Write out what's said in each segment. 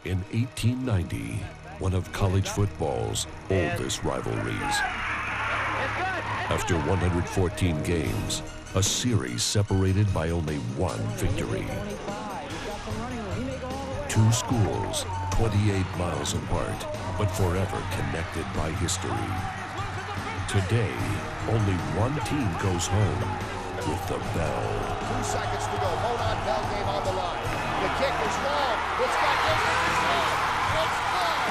In 1890, one of college football's oldest rivalries. After 114 games, a series separated by only one victory. Two schools, 28 miles apart, but forever connected by history. Today, only one team goes home with the bell. 2 seconds to go. Monon Bell game on the line. The kick is long. It's got distance. It's good. It's good.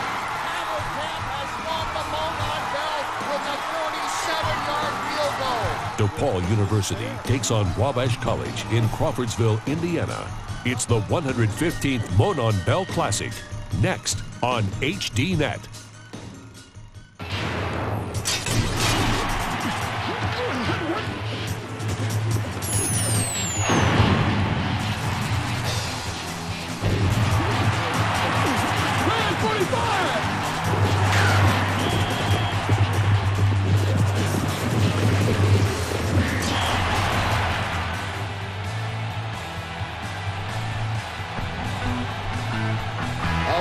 Hamilton has won the Monon Bell with a 47-yard field goal. DePauw University takes on Wabash College in Crawfordsville, Indiana. It's the 115th Monon Bell Classic. Next on HDNet.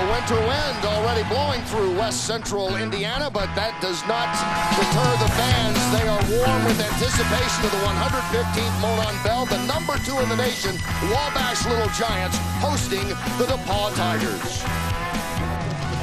Winter wind already blowing through west central Indiana, but that does not deter the fans. They are warm with anticipation of the 115th Monon Bell, the number 2 in the nation, Wabash Little Giants, hosting the DePauw Tigers.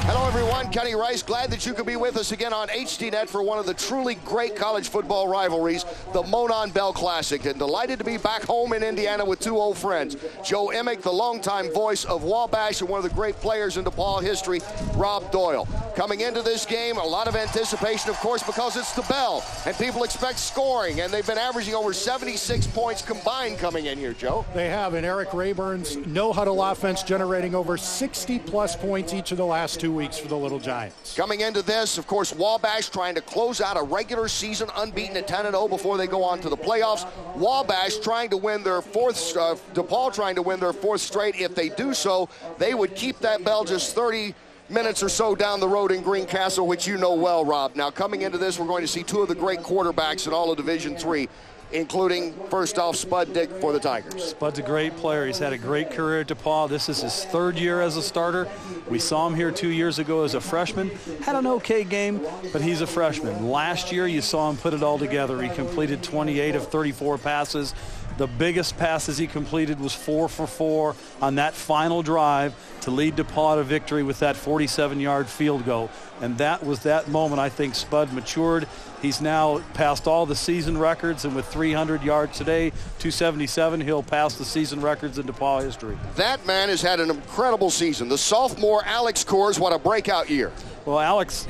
Hello, everyone. Kenny Rice, glad that you could be with us again on HDNet for one of the truly great college football rivalries, the Monon Bell Classic. And delighted to be back home in Indiana with 2 old friends. Joe Emick, the longtime voice of Wabash and one of the great players in DePauw history, Rob Doyle. Coming into this game, a lot of anticipation, of course, because it's the Bell. And people expect scoring, and they've been averaging over 76 points combined coming in here, Joe. They have, and Eric Rayburn's no-huddle offense generating over 60-plus points each of the last 2 weeks for the Little Giants. Coming into this, of course, Wabash trying to close out a regular season unbeaten at 10-0 before they go on to the playoffs. Wabash trying to win their DePauw trying to win their 4th straight. If they do so, they would keep that Bell just 30 minutes or so down the road in Greencastle, which you know well, Rob. Now, coming into this, we're going to see 2 of the great quarterbacks in all of Division III, including, first off, Spud Dick for the Tigers. Spud's a great player. He's had a great career at DePauw. This is his 3rd year as a starter. We saw him here 2 years ago as a freshman. Had an okay game, but he's a freshman. Last year, you saw him put it all together. He completed 28 of 34 passes. The biggest passes he completed was 4 for 4 on that final drive to lead DePauw to victory with that 47-yard field goal. And that was that moment I think Spud matured. He's now passed all the season records, and with 300 yards today, 277, he'll pass the season records in DePauw history. That man has had an incredible season. The sophomore Alex Coors, what a breakout year. Well, Alex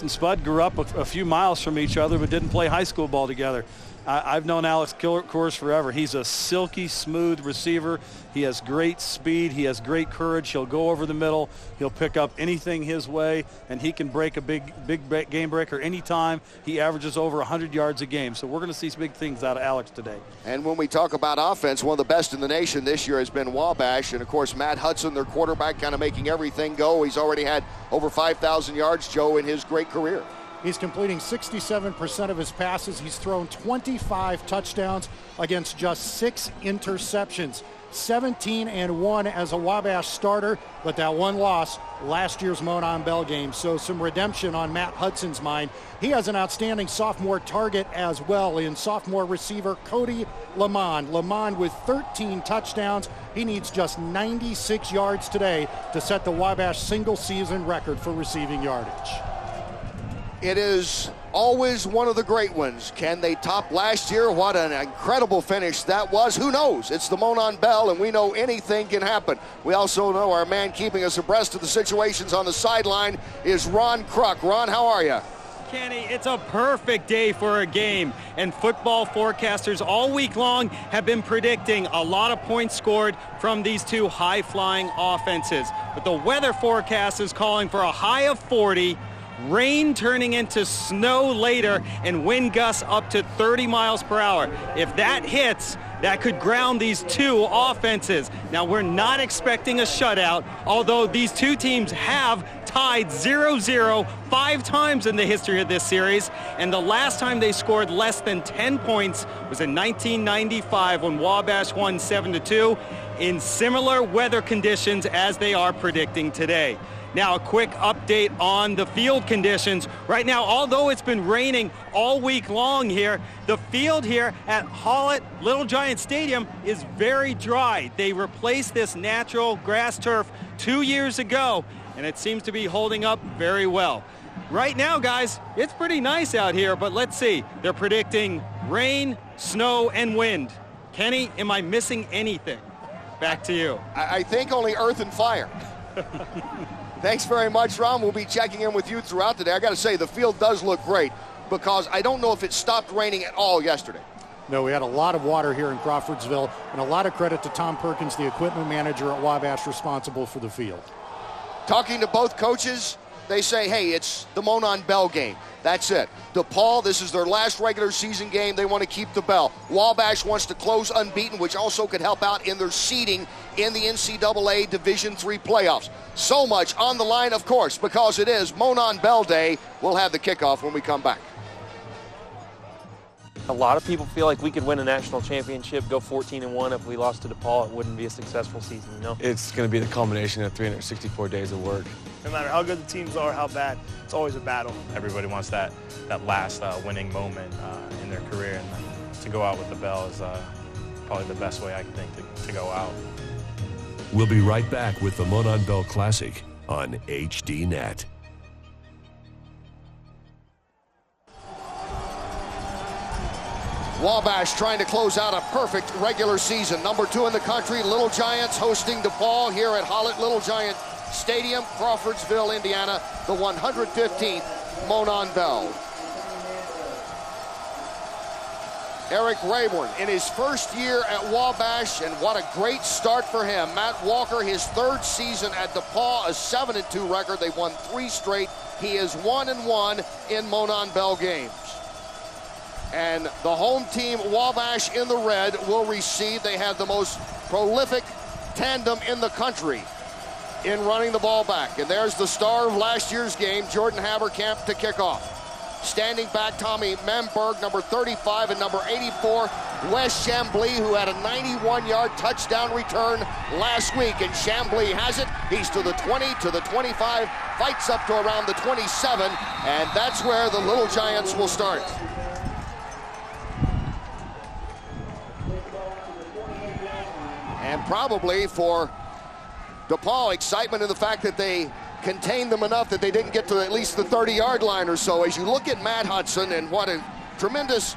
and Spud grew up a few miles from each other, but didn't play high school ball together. I've known Alex Coors forever. He's a silky smooth receiver. He has great speed. He has great courage. He'll go over the middle. He'll pick up anything his way, and he can break a big game breaker anytime. He averages over 100 yards a game. So we're going to see some big things out of Alex today. And when we talk about offense, one of the best in the nation this year has been Wabash. And, of course, Matt Hudson, their quarterback, kind of making everything go. He's already had over 5,000 yards, Joe, in his great career. He's completing 67% of his passes. He's thrown 25 touchdowns against just 6 interceptions. 17-1 as a Wabash starter, but that one loss, last year's Monon Bell game. So some redemption on Matt Hudson's mind. He has an outstanding sophomore target as well in sophomore receiver Cody Lamond. Lamond with 13 touchdowns. He needs just 96 yards today to set the Wabash single-season record for receiving yardage. It is always one of the great ones. Can they top last year? What an incredible finish that was. Who knows? It's the Monon Bell, and we know anything can happen. We also know our man keeping us abreast of the situations on the sideline is Ron Kruk. Ron, how are you? Kenny, it's a perfect day for a game, and football forecasters all week long have been predicting a lot of points scored from these 2 high-flying offenses. But the weather forecast is calling for a high of 40, rain turning into snow later, and wind gusts up to 30 miles per hour. If that hits, that could ground these 2 offenses. Now, we're not expecting a shutout, although these 2 teams have tied 0-0 5 times in the history of this series, and the last time they scored less than 10 points was in 1995 when Wabash won 7-2. in similar weather conditions as they are predicting today. Now, a quick update on the field conditions. Right now, although it's been raining all week long here, the field here at Hallett Little Giant Stadium is very dry. They replaced this natural grass turf 2 years ago, and it seems to be holding up very well. Right now, guys, it's pretty nice out here, but let's see. They're predicting rain, snow, and wind. Kenny, am I missing anything? Back to you. I think only earth and fire. Thanks very much, Ron. We'll be checking in with you throughout the day. I got to say, the field does look great because I don't know if it stopped raining at all yesterday. No, we had a lot of water here in Crawfordsville, and a lot of credit to Tom Perkins, the equipment manager at Wabash, responsible for the field. Talking to both coaches, they say, hey, it's the Monon Bell game. That's it. DePauw, this is their last regular season game. They want to keep the bell. Wabash wants to close unbeaten, which also could help out in their seeding in the NCAA Division III playoffs. So much on the line, of course, because it is Monon Bell Day. We'll have the kickoff when we come back. A lot of people feel like we could win a national championship, go 14-1. If we lost to DePauw, it wouldn't be a successful season, you know? It's going to be the culmination of 364 days of work. No matter how good the teams are, how bad, it's always a battle. Everybody wants that last winning moment in their career, and to go out with the bell is probably the best way I can think to go out. We'll be right back with the Monon Bell Classic on HDNet. Wabash trying to close out a perfect regular season. Number 2 in the country, Little Giants hosting DePauw here at Hallett Little Giant Stadium, Crawfordsville, Indiana, the 115th Monon Bell. Eric Rayburn in his first year at Wabash, and what a great start for him. Matt Walker, his 3rd season at DePauw, a 7-2 record. They've won 3 straight. He is 1-1 in Monon Bell games. And the home team, Wabash in the red, will receive. They have the most prolific tandem in the country in running the ball back. And there's the star of last year's game, Jordan Haberkamp, to kick off. Standing back, Tommy Memberg, number 35, and number 84, Wes Chamblee, who had a 91-yard touchdown return last week. And Chamblee has it. He's to the 20, to the 25, fights up to around the 27, and that's where the Little Giants will start. And probably for DePauw, excitement in the fact that they contained them enough that they didn't get to at least the 30-yard line or so. As you look at Matt Hudson and what a tremendous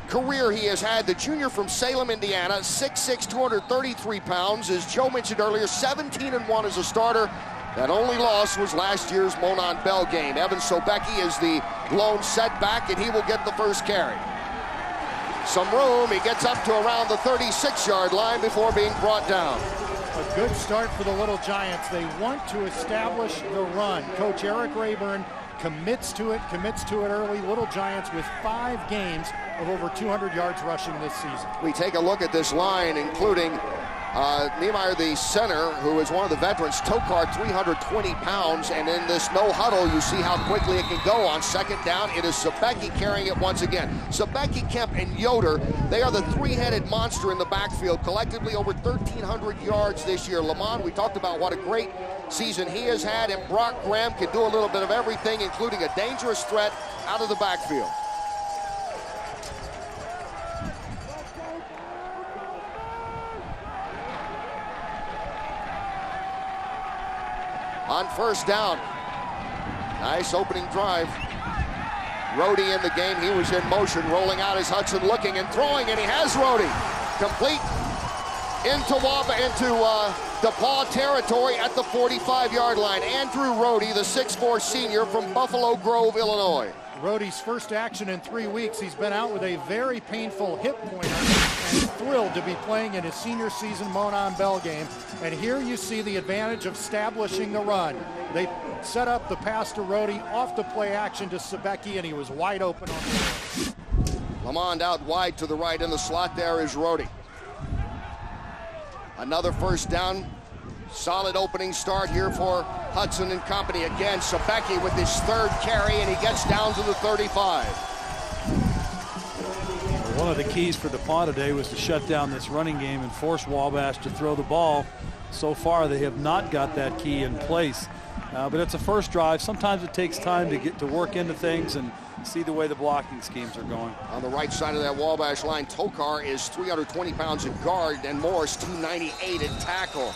career he has had, the junior from Salem, Indiana, 6'6", 233 pounds. As Joe mentioned earlier, 17-1 as a starter. That only loss was last year's Monon Bell game. Evan Sobecki is the lone setback, and he will get the first carry. Some room, he gets up to around the 36-yard line before being brought down. A good start for the Little Giants. They want to establish the run. Coach Eric Rayburn commits to it early. Little Giants with 5 games of over 200 yards rushing this season. We take a look at this line, including Niemeyer, the center, who is one of the veterans. Tokar, 320 pounds, and in this no huddle, you see how quickly it can go. On second down, it is Sobecki carrying it once again. Sobecki, Kemp, and Yoder, they are the 3-headed monster in the backfield, collectively over 1,300 yards this year. Lamont, we talked about what a great season he has had, and Brock Graham can do a little bit of everything, including a dangerous threat out of the backfield. On first down, nice opening drive. Rhodey in the game, he was in motion, rolling out as Hudson looking and throwing, and he has Rhodey. Complete into DePauw territory at the 45-yard line. Andrew Rhodey, the 6'4" senior from Buffalo Grove, Illinois. Rhodey's first action in 3 weeks. He's been out with a very painful hip pointer and thrilled to be playing in his senior season Monon Bell game. And here you see the advantage of establishing the run. They set up the pass to Rhodey, off the play action to Sobecki, and he was wide open on the Lamond out wide to the right in the slot. There is Rhodey. Another first down. Solid opening start here for Hudson and company. Again, Sobecki with his 3rd carry, and he gets down to the 35. One of the keys for DePauw today was to shut down this running game and force Wabash to throw the ball. So far, they have not got that key in place. But it's a first drive. Sometimes it takes time to get to work into things and see the way the blocking schemes are going. On the right side of that Wabash line, Tokar is 320 pounds at guard, and Morris 298 at tackle.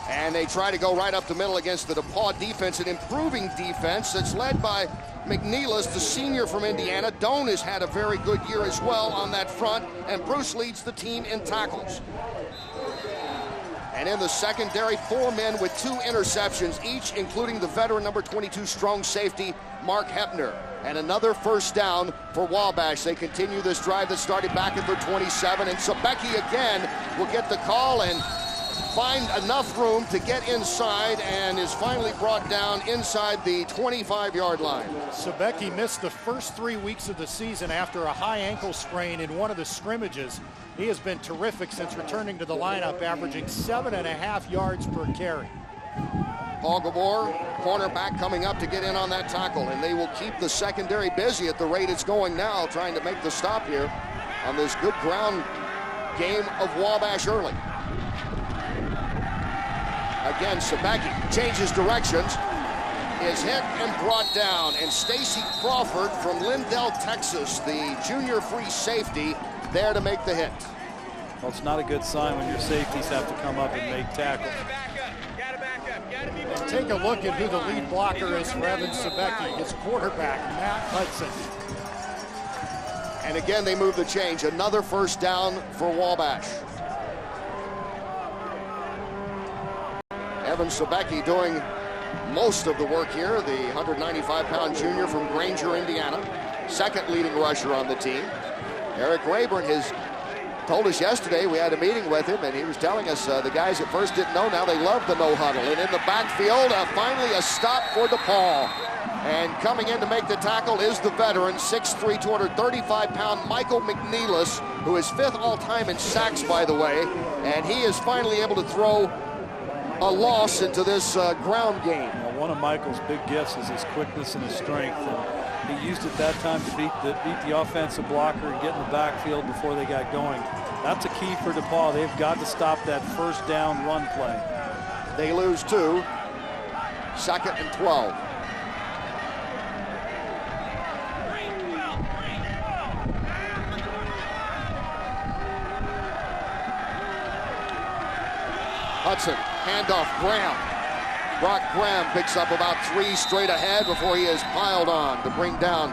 And they try to go right up the middle against the DePauw defense, an improving defense that's led by McNeilis, the senior from Indiana. Doan has had a very good year as well on that front, and Bruce leads the team in tackles. And in the secondary, 4 men with 2 interceptions each, including the veteran number 22 strong safety, Mark Hepner. And another first down for Wabash. They continue this drive that started back at their 27, and Sebecki again will get the call and find enough room to get inside, and is finally brought down inside the 25-yard line. Sebecki missed the first 3 weeks of the season after a high ankle sprain in one of the scrimmages. He has been terrific since returning to the lineup, averaging 7.5 yards per carry. Paul Gabor, cornerback, coming up to get in on that tackle, and they will keep the secondary busy at the rate it's going now, trying to make the stop here on this good ground game of Wabash early. Again, Sebecki changes directions, is hit and brought down, and Stacy Crawford from Lindell, Texas, the junior free safety, there to make the hit. Well, it's not a good sign when your safeties have to come up and make tackles. And take a look at who the lead blocker is for Evan Sebecki, his quarterback, Matt Hudson. And again, they move the change. Another first down for Wabash. Evan Sebecki doing most of the work here, the 195-pound junior from Granger, Indiana, second leading rusher on the team. Eric Rayburn has told us yesterday, we had a meeting with him, and he was telling us the guys at first didn't know, now they love the no huddle. And in the backfield, finally a stop for DePauw. And coming in to make the tackle is the veteran, 6'3", 235-pound Michael McNeilis, who is 5th all-time in sacks, by the way. And he is finally able to throw a loss into this ground game. Well, one of Michael's big gifts is his quickness and his strength. And he used it that time to beat the offensive blocker and get in the backfield before they got going. That's a key for DePauw. They've got to stop that first down run play. They lose 2. 2nd and 12. Hudson, handoff, Graham. Brock Graham picks up about 3 straight ahead before he is piled on to bring down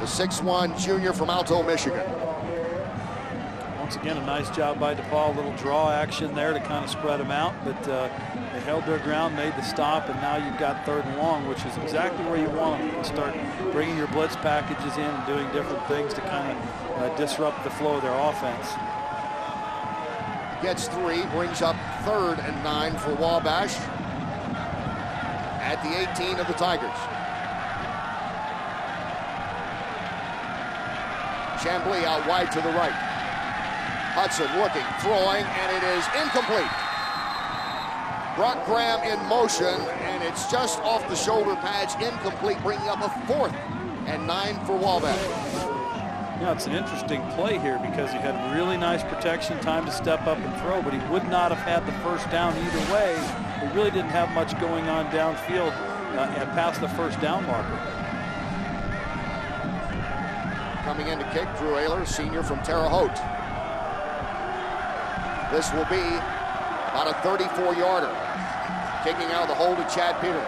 the 6'1" junior from Alto, Michigan. Once again, a nice job by DePauw. A little draw action there to kind of spread them out, but they held their ground, made the stop, and now you've got 3rd and long, which is exactly where you want them. You start bringing your blitz packages in and doing different things to kind of disrupt the flow of their offense. Gets 3, brings up 3rd and 9 for Wabash at the 18 of the Tigers. Chambly out wide to the right. Hudson looking, throwing, and it is incomplete. Brock Graham in motion, and it's just off the shoulder pads, incomplete, bringing up a 4th and 9 for Wabash. You know, it's an interesting play here because he had really nice protection, time to step up and throw, but he would not have had the first down either way. He really didn't have much going on downfield and past the first down marker. Coming in to kick, Drew Ayler, senior from Terre Haute. This will be about a 34-yarder. Kicking out of the hole to Chad Peterman.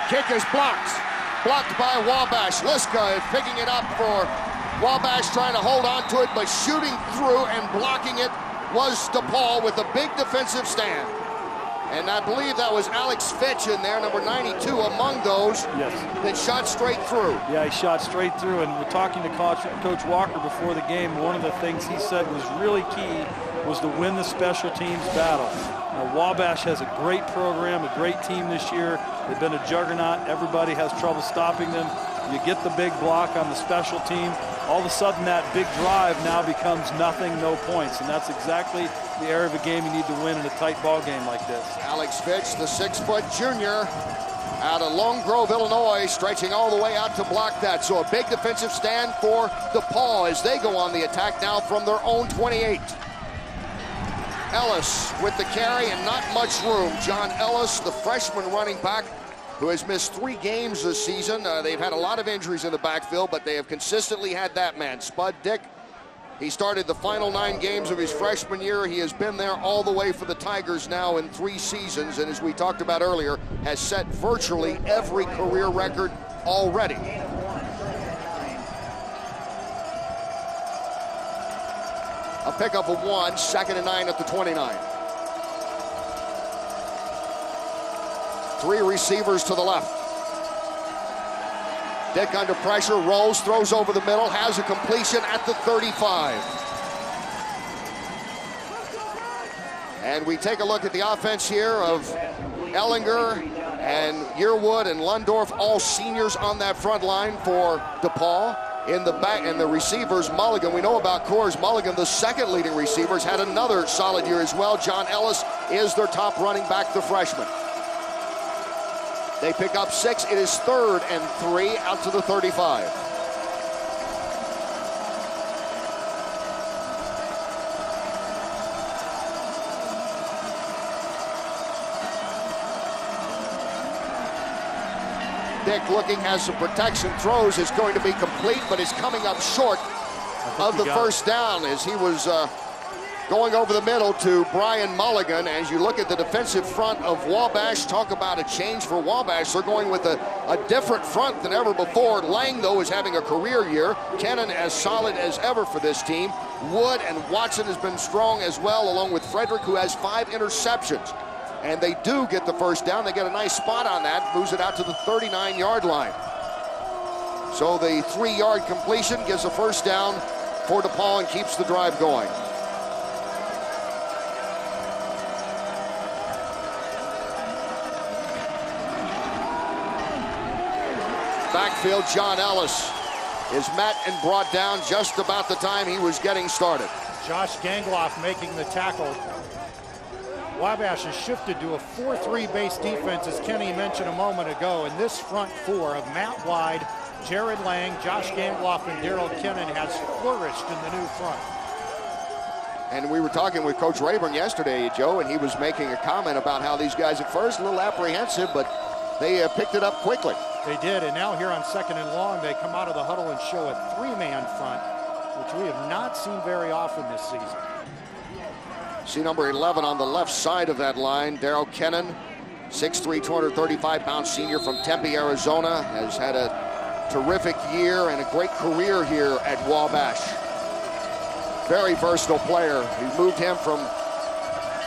Kick is blocked. Blocked by Wabash. Liska is picking it up for Wabash, trying to hold on to it, but shooting through and blocking it was DePauw with a big defensive stand. And I believe that was Alex Fitch in there, number 92, among those that shot straight through. Yeah, he shot straight through, and we're talking to Coach Walker before the game. One of the things he said was really key was to win the special teams battle. Wabash has a great program, a great team this year. They've been a juggernaut. Everybody has trouble stopping them. You get the big block on the special team. All of a sudden, that big drive now becomes nothing, no points. And that's exactly the area of a game you need to win in a tight ball game like this. Alex Fitch, the 6-foot junior, out of Lone Grove, Illinois, stretching all the way out to block that. So a big defensive stand for DePauw as they go on the attack now from their own 28. Ellis with the carry and not much room. John Ellis, the freshman running back, who has missed 3 games this season. They've had a lot of injuries in the backfield, but they have consistently had that man, Spud Dick. He started the final 9 games of his freshman year. He has been there all the way for the Tigers now in 3 seasons, and as we talked about earlier, has set virtually every career record already. A pickup of 1, 2nd and 9 at the 29. 3 receivers to the left. Dick under pressure, rolls, throws over the middle, has a completion at the 35. And we take a look at the offense here of Ellinger and Yearwood and Lundorf, all seniors on that front line for DePauw. In the back, and the receivers, Mulligan. We know about Coors Mulligan, the second leading receivers, had another solid year as well. John Ellis is their top running back, the freshman. They pick up 6. It is 3rd and 3 out to the 35. Dick looking, has some protection, throws, is going to be complete, but is coming up short of the first down as he was going over the middle to Brian Mulligan. As you look at the defensive front of Wabash, talk about a change for Wabash. They're going with a different front than ever before. Lang, though, is having a career year. Kennan as solid as ever for this team. Wood and Watson has been strong as well, along with Frederick, who has 5 interceptions. And they do get the first down. They get a nice spot on that, moves it out to the 39-yard line. So the 3-yard completion gives a first down for DePauw and keeps the drive going. Backfield, John Ellis is met and brought down just about the time he was getting started. Josh Gangloff making the tackle. Wabash has shifted to a 4-3 base defense, as Kenny mentioned a moment ago, and this front 4 of Matt Wide, Jared Lang, Josh Gangloff, and Daryl Kennan has flourished in the new front. And we were talking with Coach Rayburn yesterday, Joe, and he was making a comment about how these guys at first a little apprehensive, but they picked it up quickly. They did, and now here on 2nd and long, they come out of the huddle and show a 3-man front, which we have not seen very often this season. See number 11 on the left side of that line, Daryl Kennan, 6'3", 235-pound senior from Tempe, Arizona, has had a terrific year and a great career here at Wabash. Very versatile player. We moved him from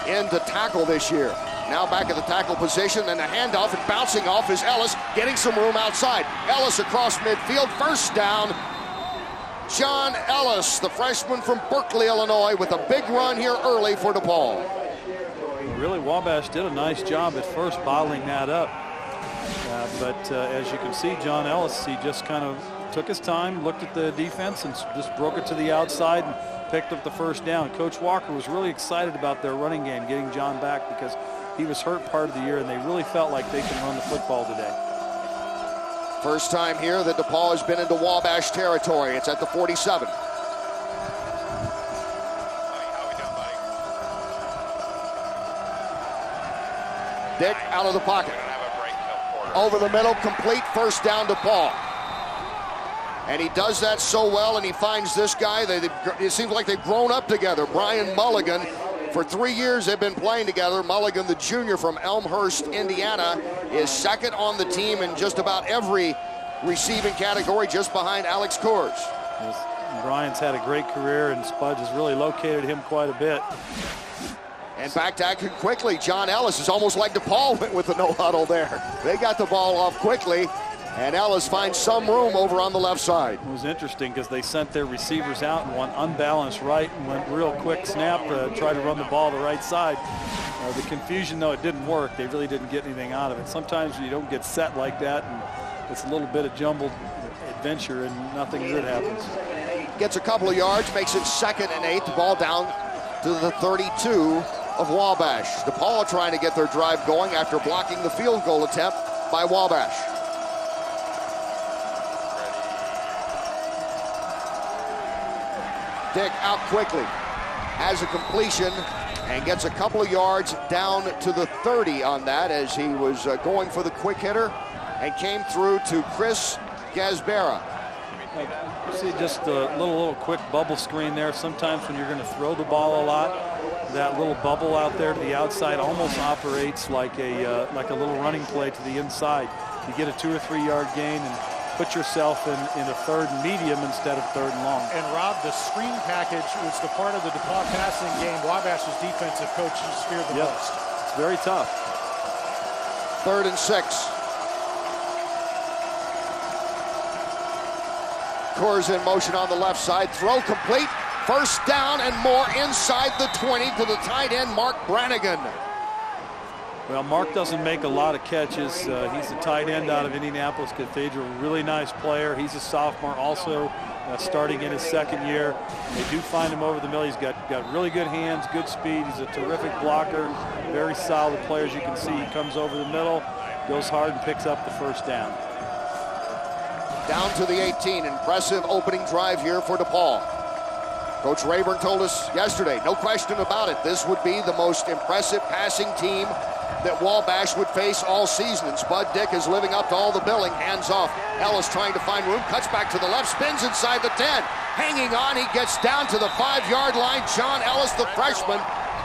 end to tackle this year. Now back at the tackle position, and a handoff, and bouncing off is Ellis, getting some room outside. Ellis across midfield, first down. John Ellis, the freshman from Berkeley, Illinois, with a big run here early for DePauw. Really, Wabash did a nice job at first bottling that up. But as you can see, John Ellis, he just kind of took his time, looked at the defense, and just broke it to the outside and picked up the first down. Coach Walker was really excited about their running game, getting John back, because he was hurt part of the year, and they really felt like they can run the football today. First time here that DePauw has been into Wabash territory. It's at the 47. Dick out of the pocket. Over the middle, complete, first down DePauw. And he does that so well, and he finds this guy. It seems like they've grown up together. Brian Mulligan. For 3 years they've been playing together. Mulligan, the junior from Elmhurst, Indiana, is second on the team in just about every receiving category, just behind Alex Coors. Yes, Brian's had a great career, and Spudge has really located him quite a bit. And back to action quickly. John Ellis is almost like DePauw went with the no-huddle there. They got the ball off quickly, and Ellis finds some room over on the left side. It was interesting because they sent their receivers out and went unbalanced right and went real quick snap to try to run the ball to the right side. The confusion, though, it didn't work. They really didn't get anything out of it. Sometimes you don't get set like that, and it's a little bit of jumbled adventure, and nothing good happens. Gets a couple of yards, makes it 2nd and 8. The ball down to the 32 of Wabash. DePauw trying to get their drive going after blocking the field goal attempt by Wabash. Dick out quickly, has a completion, and gets a couple of yards down to the 30 on that as he was going for the quick hitter and came through to Chris Gasbera. See just a little quick bubble screen there. Sometimes when you're going to throw the ball a lot, that little bubble out there to the outside almost operates like a little running play to the inside. You get a 2 or 3 yard gain and put yourself in a third and medium instead of third and long. And Rob, the screen package was the part of the DePauw passing game Wabash's defensive coaches feared the most. It's very tough. 3rd and 6. Coors in motion on the left side. Throw complete. First down and more inside the 20 to the tight end, Mark Brannigan. Well, Mark doesn't make a lot of catches. He's the tight end out of Indianapolis Cathedral. Really nice player. He's a sophomore also, starting in his 2nd year. They do find him over the middle. He's got really good hands, good speed. He's a terrific blocker. Very solid player, as you can see. He comes over the middle, goes hard, and picks up the first down. Down to the 18. Impressive opening drive here for DePauw. Coach Rayburn told us yesterday, no question about it, this would be the most impressive passing team that Wabash would face all season. And Spud Dick is living up to all the billing. Hands off. Ellis trying to find room. Cuts back to the left. Spins inside the 10. Hanging on. He gets down to the 5-yard line. John Ellis, the freshman,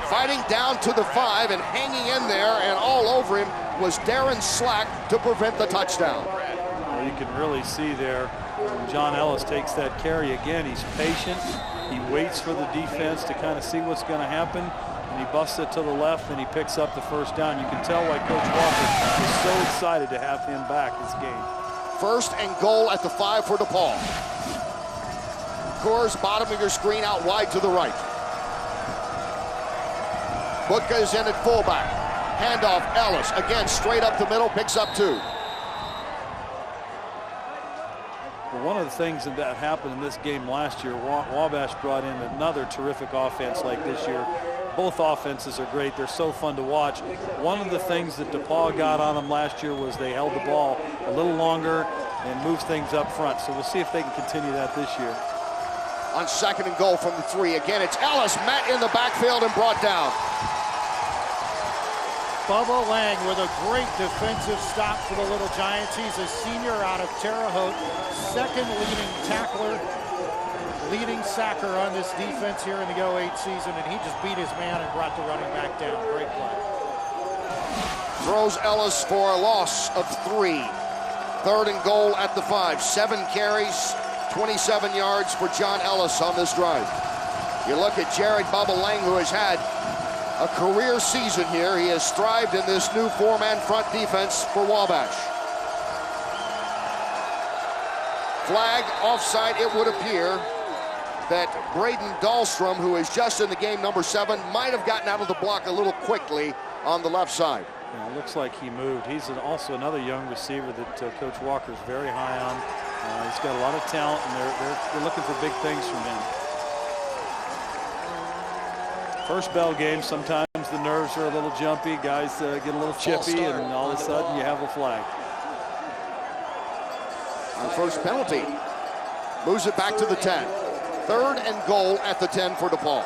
fighting down to the 5 and hanging in there. And all over him was Darren Slack to prevent the touchdown. Well, you can really see there when John Ellis takes that carry again. He's patient. He waits for the defense to kind of see what's going to happen. And he busts it to the left, and he picks up the first down. You can tell why Coach Walker is so excited to have him back this game. 1st and goal at the 5 for DePauw. Coors, bottom of your screen, out wide to the right. Butka is in at fullback. Handoff, Ellis, again, straight up the middle, picks up 2. Well, one of the things that happened in this game last year, Wabash brought in another terrific offense like this year. Both offenses are great. They're so fun to watch. One of the things that DePauw got on them last year was they held the ball a little longer and moved things up front. So we'll see if they can continue that this year. On 2nd and goal from the 3. Again, it's Ellis met in the backfield and brought down. Bubba Lang with a great defensive stop for the Little Giants. He's a senior out of Terre Haute, 2nd leading tackler, leading sacker on this defense here in the 08 season, and he just beat his man and brought the running back down. Great play. Throws Ellis for a loss of 3. 3rd and goal at the 5. 7 carries, 27 yards for John Ellis on this drive. You look at Jared Bubba Lang, who has had a career season here. He has thrived in this new 4-man front defense for Wabash. Flag offside, it would appear that Braden Dahlstrom, who is just in the game, number 7, might have gotten out of the block a little quickly on the left side. Yeah, it looks like he moved. He's also another young receiver that Coach Walker's very high on. He's got a lot of talent, and they're looking for big things from him. First Bell game, sometimes the nerves are a little jumpy. Guys get a little chippy, and all of a sudden you have a flag. On first penalty, moves it back to the 10. 3rd and goal at the 10 for DePauw.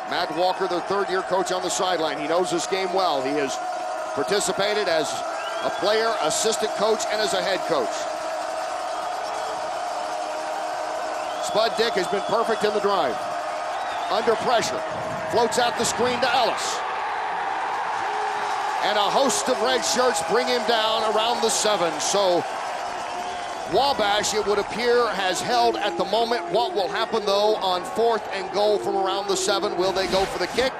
Matt Walker, their 3rd-year coach on the sideline. He knows this game well. He has participated as a player, assistant coach, and as a head coach. Spud Dick has been perfect in the drive. Under pressure, floats out the screen to Ellis. And a host of red shirts bring him down around the 7. So Wabash, it would appear, has held at the moment. What will happen, though, on 4th and goal from around the 7? Will they go for the kick?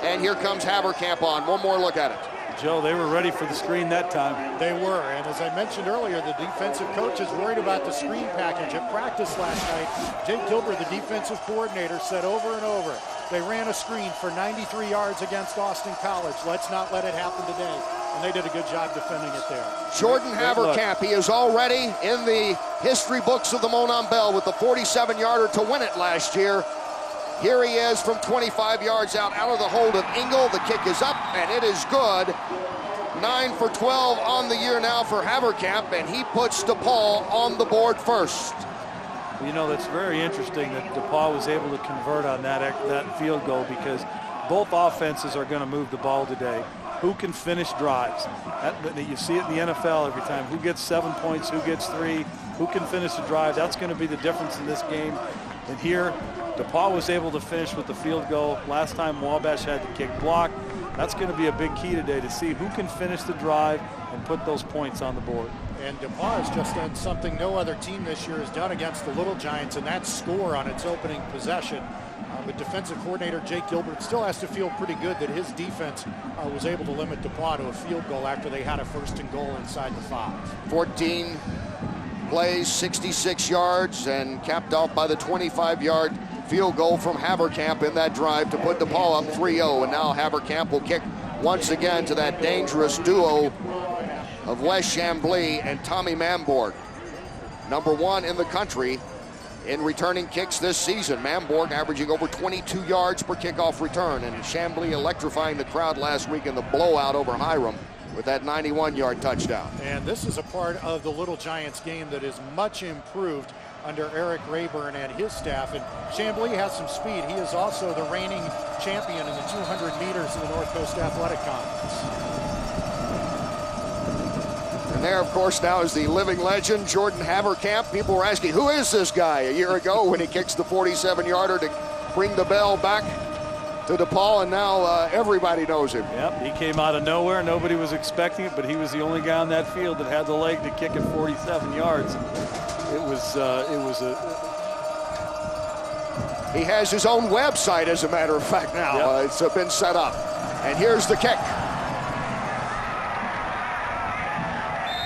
And here comes Haberkamp on. One more look at it. Joe, they were ready for the screen that time. They were, and as I mentioned earlier, the defensive coach is worried about the screen package. At practice last night, Jake Gilbert, the defensive coordinator, said over and over, they ran a screen for 93 yards against Austin College. Let's not let it happen today. And they did a good job defending it there. Jordan Haberkamp, he is already in the history books of the Monon Bell with the 47-yarder to win it last year. Here he is from 25 yards out of the hold of Engel. The kick is up, and it is good. 9 for 12 on the year now for Haverkamp, and he puts DePauw on the board first. You know, that's very interesting that DePauw was able to convert on that field goal, because both offenses are going to move the ball today. Who can finish drives? You see it in the NFL every time. Who gets 7 points? Who gets 3? Who can finish a drive? That's going to be the difference in this game. And here, DePauw was able to finish with the field goal. Last time Wabash had the kick block. That's going to be a big key today, to see who can finish the drive and put those points on the board. And DePauw has just done something no other team this year has done against the Little Giants, and that's score on its opening possession. But defensive coordinator Jake Gilbert still has to feel pretty good that his defense was able to limit DePauw to a field goal after they had a 1st and goal inside the 5. 14 plays, 66 yards, and capped off by the 25-yard field goal from Haverkamp in that drive to put DePauw up 3-0. And now Haverkamp will kick once again to that dangerous duo of Wes Chamblee and Tommy Mamborg. Number 1 in the country in returning kicks this season. Mamborg averaging over 22 yards per kickoff return, and Chamblee electrifying the crowd last week in the blowout over Hiram with that 91-yard touchdown. And this is a part of the Little Giants game that is much improved under Eric Rayburn and his staff. And Chamblee has some speed. He is also the reigning champion in the 200 meters in the North Coast Athletic Conference. And there, of course, now is the living legend, Jordan Haverkamp. People were asking, who is this guy? A year ago when he kicks the 47-yarder to bring the bell back to DePauw, and now everybody knows him. Yep, he came out of nowhere. Nobody was expecting it, but he was the only guy on that field that had the leg to kick at 47 yards. He has his own website, as a matter of fact, now. Yep. It's been set up. And here's the kick.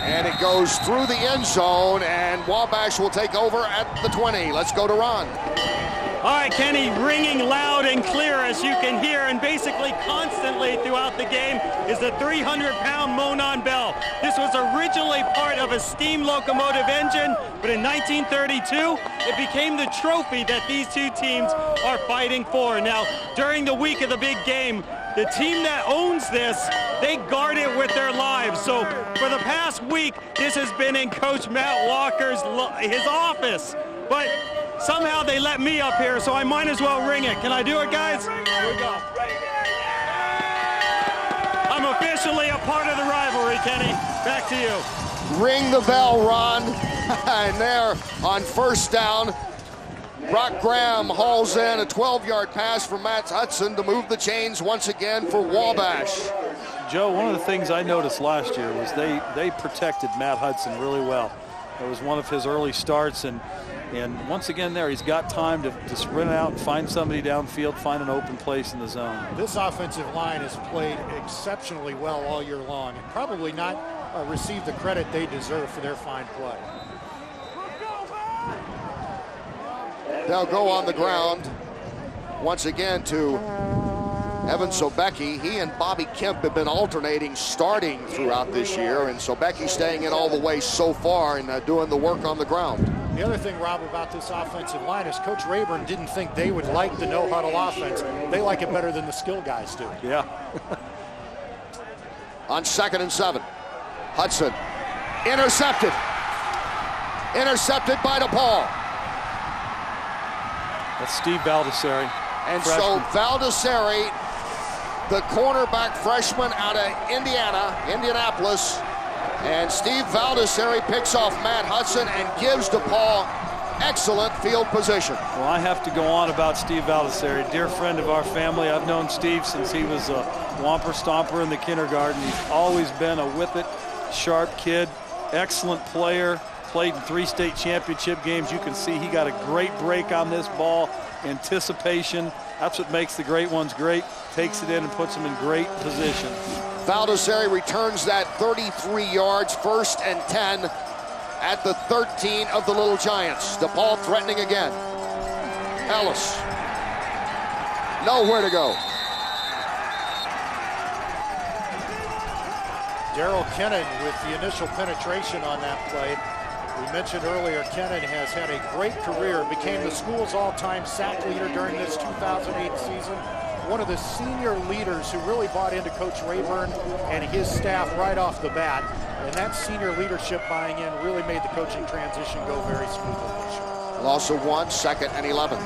And it goes through the end zone, and Wabash will take over at the 20. Let's go to Ron. All right, Kenny, ringing loud and clear, as you can hear, and basically constantly throughout the game is the 300-pound Monon Bell. This was originally part of a steam locomotive engine, but in 1932, it became the trophy that these two teams are fighting for. Now, during the week of the big game, the team that owns this, they guard it with their lives. So for the past week, this has been in Coach Matt Walker's his office. But somehow they let me up here, so I might as well ring it. Can I do it, guys? Here we go. I'm officially a part of the rivalry, Kenny. Back to you. Ring the bell, Ron. And there on 1st down, Brock Graham hauls in a 12-yard pass from Matt Hudson to move the chains once again for Wabash. Joe, one of the things I noticed last year was they protected Matt Hudson really well. It was one of his early starts, and once again there, he's got time to sprint out and find somebody downfield, find an open place in the zone. This offensive line has played exceptionally well all year long, and probably not received the credit they deserve for their fine play. They'll go on the ground once again to Evan Sobecki. He and Bobby Kemp have been alternating starting throughout this year, and Sobecki staying in all the way so far and doing the work on the ground. The other thing, Rob, about this offensive line is Coach Rayburn didn't think they would like the no-huddle offense. They like it better than the skill guys do. Yeah. On 2nd and 7, Hudson intercepted. Intercepted by DePauw. That's Steve Baldessari. And freshman. so Baldessari, the cornerback freshman out of Indianapolis, and Steve Baldessari picks off Matt Hudson and gives DePauw excellent field position. Well, I have to go on about Steve Baldessari, dear friend of our family. I've known Steve since he was a Whomper Stomper in the kindergarten. He's always been a with it, sharp kid, excellent player. Played in 3 state championship games. You can see he got a great break on this ball. Anticipation. That's what makes the great ones great. Takes it in and puts them in great position. Baldessari returns that 33 yards, 1st and 10 at the 13 of the Little Giants. DePauw threatening again. Ellis. Nowhere to go. Daryl Kennan with the initial penetration on that play. We mentioned earlier, Kennan has had a great career, became the school's all-time sack leader during this 2008 season, one of the senior leaders who really bought into Coach Rayburn and his staff right off the bat. And that senior leadership buying in really made the coaching transition go very smoothly this year. Loss of 1, 2nd and 11.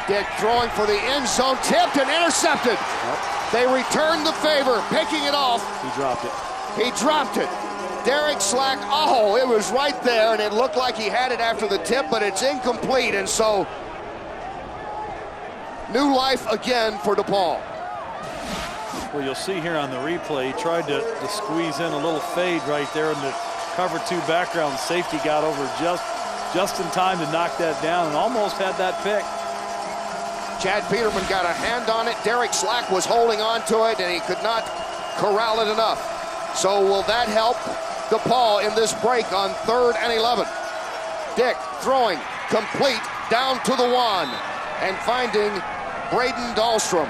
Dick throwing for the end zone, tipped and intercepted. They returned the favor, picking it off. He dropped it. He dropped it. Derek Slack, oh, it was right there, and it looked like he had it after the tip, but it's incomplete, and so new life again for DePauw. Well, you'll see here on the replay, he tried to squeeze in a little fade right there in the cover 2 background. Safety got over just in time to knock that down and almost had that pick. Chad Peterman got a hand on it. Derek Slack was holding on to it, and he could not corral it enough. So will that help DePauw in this break on 3rd and 11? Dick throwing complete down to the 1 and finding Braden Dahlstrom.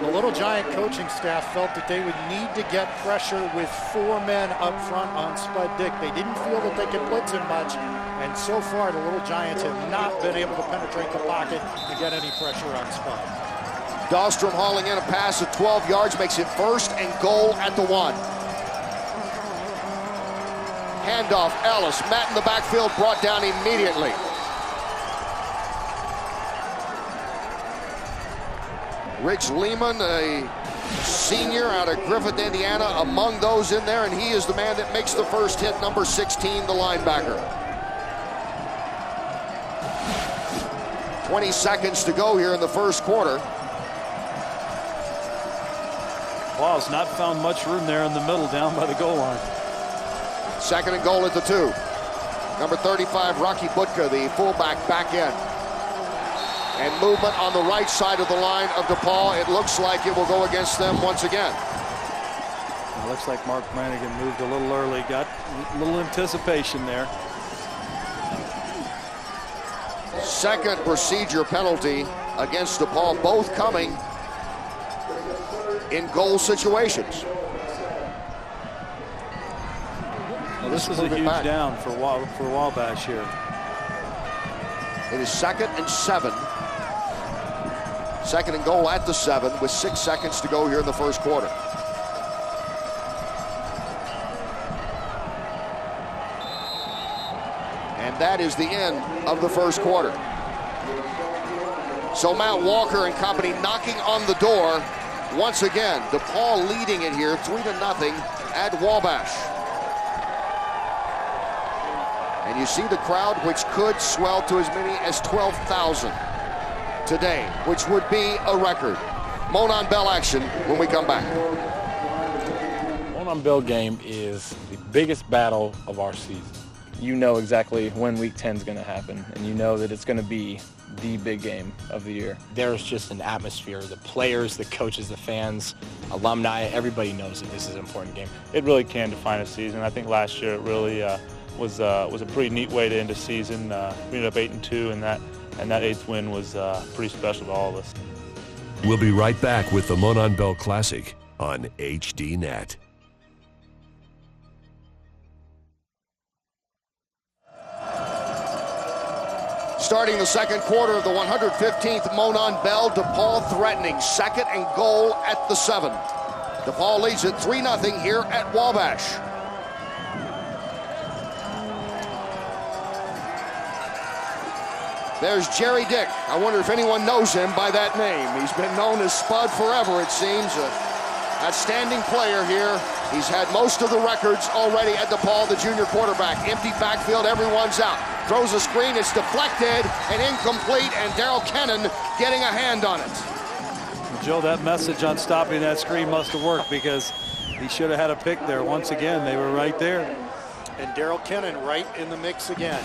The Little Giant coaching staff felt that they would need to get pressure with 4 men up front on Spud Dick. They didn't feel that they could blitz him much, and so far the Little Giants have not been able to penetrate the pocket to get any pressure on Spud. Dahlstrom hauling in a pass of 12 yards, makes it 1st and goal at the 1. Handoff, Ellis, Matt in the backfield, brought down immediately. Rich Lehman, a senior out of Griffith, Indiana, among those in there, and he is the man that makes the first hit, number 16, the linebacker. 20 seconds to go here in the first quarter. Wow, not found much room there in the middle down by the goal line. 2nd and goal at the 2. Number 35, Rocky Butka, the fullback, back in. And movement on the right side of the line of DePauw. It looks like it will go against them once again. It looks like Mark Flanagan moved a little early, got a little anticipation there. 2nd procedure penalty against DePauw, both coming in goal situations. Well, this is a huge down for Wabash here. It is 2nd and 7. 2nd and goal at the 7 with 6 seconds to go here in the first quarter. And that is the end of the first quarter. So Matt Walker and company knocking on the door once again. DePauw leading it here 3-0 at Wabash. And you see the crowd, which could swell to as many as 12,000 today, which would be a record. Monon Bell action when we come back. Monon Bell game is the biggest battle of our season. You know exactly when week 10 is going to happen, and you know that it's going to be the big game of the year. There's just an atmosphere. The players, the coaches, the fans, alumni, everybody knows that this is an important game. It really can define a season. I think last year it really was a pretty neat way to end a season. We ended up 8-2, and that 8th win was pretty special to all of us. We'll be right back with the Monon Bell Classic on HDNet. Starting the second quarter of the 115th Monon Bell, DePauw threatening 2nd and goal at the 7. DePauw leads it 3-0 here at Wabash. There's Jerry Dick. I wonder if anyone knows him by that name. He's been known as Spud forever, it seems. An outstanding player here. He's had most of the records already at DePauw, the junior quarterback. Empty backfield, everyone's out. Throws a screen, it's deflected and incomplete, and Darrell Kennan getting a hand on it. Joe, that message on stopping that screen must have worked, because he should have had a pick there. Once again, they were right there. And Darrell Kennan right in the mix again.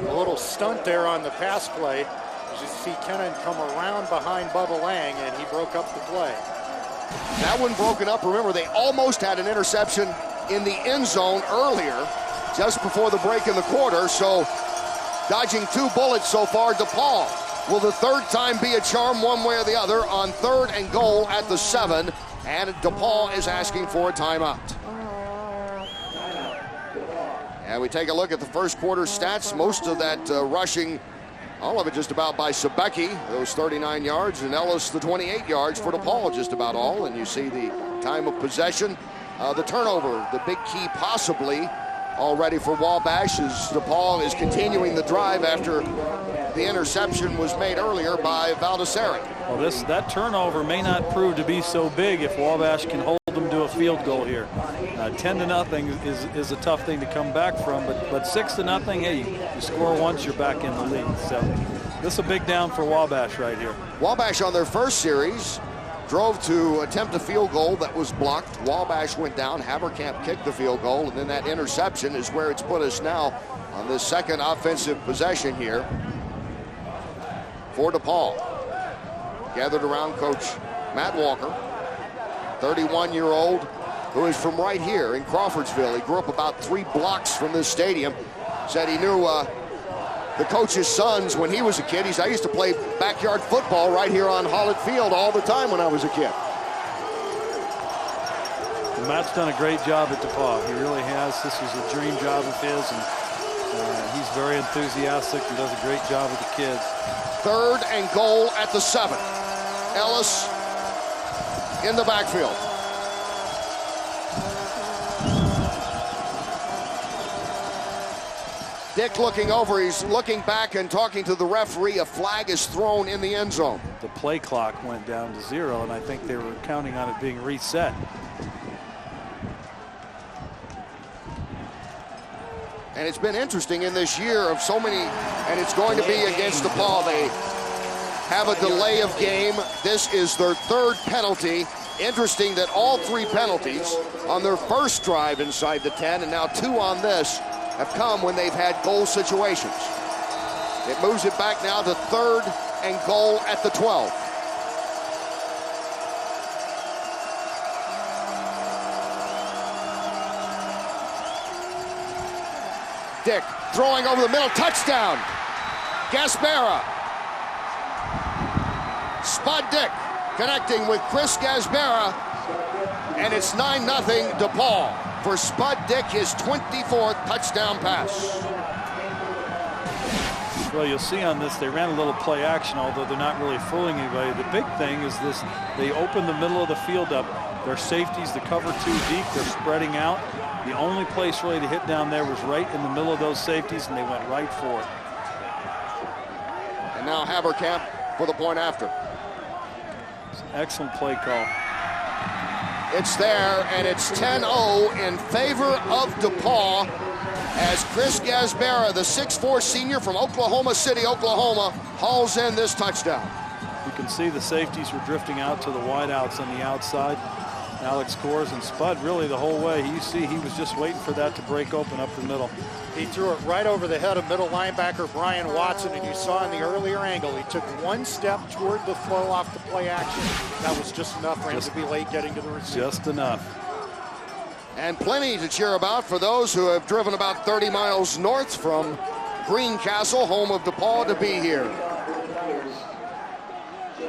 A little stunt there on the pass play. As you see Kennan come around behind Bubba Lang, and he broke up the play. That one broken up. Remember, they almost had an interception in the end zone earlier, just before the break in the quarter. So dodging 2 bullets so far, DePauw. Will the third time be a charm one way or the other on 3rd and goal at the 7? And DePauw is asking for a timeout. And we take a look at the first quarter stats. Most of that rushing, all of it just about by Sebecki, those 39 yards, and Ellis the 28 yards for DePauw, just about all. And you see the time of possession, the turnover, the big key possibly already for Wabash, as DePauw is continuing the drive after the interception was made earlier by Valdesari. Well, that turnover may not prove to be so big if Wabash can hold them to a field goal here. 10-0 is a tough thing to come back from, but 6-0, hey, you score once, you're back in the lead. So this is a big down for Wabash right here. Wabash on their first series drove to attempt a field goal that was blocked. Wabash went down, Haberkamp kicked the field goal, and then that interception is where it's put us now on this second offensive possession here for DePauw. Gathered around Coach Matt Walker, 31-year-old, who is from right here in Crawfordsville. He grew up about 3 blocks from this stadium. Said he knew the coach's sons when he was a kid. I used to play backyard football right here on Hollett Field all the time when I was a kid. And Matt's done a great job at DePauw. He really has. This was a dream job of his, and he's very enthusiastic and does a great job with the kids. 3rd and goal at the 7. Ellis in the backfield. Dick looking over, he's looking back and talking to the referee. A flag is thrown in the end zone. The play clock went down to 0, and I think they were counting on it being reset. And it's been interesting in this year of so many, and it's going to be against DePauw. They have a delay of game. This is their 3rd penalty. Interesting that all 3 penalties on their first drive inside the 10, and now 2 on this, have come when they've had goal situations. It moves it back now to 3rd and goal at the 12. Dick throwing over the middle, touchdown. Gaspera. Spud Dick connecting with Chris Gaspera, and it's 9-0 DePauw for Spud Dick, his 24th touchdown pass. Well, you'll see on this, they ran a little play action, although they're not really fooling anybody. The big thing is this, they open the middle of the field up. Their safeties, the cover 2 deep, they're spreading out. The only place really to hit down there was right in the middle of those safeties, and they went right for it. And now Haberkamp for the point after. It's an excellent play call. It's there, and it's 10-0 in favor of DePauw as Chris Gaspera, the 6'4" senior from Oklahoma City, Oklahoma, hauls in this touchdown. You can see the safeties were drifting out to the wideouts on the outside. Alex Kors and Spud really the whole way. You see he was just waiting for that to break open up the middle. He threw it right over the head of middle linebacker Brian Watson, and you saw in the earlier angle, he took 1 step toward the flow off the play action. That was just enough for him to be late getting to the receiver. Just enough. And plenty to cheer about for those who have driven about 30 miles north from Greencastle, home of DePauw, to be here.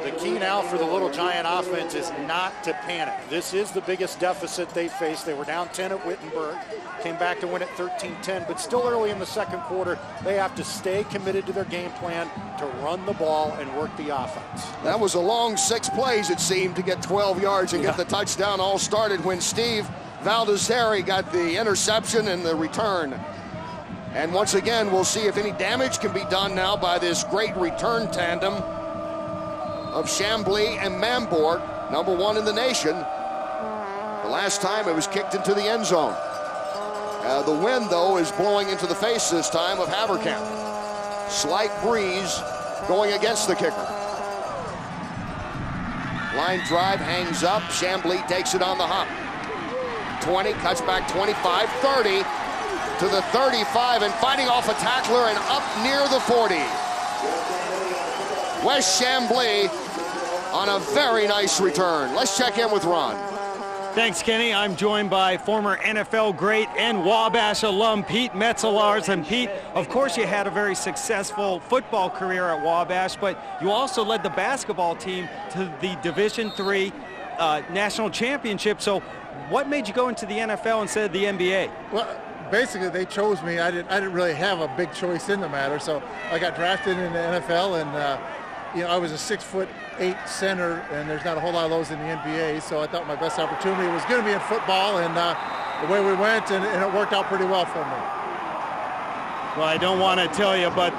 The key now for the Little Giant offense is not to panic. This is the biggest deficit they faced. They were down 10 at Wittenberg, came back to win at 13-10, but still early in the second quarter, they have to stay committed to their game plan to run the ball and work the offense. That was a long 6 plays, it seemed, to get 12 yards and get the touchdown. All started when Steve Valdesari got the interception and the return. And once again, we'll see if any damage can be done now by this great return tandem of Chambly and Mamborg, number 1 in the nation. The last time it was kicked into the end zone. The wind, though, is blowing into the face this time of Haberkamp. Slight breeze going against the kicker. Line drive hangs up. Chambly takes it on the hop. 20, cuts back 25, 30 to the 35, and fighting off a tackler and up near the 40. Wes Chambly on a very nice return. Let's check in with Ron. Thanks, Kenny. I'm joined by former NFL great and Wabash alum Pete Metzelaars. And Pete, of course, you had a very successful football career at Wabash, but you also led the basketball team to the Division III national championship. So what made you go into the NFL instead of the NBA? Well, basically, they chose me. I didn't really have a big choice in the matter. So I got drafted in the NFL, and you know, I was a 6'8" center, and there's not a whole lot of those in the NBA. So I thought my best opportunity was going to be in football, and the way we went, and it worked out pretty well for me. Well, I don't want to tell you, but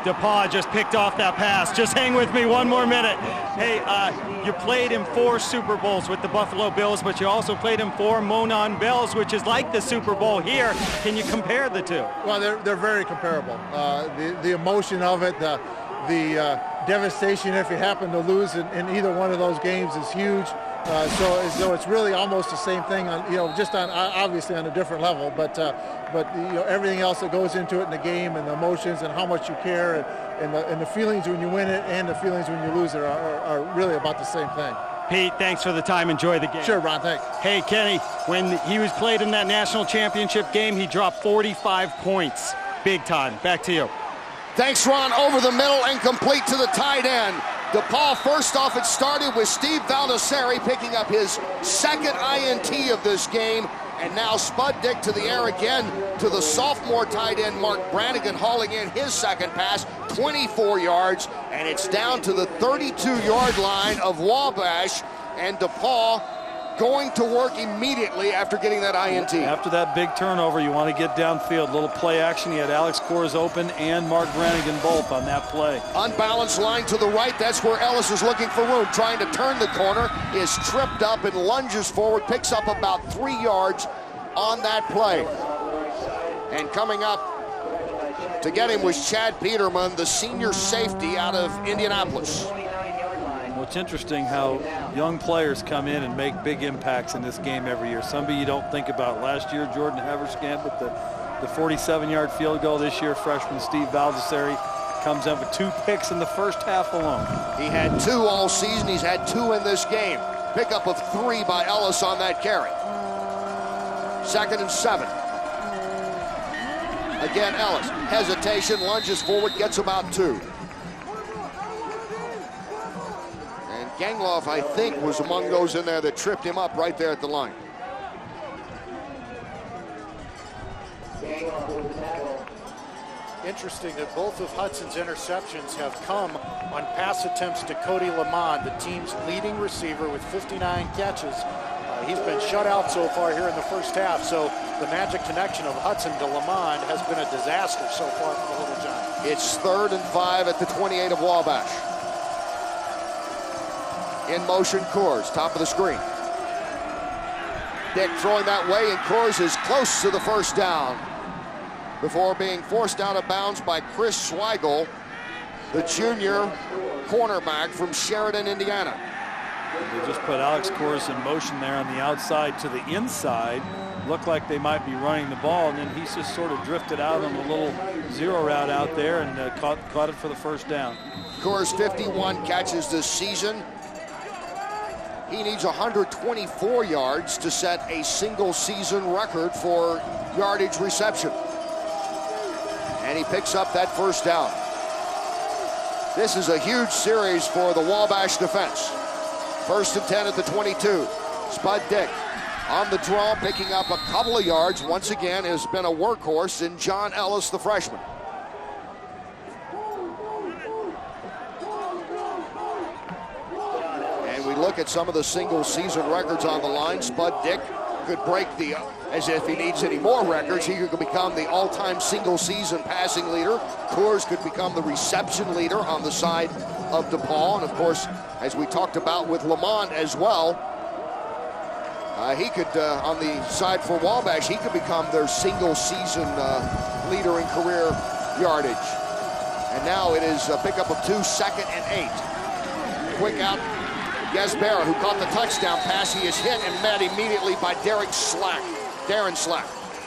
DePauw just picked off that pass. Just hang with me one more minute. Hey, you played in 4 Super Bowls with the Buffalo Bills, but you also played in 4 Monon Bells, which is like the Super Bowl here. Can you compare the two? Well, they're very comparable. The emotion of it, the devastation if you happen to lose in either one of those games is huge. So it's really almost the same thing, just on obviously on a different level, but everything else that goes into it in the game, and the emotions and how much you care, and the feelings when you win it and the feelings when you lose it are really about the same thing. Pete, thanks for the time. Enjoy the game. Sure, Ron, thanks. Hey, Kenny, when he was played in that national championship game, he dropped 45 points. Big time. Back to you. Thanks, Ron. Over the middle and complete to the tight end. DePauw, first off, it started with Steve Baldessari picking up his second INT of this game. And now Spud Dick to the air again to the sophomore tight end Mark Brannigan, hauling in his second pass, 24 yards. And it's down to the 32-yard line of Wabash. And DePauw going to work immediately after getting that INT. After that big turnover, you want to get downfield. A little play action. You had Alex Kors open and Mark Brannigan both on that play. Unbalanced line to the right. That's where Ellis is looking for room. Trying to turn the corner. Is tripped up and lunges forward. Picks up about 3 yards on that play. And coming up to get him was Chad Peterman, the senior safety out of Indianapolis. Well, it's interesting how young players come in and make big impacts in this game every year. Somebody you don't think about. Last year, Jordan Haverskamp with the 47-yard field goal. This year, freshman Steve Baldessari comes up with 2 picks in the first half alone. He had 2 all season. He's had 2 in this game. Pickup of 3 by Ellis on that carry. 2nd and 7. Again, Ellis. Hesitation, lunges forward, gets about 2. Gangloff, I think, was among those in there that tripped him up right there at the line. Interesting that both of Hudson's interceptions have come on pass attempts to Cody Lamond, the team's leading receiver with 59 catches. He's been shut out so far here in the first half, so the magic connection of Hudson to Lamond has been a disaster so far for the Little Giants. It's 3rd and 5 at the 28 of Wabash. In motion, Kors, top of the screen. Dick throwing that way, and Kors is close to the first down before being forced out of bounds by Chris Swigel, the junior cornerback from Sheridan, Indiana. They just put Alex Kors in motion there on the outside to the inside. Looked like they might be running the ball, and then he just sort of drifted out on a little zero route out there and caught it for the first down. Kors 51 catches this season. He needs 124 yards to set a single season record for yardage reception. And he picks up that first down. This is a huge series for the Wabash defense. 1st and 10 at the 22. Spud Dick on the draw, picking up a couple of yards. Once again, has been a workhorse in John Ellis, the freshman. Look at some of the single season records on the line. Spud Dick could break the, as if he needs any more records, he could become the all-time single season passing leader. Kors could become the reception leader on the side of DePauw. And of course, as we talked about with Lamont as well, he could, on the side for Wabash, he could become their single season leader in career yardage. And now it is a pickup of 2, 2nd and 8. Quick out. Gesbera, who caught the touchdown pass, he is hit and met immediately by Darren Slack.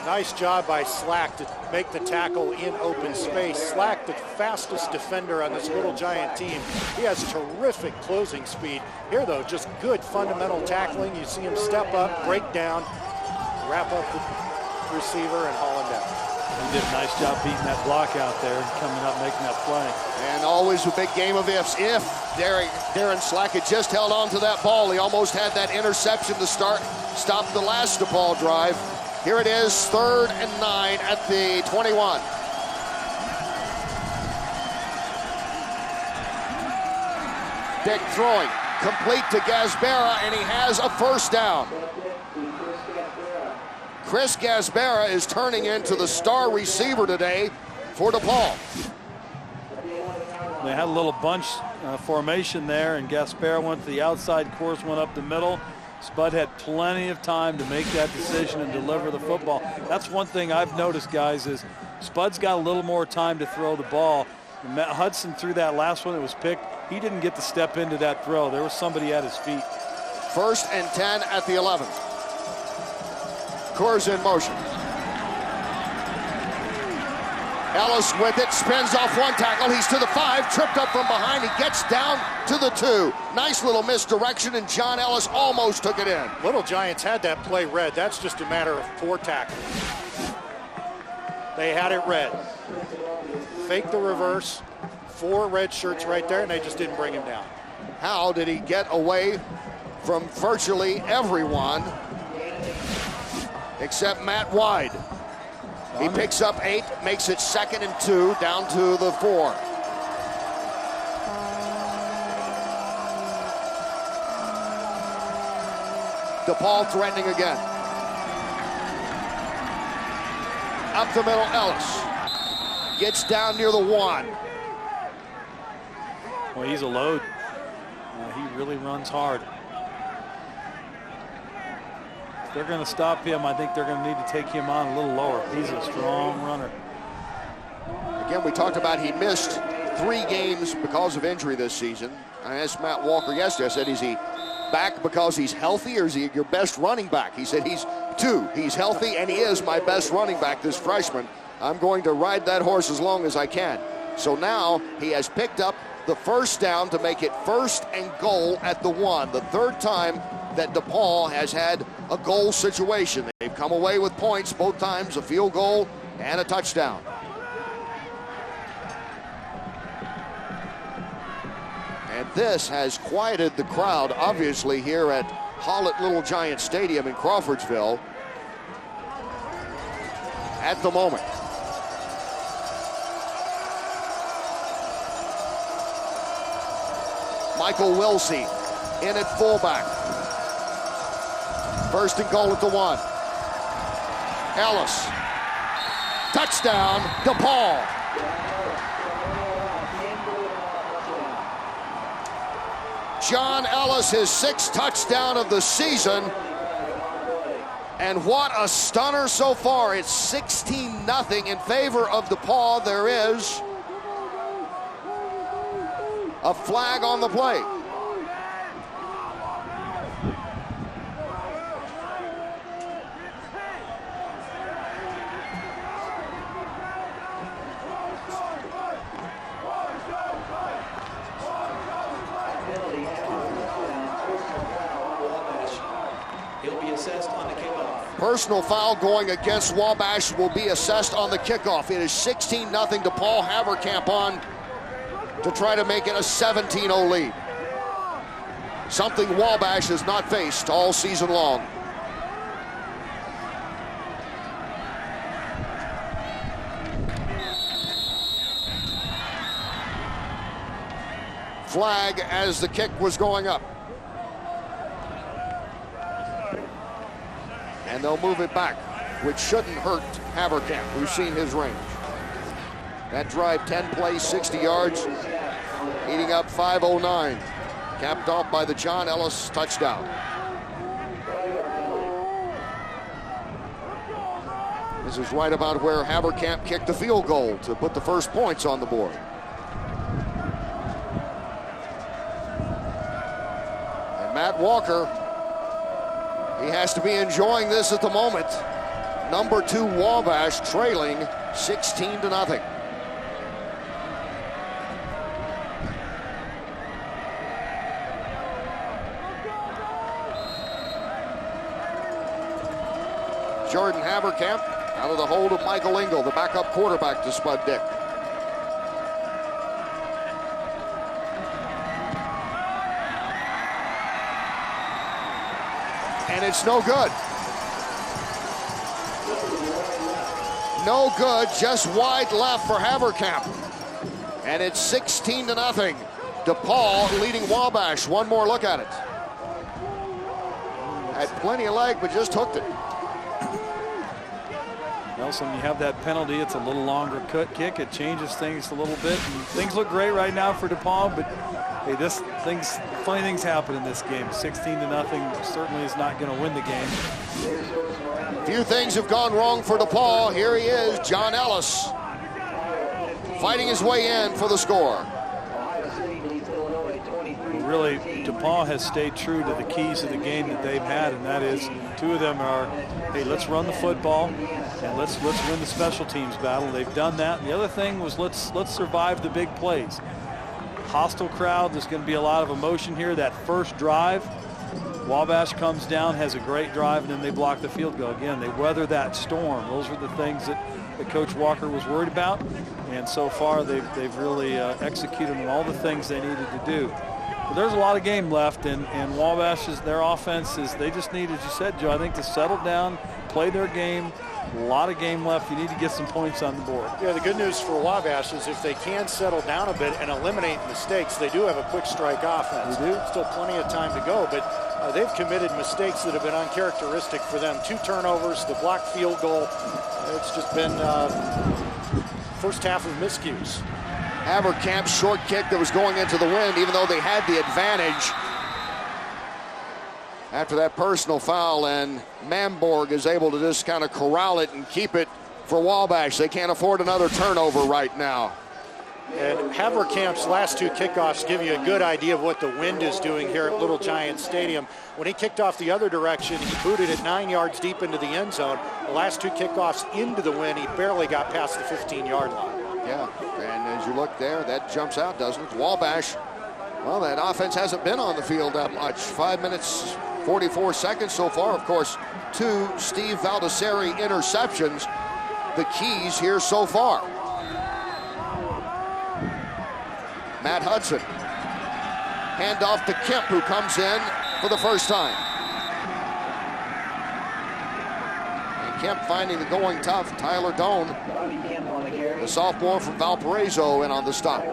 Nice job by Slack to make the tackle in open space. Slack, the fastest defender on this Little Giant team. He has terrific closing speed. Here, though, just good fundamental tackling. You see him step up, break down, wrap up the receiver, and haul him down. He did a nice job beating that block out there, coming up, making that play. And always a big game of ifs. If Darren Slack had just held on to that ball, he almost had that interception to stop the last DePauw drive. Here it is, 3rd and 9 at the 21. Dick throwing, complete to Gasbera, and he has a first down. Chris Gasbera is turning into the star receiver today for DePauw. They had a little bunch formation there, and Gasbera went to the outside course, went up the middle. Spud had plenty of time to make that decision and deliver the football. That's one thing I've noticed, guys, is Spud's got a little more time to throw the ball. And Matt Hudson threw that last one that was picked. He didn't get to step into that throw. There was somebody at his feet. 1st and 10 at the 11. Coors in motion. Ellis with it, spins off one tackle. He's to the 5, tripped up from behind. He gets down to the 2. Nice little misdirection, and John Ellis almost took it in. Little Giants had that play read. That's just a matter of 4 tackles. They had it read. Fake the reverse. 4 red shirts right there, and they just didn't bring him down. How did he get away from virtually everyone except Matt Wide? He picks up 8, makes it 2nd and 2, down to the 4. DePauw threatening again. Up the middle, Ellis. Gets down near the 1. Well, he's a load. He really runs hard. If they're going to stop him, I think they're going to need to take him on a little lower. He's a strong runner. Again, we talked about he missed 3 games because of injury this season. I asked Matt Walker yesterday, I said, is he back because he's healthy, or is he your best running back? He said he's 2. He's healthy, and he is my best running back this freshman. I'm going to ride that horse as long as I can. So now he has picked up the first down to make it 1st and goal at the 1. The 3rd time that DePauw has had a goal situation. They've come away with points both times, a field goal and a touchdown. And this has quieted the crowd, obviously, here at Hollett Little Giant Stadium in Crawfordsville at the moment. Michael Wilsey in at fullback. 1st and goal at the 1. Ellis. Touchdown, DePauw. John Ellis, his 6th touchdown of the season. And what a stunner so far. It's 16-0 in favor of DePauw. There is a flag on the play. He'll be assessed on the kickoff. Personal foul going against Wabash will be assessed on the kickoff. It is 16-0 DePauw. Haverkamp on to try to make it a 17-0 lead. Something Wabash has not faced all season long. Flag as the kick was going up. And they'll move it back, which shouldn't hurt Haverkamp. We've seen his range. That drive, 10 plays, 60 yards, eating up 5:09. Capped off by the John Ellis touchdown. This is right about where Haverkamp kicked the field goal to put the first points on the board. And Matt Walker, he has to be enjoying this at the moment. Number 2 Wabash trailing 16-0. Jordan Haverkamp out of the hold of Michael Engel, the backup quarterback to Spud Dick. And it's no good. No good, just wide left for Haverkamp. And it's 16-0. DePauw leading Wabash. One more look at it. Had plenty of leg, but just hooked it. Nelson, you have that penalty. It's a little longer kick. It changes things a little bit. And things look great right now for DePauw, but hey, funny things happen in this game. 16-0 certainly is not going to win the game. Few things have gone wrong for DePauw. Here he is, John Ellis, fighting his way in for the score. Really, DePauw has stayed true to the keys of the game that they've had, and that is, 2 of them are, hey, let's run the football and let's win the special teams battle. They've done that. And the other thing was let's survive the big plays. Hostile crowd. There's going to be a lot of emotion here. That first drive, Wabash comes down, has a great drive, and then they block the field goal. Again, they weather that storm. Those are the things that Coach Walker was worried about, and so far they've really executed on all the things they needed to do. But there's a lot of game left, and Wabash's, their offense is, they just need, as you said, Joe, I think to settle down, play their game. A lot of game left. You need to get some points on the board. Yeah, the good news for Wabash is if they can settle down a bit and eliminate mistakes, they do have a quick strike offense. They do. Still plenty of time to go, but they've committed mistakes that have been uncharacteristic for them. 2 turnovers, the blocked field goal. It's just been first half of miscues. Haverkamp's short kick that was going into the wind, even though they had the advantage after that personal foul, and Mamborg is able to just kind of corral it and keep it for Wabash. They can't afford another turnover right now. And Haverkamp's last 2 kickoffs give you a good idea of what the wind is doing here at Little Giant Stadium. When he kicked off the other direction, he booted it 9 yards deep into the end zone. The last 2 kickoffs into the wind, he barely got past the 15-yard line. Yeah, and as you look there, that jumps out, doesn't it? Wabash, well, that offense hasn't been on the field that much. 5 minutes, 44 seconds so far. Of course, 2 Steve Valdesari interceptions, the keys here so far. Matt Hudson. Handoff to Kemp, who comes in for the first time. And Kemp finding the going tough. Tyler Doan, the sophomore from Valparaiso, in on the stop.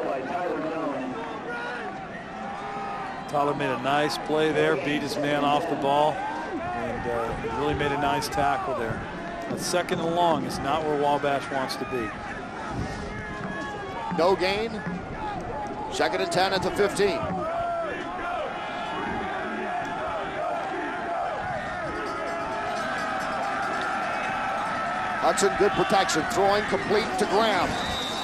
Tyler made a nice play there, beat his man off the ball, and really made a nice tackle there. But 2nd and long is not where Wabash wants to be. No gain. 2nd and 10 at the 15. Hudson, good protection, throwing complete to Graham.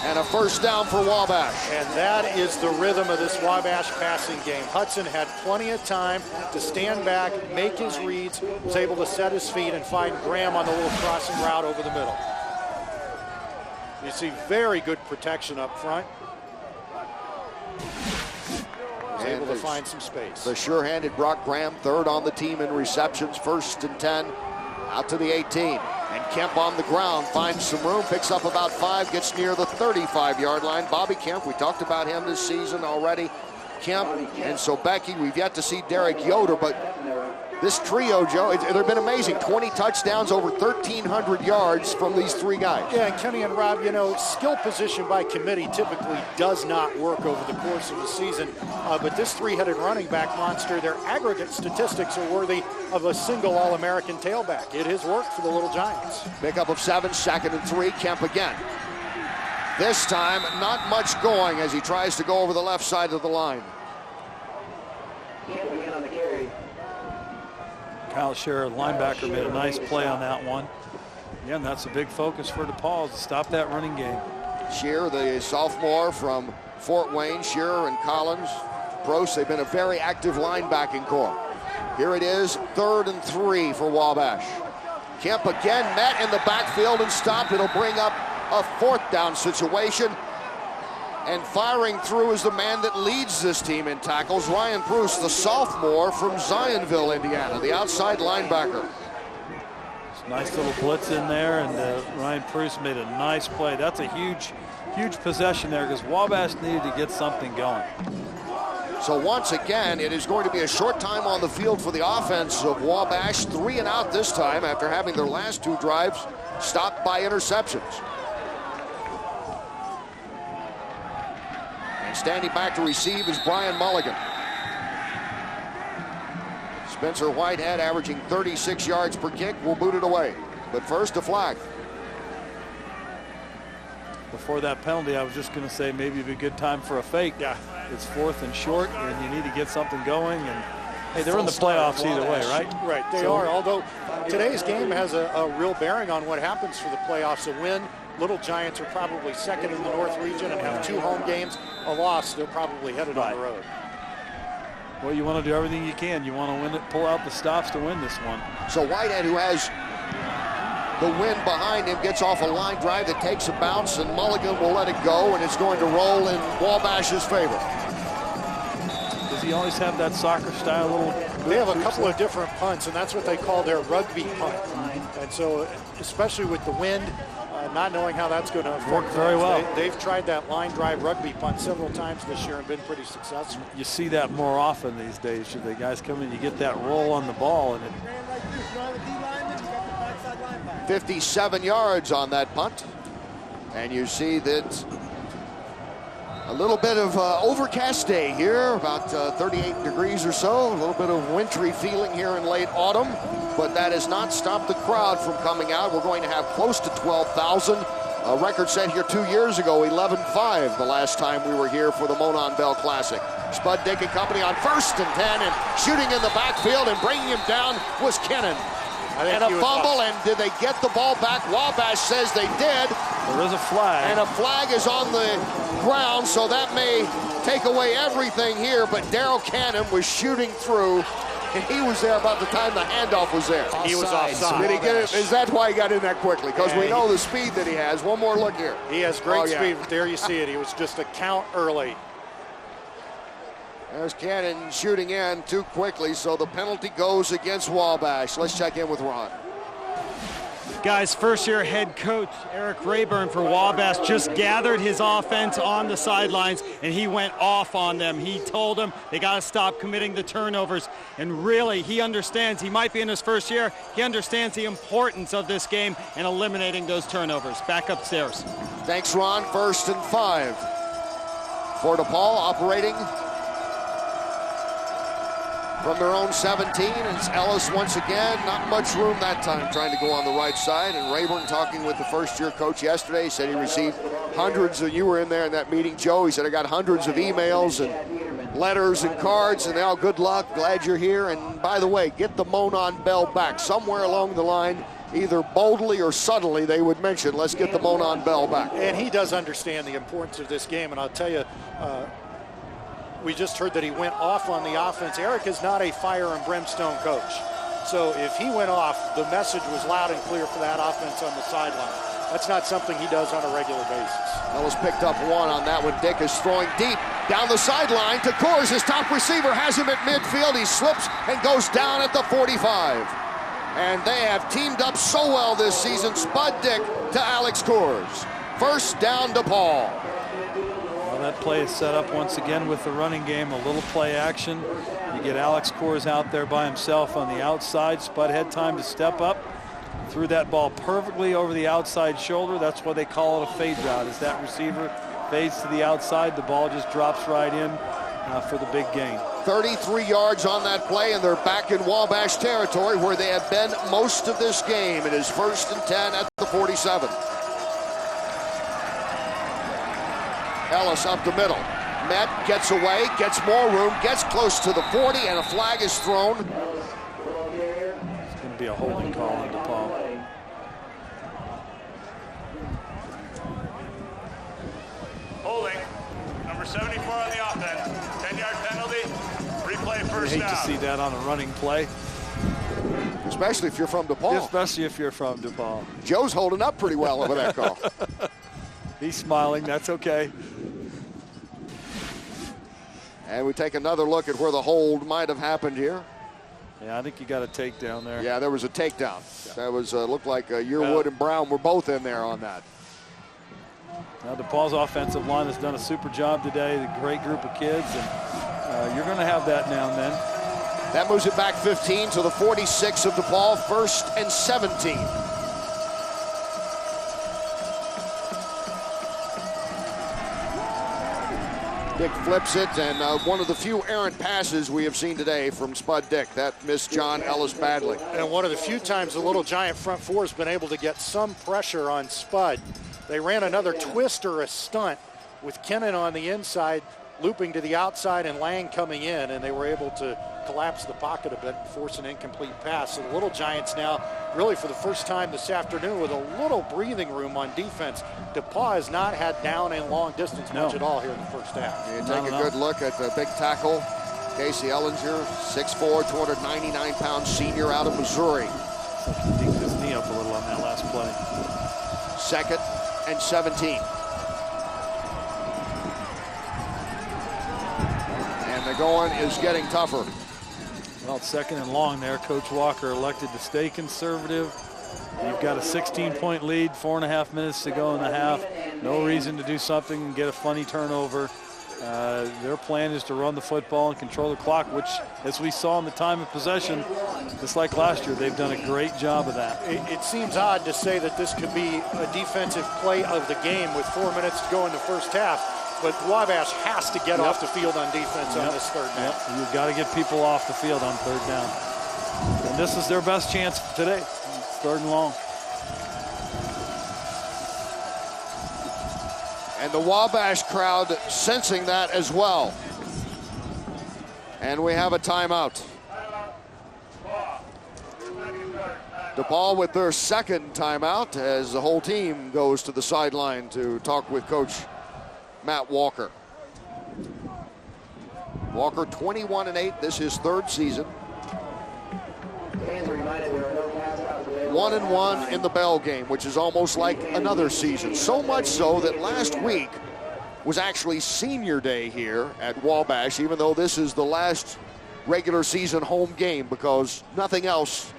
And a first down for Wabash. And that is the rhythm of this Wabash passing game. Hudson had plenty of time to stand back, make his reads, was able to set his feet and find Graham on the little crossing route over the middle. You see very good protection up front. Was able to find some space. The sure-handed Brock Graham, 3rd on the team in receptions, 1st and 10, out to the 18. And Kemp on the ground, finds some room, picks up about 5, gets near the 35-yard line. Bobby Kemp, we talked about him this season already. Kemp and Sobecki, we've yet to see Derek Yoder, but this trio, Joe, they've been amazing. 20 touchdowns, over 1,300 yards from these 3 guys. Yeah, and Kenny and Rob, you know, skill position by committee typically does not work over the course of the season. But this 3-headed running back monster, their aggregate statistics are worthy of a single All-American tailback. It has worked for the Little Giants. Pickup of 7, 2nd and 3, Kemp again. This time, not much going as he tries to go over the left side of the line. Kemp again on the carry. Kyle Scherer, linebacker, made a nice play on that one. Again, that's a big focus for DePauw, to stop that running game. Scherer, the sophomore from Fort Wayne, Scherer and Collins, Prost, they've been a very active linebacking core. Here it is, 3rd and 3 for Wabash. Kemp again met in the backfield and stopped. It'll bring up a 4th down situation. And firing through is the man that leads this team in tackles, Ryan Bruce, the sophomore from Zionville, Indiana, the outside linebacker. Nice little blitz in there, and Ryan Bruce made a nice play. That's a huge possession there because Wabash needed to get something going. So once again, it is going to be a short time on the field for the offense of Wabash. 3 and out this time after having their last 2 drives stopped by interceptions. And standing back to receive is Brian Mulligan. Spencer Whitehead, averaging 36 yards per kick, will boot it away. But first, a flag. Before that penalty, I was just going to say maybe it'd be a good time for a fake. Yeah. It's 4th and short, and you need to get something going. And hey, they're in the playoffs either way, right? Right, they are. Although today's game has a real bearing on what happens for the playoffs. A win, Little Giants are probably 2nd in the North region and have 2 home games. A loss, they're probably headed on the road. Well, you want to do everything you can. You want to win it, pull out the stops to win this one. So Whitehead, who has the wind behind him, gets off a line drive that takes a bounce, and Mulligan will let it go, and it's going to roll in Wabash's favor. Does he always have that soccer style little? They have a couple of different punts, and that's what they call their rugby punt. And so, especially with the wind, not knowing how that's going to work very well. They've tried that line drive rugby punt several times this year and been pretty successful. You see that more often these days. Should the guys come in, you get that roll on the ball, and it. 57 yards on that punt. And you see that a little bit of overcast day here, about 38 degrees or so, a little bit of wintry feeling here in late autumn, but that has not stopped the crowd from coming out. We're going to have close to 12,000. A record set here 2 years ago, 11-5 the last time we were here for the Monon Bell Classic. Spud Dick and company on 1st and 10, and shooting in the backfield and bringing him down was Kennan. And a fumble, and did they get the ball back? Wabash says they did. There is a flag. And a flag is on the ground, so that may take away everything here, but Daryl Cannon was shooting through, and he was there about the time the handoff was there. He was offside. Did he get it? Is that why he got in that quickly? Because we know the speed that he has. One more look here. He has great speed. There you see it. He was just a count early. There's Cannon shooting in too quickly, so the penalty goes against Wabash. Let's check in with Ron. Guys, first-year head coach Eric Rayburn for Wabash just gathered his offense on the sidelines, and he went off on them. He told them they got to stop committing the turnovers. And really, he understands. He might be in his first year. He understands the importance of this game and eliminating those turnovers. Back upstairs. Thanks, Ron. 1st and 5 for DePauw, operating from their own 17, and it's Ellis once again. Not much room that time, trying to go on the right side. And Rayburn, talking with the first-year coach yesterday, he said he received hundreds of, you were in there in that meeting, Joe, he said, I got hundreds of emails and letters and cards, and now good luck, glad you're here. And by the way, get the Monon Bell back. Somewhere along the line, either boldly or subtly, they would mention, let's get the Monon Bell back. And he does understand the importance of this game, and I'll tell you, we just heard that he went off on the offense. Eric is not a fire and brimstone coach. So if he went off, the message was loud and clear for that offense on the sideline. That's not something he does on a regular basis. Ellis picked up 1 on that one. Dick is throwing deep down the sideline to Coors. His top receiver has him at midfield. He slips and goes down at the 45. And they have teamed up so well this season. Spud Dick to Alex Coors. 1st down DePauw. That play is set up once again with the running game, a little play action. You get Alex Coors out there by himself on the outside. Spud had time to step up, threw that ball perfectly over the outside shoulder. That's why they call it a fade route. As that receiver fades to the outside, the ball just drops right in for the big gain. 33 yards on that play, and they're back in Wabash territory where they have been most of this game. It is 1st and 10 at the 47. Ellis up the middle. Met gets away, gets more room, gets close to the 40, and a flag is thrown. It's going to be a holding call on DePauw. Holding. Number 74 on the offense. 10-yard penalty. Replay first down. I hate to see that on a running play. Especially if you're from DePauw. Especially if you're from DePauw. Joe's holding up pretty well over that call. He's smiling. That's okay. And we take another look at where the hold might have happened here. Yeah, I think you got a takedown there. Yeah, there was a takedown. That was looked like Yearwood and Brown were both in there on that. Now DePauw's offensive line has done a super job today. A great group of kids, and you're going to have that now and then. That moves it back 15 to the 46 of DePauw, 1st and 17. Dick flips it, and one of the few errant passes we have seen today from Spud Dick. That missed John Ellis badly. And one of the few times the Little Giant front four has been able to get some pressure on Spud. They ran another twist or a stunt with Kennan on the inside, looping to the outside and Lang coming in, and they were able to collapse the pocket a bit and force an incomplete pass. So the Little Giants now, really for the first time this afternoon, with a little breathing room on defense. DePauw has not had down and long distance much at all here in the first half. You take a good look at the big tackle. Casey Ellinger, 6'4", 299-pound senior out of Missouri. So he dinked his knee up a little on that last play. 2nd and 17. And the going is getting tougher. Well, 2nd and long there. Coach Walker elected to stay conservative. You've got a 16-point lead, 4.5 minutes to go in the half. No reason to do something and get a funny turnover. Their plan is to run the football and control the clock, which, as we saw in the time of possession, just like last year, they've done a great job of that. It seems odd to say that this could be a defensive play of the game with 4 minutes to go in the first half, but Wabash has to get off the field on defense on this third down. You've got to get people off the field on third down. And this is their best chance today. 3rd and long. And the Wabash crowd sensing that as well. And we have a timeout. DePauw with their 2nd timeout as the whole team goes to the sideline to talk with Coach Matt Walker. Walker 21-8. This is his 3rd season. 1-1 in the Bell game, which is almost like another season. So much so that last week was actually senior day here at Wabash, even though this is the last regular season home game because nothing else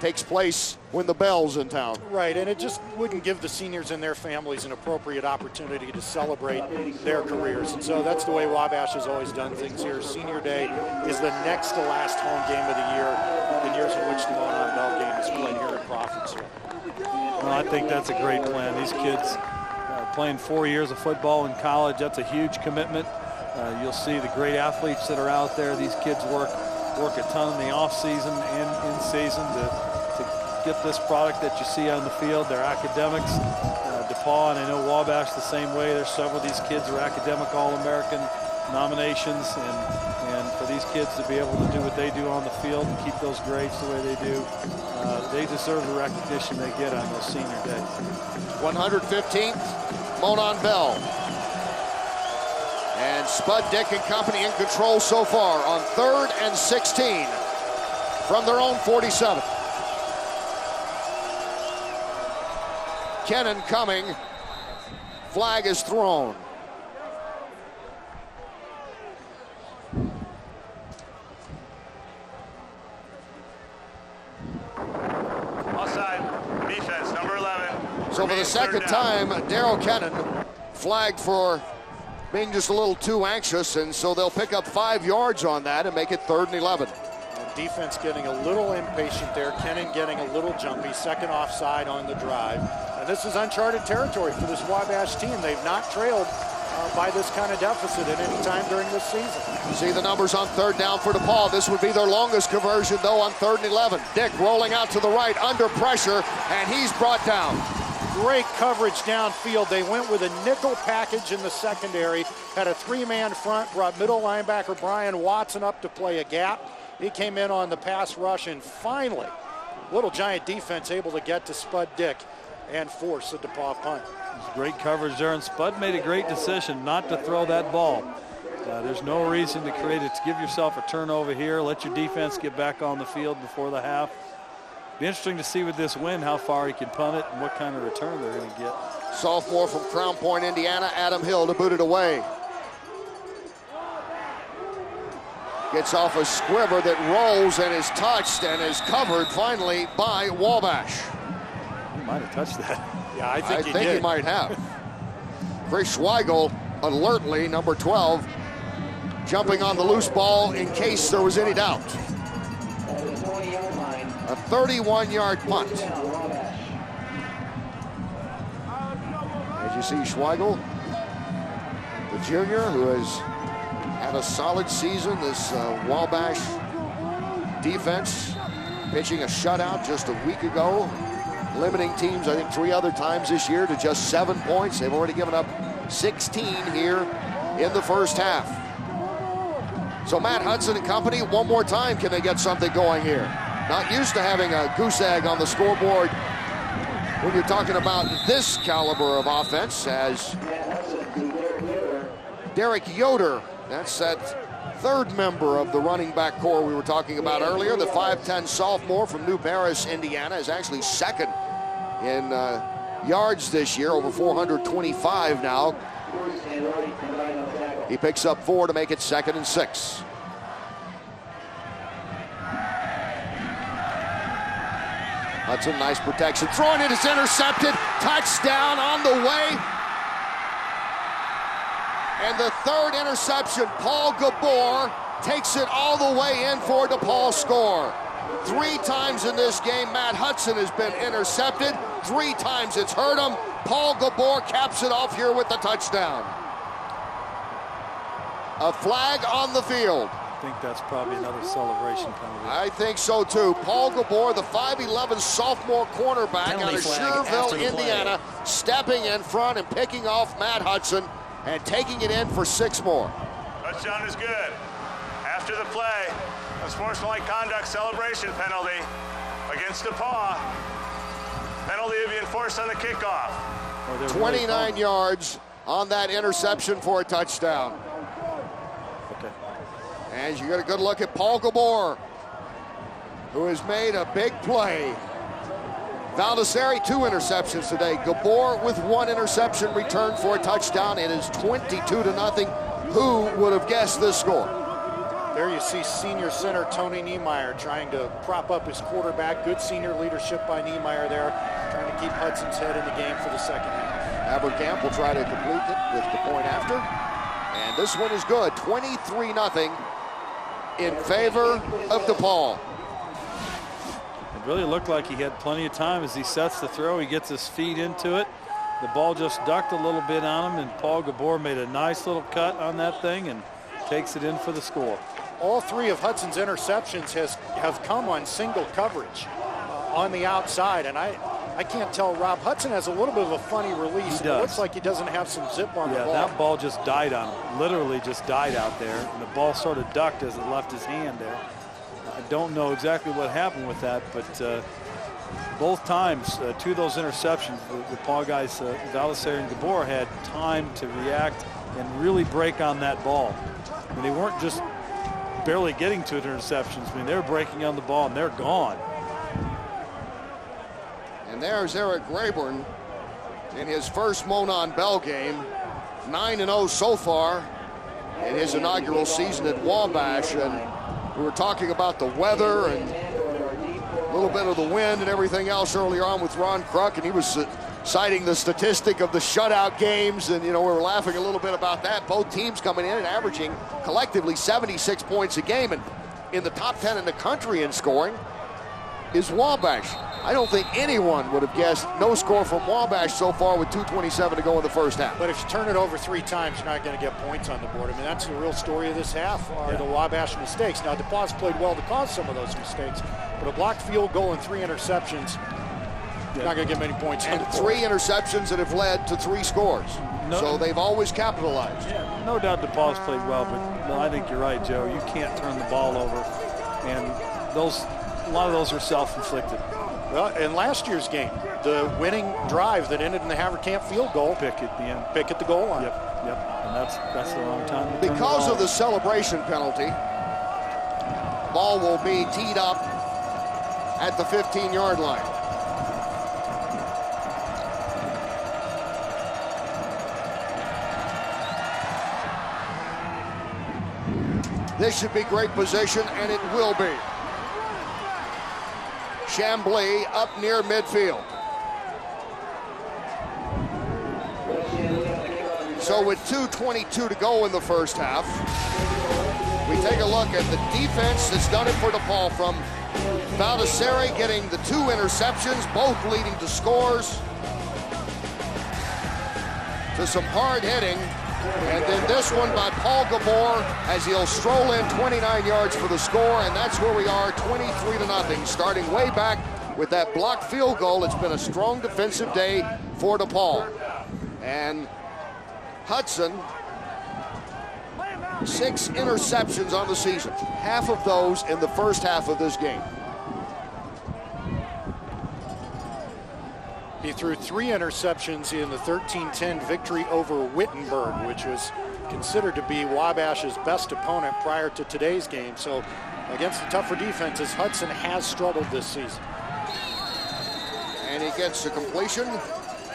takes place when the Bell's in town. Right, and it just wouldn't give the seniors and their families an appropriate opportunity to celebrate their careers. And so that's the way Wabash has always done things here. Senior Day is the next to last home game of the year in years in which the Monon Bell game is played here at Crawfordsville. Well, I think that's a great plan. These kids playing 4 years of football in college, that's a huge commitment. You'll see the great athletes that are out there. These kids work a ton in the off season and in season to get this product that you see on the field. Their academics, DePauw, and I know Wabash the same way. There's several of these kids who are academic All-American nominations, and for these kids to be able to do what they do on the field and keep those grades the way they do, they deserve the recognition they get on those senior days. 115th, Monon Bell. And Spud Dick and company in control so far on 3rd and 16 from their own 47. Kennan coming. Flag is thrown. Offside, defense, number 11. So for the 2nd time, Darrell Kennan flagged for being just a little too anxious, and so they'll pick up 5 yards on that and make it 3rd and 11. Defense getting a little impatient there. Kennan getting a little jumpy. 2nd offside on the drive. And this is uncharted territory for this Wabash team. They've not trailed by this kind of deficit at any time during this season. See the numbers on 3rd down for DePauw. This would be their longest conversion, though, on 3rd and 11. Dick rolling out to the right under pressure, and he's brought down. Great coverage downfield. They went with a nickel package in the secondary, had a 3-man front, brought middle linebacker Brian Watson up to play a gap. He came in on the pass rush, and finally, Little Giant defense able to get to Spud Dick and force a DePauw punt. Great coverage there, and Spud made a great decision not to throw that ball. There's no reason to create it. To give yourself a turnover here. Let your defense get back on the field before the half. Be interesting to see with this win how far he can punt it and what kind of return they're going to get. Sophomore from Crown Point, Indiana, Adam Hill, to boot it away. Gets off a squiver that rolls and is touched and is covered finally by Wabash. He might have touched that. Yeah, I think he might have. Chris Schweigel, alertly, number 12, jumping on the loose ball in case there was any doubt. A 31-yard punt. As you see, Schweigel, the junior who has had a solid season, this Wabash defense pitching a shutout just a week ago, limiting teams, I think, 3 other times this year to just 7 points. They've already given up 16 here in the first half. So Matt Hudson and company, one more time, can they get something going here? Not used to having a goose egg on the scoreboard when you're talking about this caliber of offense, as Derek Yoder, that's that third member of the running back core we were talking about earlier. The 5'10 sophomore from New Paris, Indiana, is actually second in yards this year, over 425 now. He picks up 4 to make it 2nd and 6. Hudson, nice protection. Throwing it is intercepted. Touchdown on the way. And the 3rd interception, Paul Gabor takes it all the way in for DePauw score. 3 times in this game, Matt Hudson has been intercepted. 3 times it's hurt him. Paul Gabor caps it off here with the touchdown. A flag on the field. I think that's probably another celebration penalty. I think so too. Paul Gabor, the 5'11 sophomore cornerback out of Schererville, Indiana, stepping in front and picking off Matt Hudson and taking it in for 6 more. Touchdown is good. After the play, a sportsmanlike conduct celebration penalty against DePauw. Penalty to be enforced on the kickoff. 29 yards on that interception for a touchdown. And you get a good look at Paul Gabor, who has made a big play. Valdesari, 2 interceptions today. Gabor with 1 interception returned for a touchdown. It is 22-0. Who would have guessed this score? There you see senior center Tony Niemeyer trying to prop up his quarterback. Good senior leadership by Niemeyer there, trying to keep Hudson's head in the game for the second half. Abercamp will try to complete it with the point after. And this one is good, 23-0 in favor of DePauw. It really looked like he had plenty of time as he sets the throw. He gets his feet into it. The ball just ducked a little bit on him, and Paul Gabor made a nice little cut on that thing and takes it in for the score. All 3 of Hudson's interceptions have come on single coverage on the outside, and I can't tell, Rob, Hudson has a little bit of a funny release. It looks like he doesn't have some zip on the ball. Yeah, that ball just died on him, literally just died out there, and the ball sort of ducked as it left his hand there. I don't know exactly what happened with that, but both times, 2 of those interceptions, the Paul guys, Valdesari and Gabor, had time to react and really break on that ball. I mean, they weren't just barely getting to interceptions. I mean, they were breaking on the ball, and they're gone. And there's Eric Rayburn in his first Monon Bell game. 9-0 so far in his inaugural season at Wabash. And we were talking about the weather and a little bit of the wind and everything else earlier on with Ron Kruk, and he was citing the statistic of the shutout games, and we were laughing a little bit about that. Both teams coming in and averaging collectively 76 points a game, and in the top 10 in the country in scoring is Wabash. I don't think anyone would have guessed no score from Wabash so far with 2:27 to go in the first half. But if you turn it over 3 times, you're not going to get points on the board. I mean, that's the real story of this half, are the Wabash mistakes. Now, DePauw's played well to cause some of those mistakes, but a blocked field goal and 3 interceptions, you're not going to get many points on the board. 3 interceptions that have led to 3 scores. So they've always capitalized. Yeah, no doubt DePauw's played well, but no, I think you're right, Joe. You can't turn the ball over, and a lot of those are self-inflicted. Well, in last year's game, the winning drive that ended in the Haverkamp field goal. Pick at the end. Pick at the goal line. Yep. Yep, and that's the wrong time to turn the Because ball of the celebration penalty, ball will be teed up at the 15-yard line. This should be great position, and it will be. Chambly up near midfield. So with 2:22 to go in the first half, we take a look at the defense that's done it for DePauw, from Valdesari getting the 2 interceptions, both leading to scores, to some hard hitting. And then this one by Paul Gabor as he'll stroll in 29 yards for the score, and that's where we are, 23-0, starting way back with that blocked field goal. It's been a strong defensive day for DePauw. And Hudson, 6 interceptions on the season, half of those in the first half of this game. He threw 3 interceptions in the 13-10 victory over Wittenberg, which was considered to be Wabash's best opponent prior to today's game. So against the tougher defenses, Hudson has struggled this season. And he gets a completion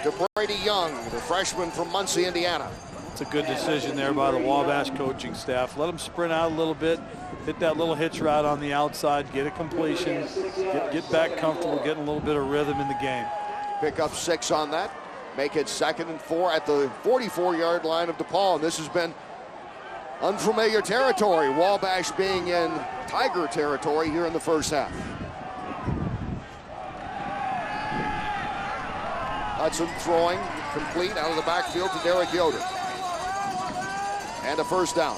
to Brady Young, the freshman from Muncie, Indiana. It's a good decision there by the Wabash coaching staff. Let him sprint out a little bit, hit that little hitch route on the outside, get a completion, get back comfortable, getting a little bit of rhythm in the game. Pick up 6 on that. Make it 2nd and 4 at the 44-yard line of DePauw. And this has been unfamiliar territory, Wabash being in Tiger territory here in the first half. Hudson throwing complete out of the backfield to Derek Yoder. And a first down.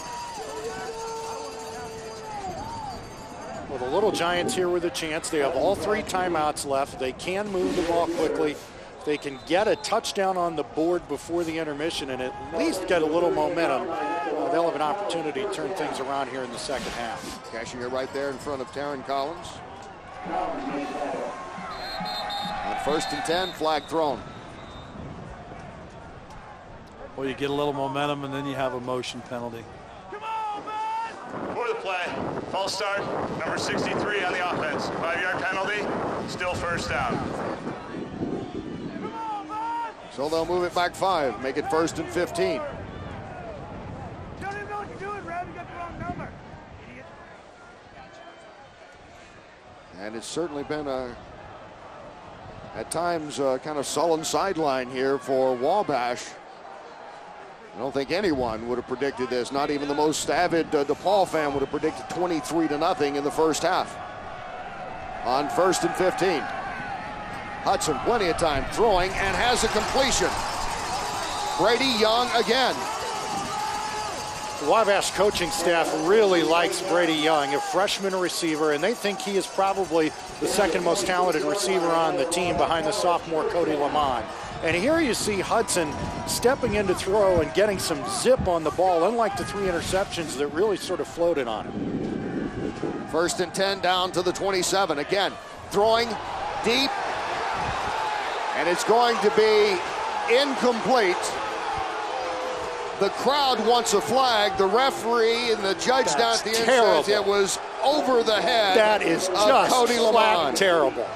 Well, the Little Giants here with a chance. They have all 3 timeouts left. They can move the ball quickly. They can get a touchdown on the board before the intermission and at least get a little momentum. They'll have an opportunity to turn things around here in the second half. Cashing it right there in front of Taryn Collins. On 1st and 10, flag thrown. Well, you get a little momentum and then you have a motion penalty. For the play, false start, number 63 on the offense. 5-yard penalty, still first down. So they'll move it back 5, make it 1st and 15. You don't even know what you're doing, Rev. You got the wrong number, idiot. And it's certainly been at times kind of sullen sideline here for Wabash. I don't think anyone would have predicted this. Not even the most avid DePauw fan would have predicted 23-0 in the first half. On 1st and 15. Hudson, plenty of time throwing, and has a completion. Brady Young again. The Wabash coaching staff really likes Brady Young, a freshman receiver, and they think he is probably the 2nd most talented receiver on the team behind the sophomore Cody Lamont. And here you see Hudson stepping in to throw and getting some zip on the ball, unlike the 3 interceptions that really sort of floated on him. 1st and 10 down to the 27. Again, throwing deep, and it's going to be incomplete. The crowd wants a flag. The referee and the judge down at the end says it was over the head. That is just Cody Lamont. terrible.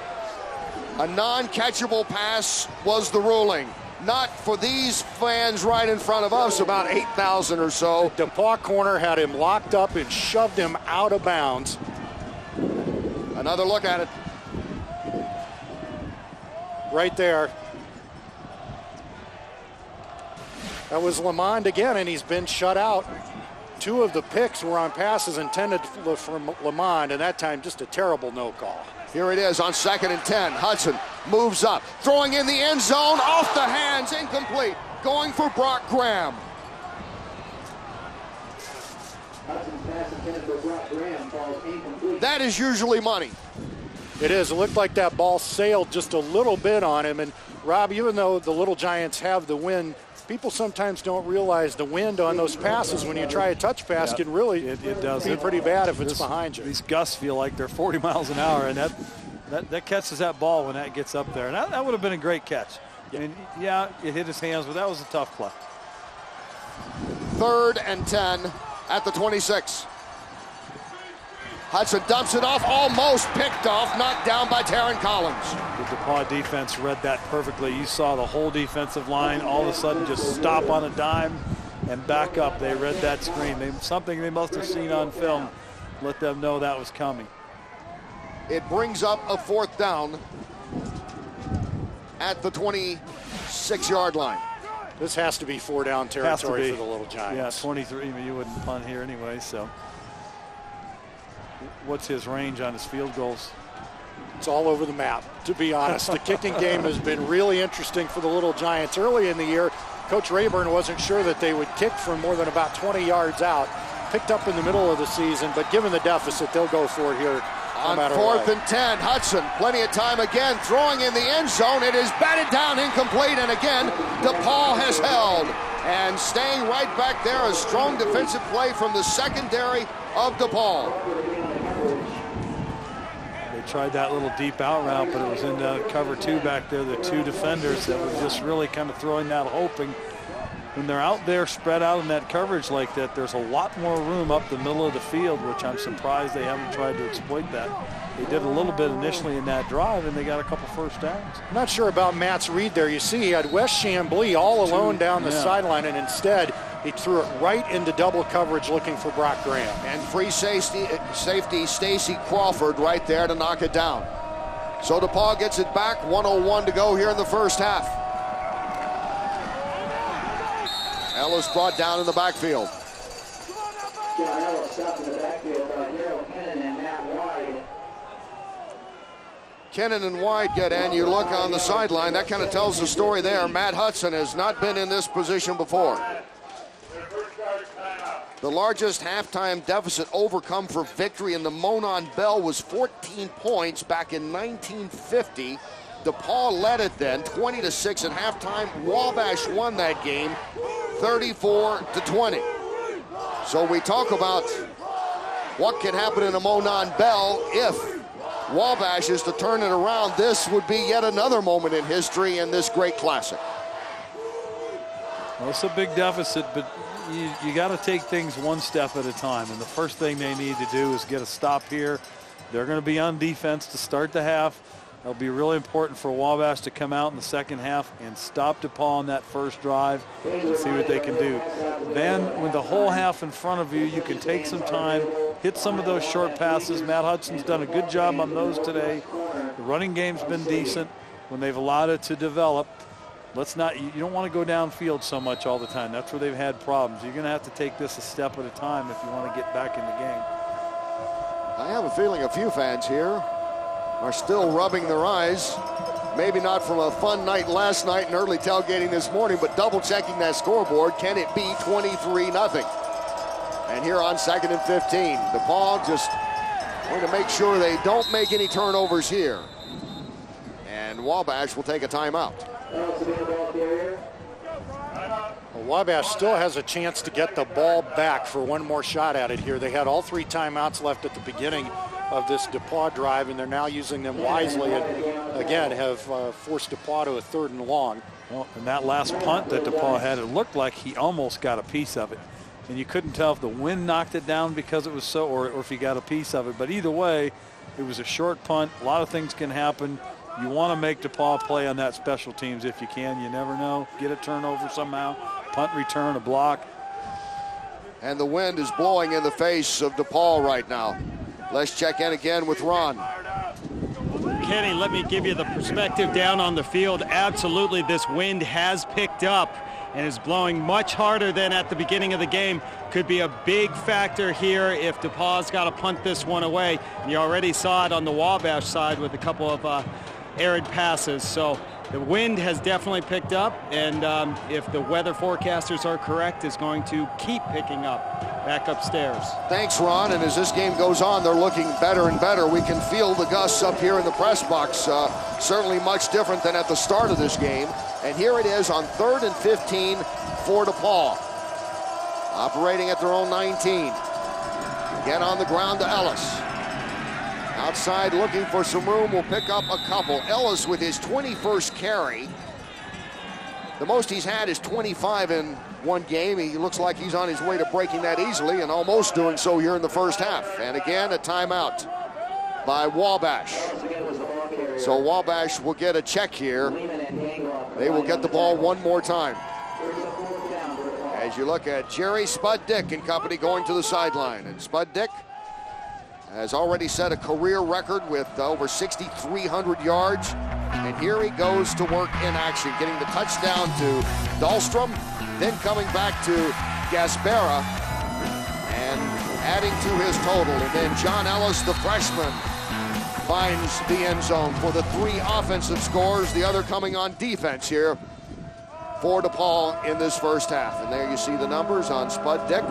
A non-catchable pass was the ruling. Not for these fans right in front of us, about 8,000 or so. DePauw corner had him locked up and shoved him out of bounds. Another look at it. Right there. That was Lamond again, and he's been shut out. 2 of the picks were on passes intended for Lamond, and that time just a terrible no call. Here it is on 2nd and 10. Hudson moves up, throwing in the end zone, off the hands, incomplete. Going for Brock Graham. That is usually money. It is. It looked like that ball sailed just a little bit on him. And Rob, even though the Little Giants have the wind, people sometimes don't realize the wind on those passes when you try a touch pass can really it does be pretty bad if it's behind you. These gusts feel like they're 40 miles an hour, and that catches that ball when that gets up there. And that would have been a great catch. I mean, yeah, it hit his hands, but that was a tough play. 3rd and 10 at the 26. Hudson dumps it off, almost picked off, knocked down by Taron Collins. The DePauw defense read that perfectly. You saw the whole defensive line all of a sudden just stop on a dime and back up. They read that screen. Something they must have seen on film let them know that was coming. It brings up a 4th down at the 26-yard line. This has to be 4-down territory for the Little Giants. Yeah, 23. You wouldn't punt here anyway, so. What's his range on his field goals? It's all over the map, to be honest. The kicking game has been really interesting for the Little Giants. Early in the year, Coach Rayburn wasn't sure that they would kick from more than about 20 yards out. Picked up in the middle of the season, but given the deficit, they'll go for it here. On 4th and 10, Hudson, plenty of time again, throwing in the end zone. It is batted down, incomplete, and again, DePauw has held. And staying right back there, a strong defensive play from the secondary of DePauw. They tried that little deep out route, but it was in cover 2 back there, the 2 defenders that were just really kind of throwing that, hoping. When they're out there spread out in that coverage like that, there's a lot more room up the middle of the field, which I'm surprised they haven't tried to exploit that. They did a little bit initially in that drive, and they got a couple first downs. I'm not sure about Matt's read there. You see he had Wes Chamblee all alone down the sideline, and instead he threw it right into double coverage looking for Brock Graham. And free safety Stacy Crawford right there to knock it down. So DePauw gets it back, 1:01 to go here in the first half. Ellis brought down in the backfield. John Ellis stopped in the backfield by Daryl Kennan and Matt Wide. Kennan and Wide get in. You look on the sideline, that kind of tells the story there. Matt Hudson has not been in this position before. The largest halftime deficit overcome for victory in the Monon Bell was 14 points back in 1950. DePauw led it then, 20-6 at halftime. Wabash won that game, 34-20. So we talk about what can happen in a Monon Bell if Wabash is to turn it around. This would be yet another moment in history in this great classic. Well, it's a big deficit, but you got to take things one step at a time. And the first thing they need to do is get a stop here. They're going to be on defense to start the half. It'll be really important for Wabash to come out in the second half and stop DePauw on that first drive and see what they can do. Then, with the whole half in front of you, you can take some time, hit some of those short passes. Matt Hudson's done a good job on those today. The running game's been decent when they've allowed it to develop. You don't want to go downfield so much all the time. That's where they've had problems. You're going to have to take this a step at a time if you want to get back in the game. I have a feeling a few fans here are still rubbing their eyes. Maybe not from a fun night last night and early tailgating this morning, but double checking that scoreboard. Can it be 23-0? And here on 2nd and 15, DePauw just going to make sure they don't make any turnovers here. And Wabash will take a timeout. Well, Wabash still has a chance to get the ball back for one more shot at it here. They had all 3 timeouts left at the beginning of this DePauw drive, and they're now using them wisely and, again, have forced DePauw to a 3rd and long. Well, and that last punt that DePauw had, it looked like he almost got a piece of it. And you couldn't tell if the wind knocked it down because it was so, or if he got a piece of it. But either way, it was a short punt. A lot of things can happen. You want to make DePauw play on that special teams if you can. You never know. Get a turnover somehow. Punt return, a block. And the wind is blowing in the face of DePauw right now. Let's check in again with Ron. Kenny, let me give you the perspective down on the field. Absolutely, this wind has picked up and is blowing much harder than at the beginning of the game. Could be a big factor here if DePauw's got to punt this one away. And you already saw it on the Wabash side with a couple of arid passes. So the wind has definitely picked up, and if the weather forecasters are correct, is going to keep picking up back upstairs. Thanks, Ron. And as this game goes on, they're looking better and better. We can feel the gusts up here in the press box. Certainly much different than at the start of this game. And here it is on 3rd and 15 for DePauw. Operating at their own 19. Get on the ground to Ellis. Outside looking for some room, will pick up a couple. Ellis with his 21st carry. The most he's had is 25 in one game. He looks like he's on his way to breaking that easily and almost doing so here in the first half. And again, a timeout by Wabash. So Wabash will get a check here. They will get the ball one more time. As you look at Jerry Spud Dick and company going to the sideline. And Spud Dick has already set a career record with over 6,300 yards. And here he goes to work in action, getting the touchdown to Dahlstrom, then coming back to Gaspera and adding to his total. And then John Ellis, the freshman, finds the end zone for the 3 offensive scores, the other coming on defense here for DePauw in this first half. And there you see the numbers on Spud Dick.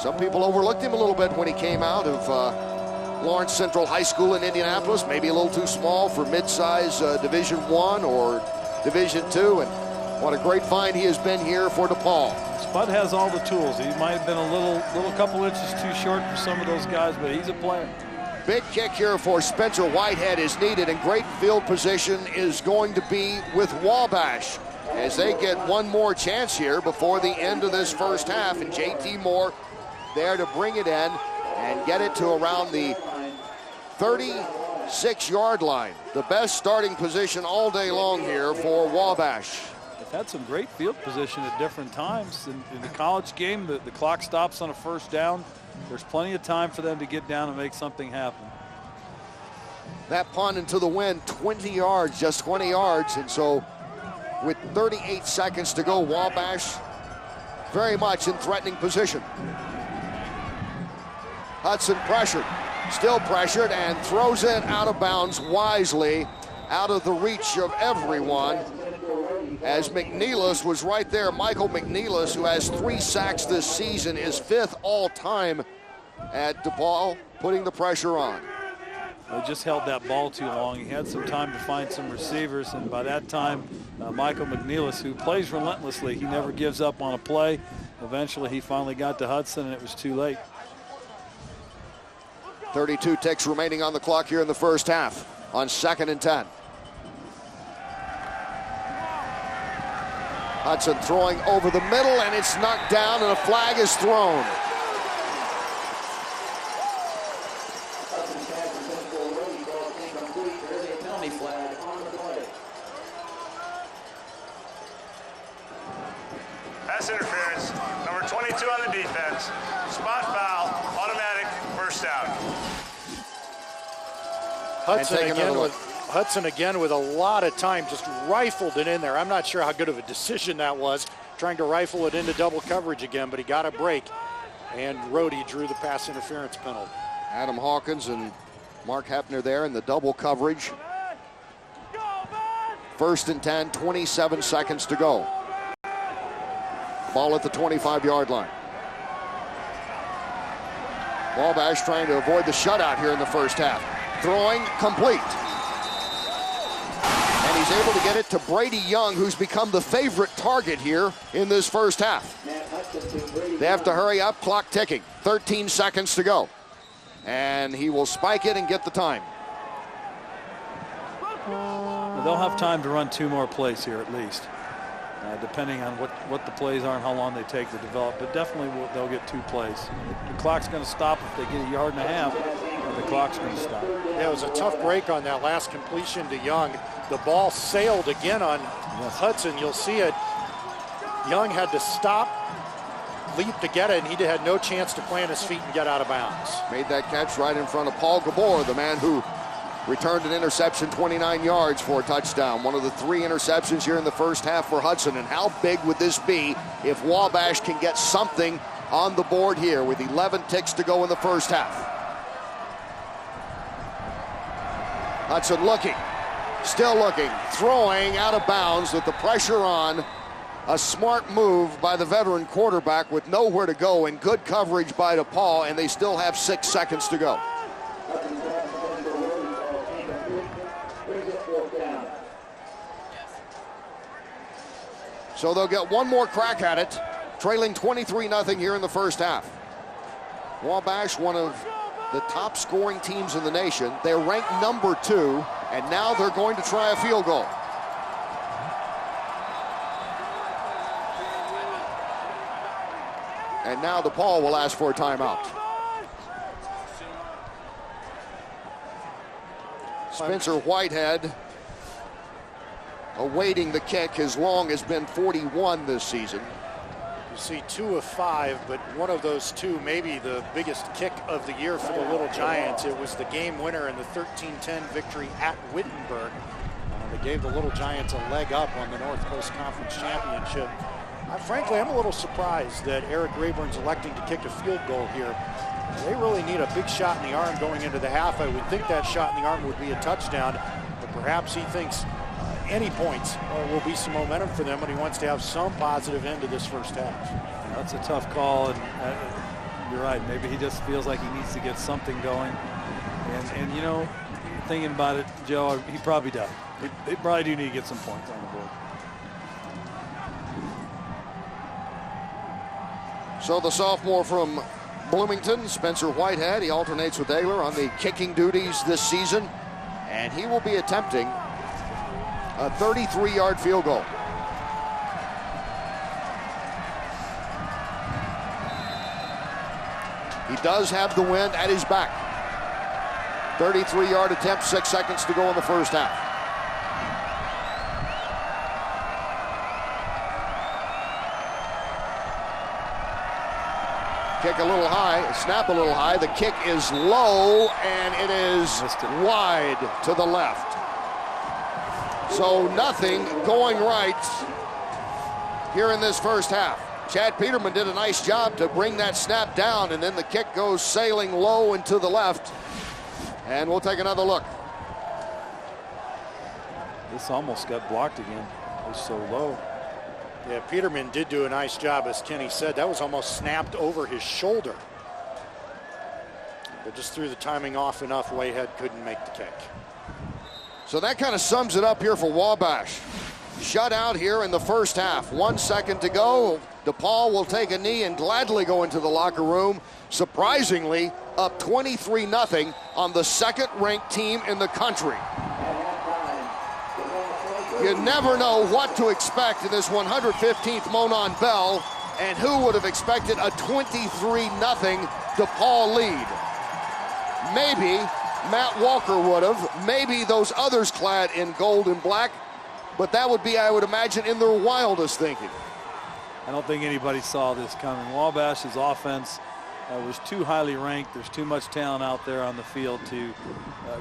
Some people overlooked him a little bit when he came out of Lawrence Central High School in Indianapolis, maybe a little too small for mid-size Division I or Division II. And what a great find he has been here for DePauw. Spud has all the tools. He might have been a little couple inches too short for some of those guys, but he's a player. Big kick here for Spencer Whitehead is needed, and great field position is going to be with Wabash as they get one more chance here before the end of this first half. And J.T. Moore there to bring it in and get it to around the 36-yard line. The best starting position all day long here for Wabash. They've had some great field position at different times. In the college game, the clock stops on a first down. There's plenty of time for them to get down and make something happen. That punt into the wind, 20 yards, just 20 yards. And so with 38 seconds to go, Wabash very much in threatening position. Hudson pressured, still pressured, and throws it out of bounds wisely, out of the reach of everyone, as McNeilis was right there. Michael McNeilis, who has 3 sacks this season, is 5th all-time at DePauw, putting the pressure on. He just held that ball too long. He had some time to find some receivers, and by that time, Michael McNeilis, who plays relentlessly, he never gives up on a play. Eventually, he finally got to Hudson, and it was too late. 32 ticks remaining on the clock here in the first half on 2nd and 10. Hudson throwing over the middle, and it's knocked down, and a flag is thrown. Pass interference, number 22 on the defense. Spot foul, automatic first down. Hudson again with a lot of time, just rifled it in there. I'm not sure how good of a decision that was, trying to rifle it into double coverage again, but he got a break, and Rhodey drew the pass interference penalty. Adam Hawkins and Mark Hepner there in the double coverage. 1st and 10, 27 seconds to go. Ball at the 25-yard line. Wabash trying to avoid the shutout here in the first half. Throwing complete. And he's able to get it to Brady Young, who's become the favorite target here in this first half. They have to hurry up, clock ticking. 13 seconds to go. And he will spike it and get the time. They'll have time to run 2 more plays here at least, depending on what the plays are and how long they take to develop. But definitely they'll get 2 plays. The clock's going to stop if they get 1.5 yards, and the clock's going to stop. Yeah, it was a tough break on that last completion to Young. The ball sailed again on Hudson. You'll see it. Young had to stop, leap to get it, and he had no chance to plant his feet and get out of bounds. Made that catch right in front of Paul Gabor, the man who returned an interception 29 yards for a touchdown. One of the 3 interceptions here in the first half for Hudson. And how big would this be if Wabash can get something on the board here with 11 ticks to go in the first half? Hudson looking, still looking, throwing out of bounds with the pressure on. A smart move by the veteran quarterback with nowhere to go, and good coverage by DePauw, and they still have 6 seconds to go. So they'll get one more crack at it, trailing 23-0 here in the first half. Wabash, one of the top scoring teams in the nation. They're ranked number 2, and now they're going to try a field goal. And now DePauw will ask for a timeout. Spencer Whitehead awaiting the kick. His long has been 41 this season. You see 2 of 5, but one of those 2, maybe the biggest kick of the year for the Little Giants. It was the game winner in the 13-10 victory at Wittenberg. That gave the Little Giants a leg up on the North Coast Conference Championship. Frankly, I'm a little surprised that Eric Rayburn's electing to kick a field goal here. They really need a big shot in the arm going into the half. I would think that shot in the arm would be a touchdown, but perhaps he thinks any points will be some momentum for them, and he wants to have some positive end to this first half. That's a tough call, and you're right. Maybe he just feels like he needs to get something going. And you know, thinking about it, Joe, he probably does. They probably do need to get some points on the board. So the sophomore from Bloomington, Spencer Whitehead, he alternates with Ayler on the kicking duties this season, and he will be attempting a 33-yard field goal. He does have the wind at his back. 33-yard attempt, 6 seconds to go in the first half. Kick a little high, snap a little high. The kick is low, and it is wide to the left. So nothing going right here in this first half. Chad Peterman did a nice job to bring that snap down, and then the kick goes sailing low and to the left. And we'll take another look. This almost got blocked again. It was so low. Yeah, Peterman did do a nice job, as Kenny said. That was almost snapped over his shoulder. But just threw the timing off enough, Whitehead couldn't make the kick. So that kind of sums it up here for Wabash. Shut out here in the first half. 1 second to go. DePauw will take a knee and gladly go into the locker room. Surprisingly, up 23-0 on the second-ranked team in the country. You never know what to expect in this 115th Monon Bell, and who would have expected a 23-0 DePauw lead? Maybe Matt Walker would have, maybe those others clad in gold and black, but that would be, I would imagine, in their wildest thinking. I don't think anybody saw this coming. Wabash's offense was too highly ranked. There's too much talent out there on the field to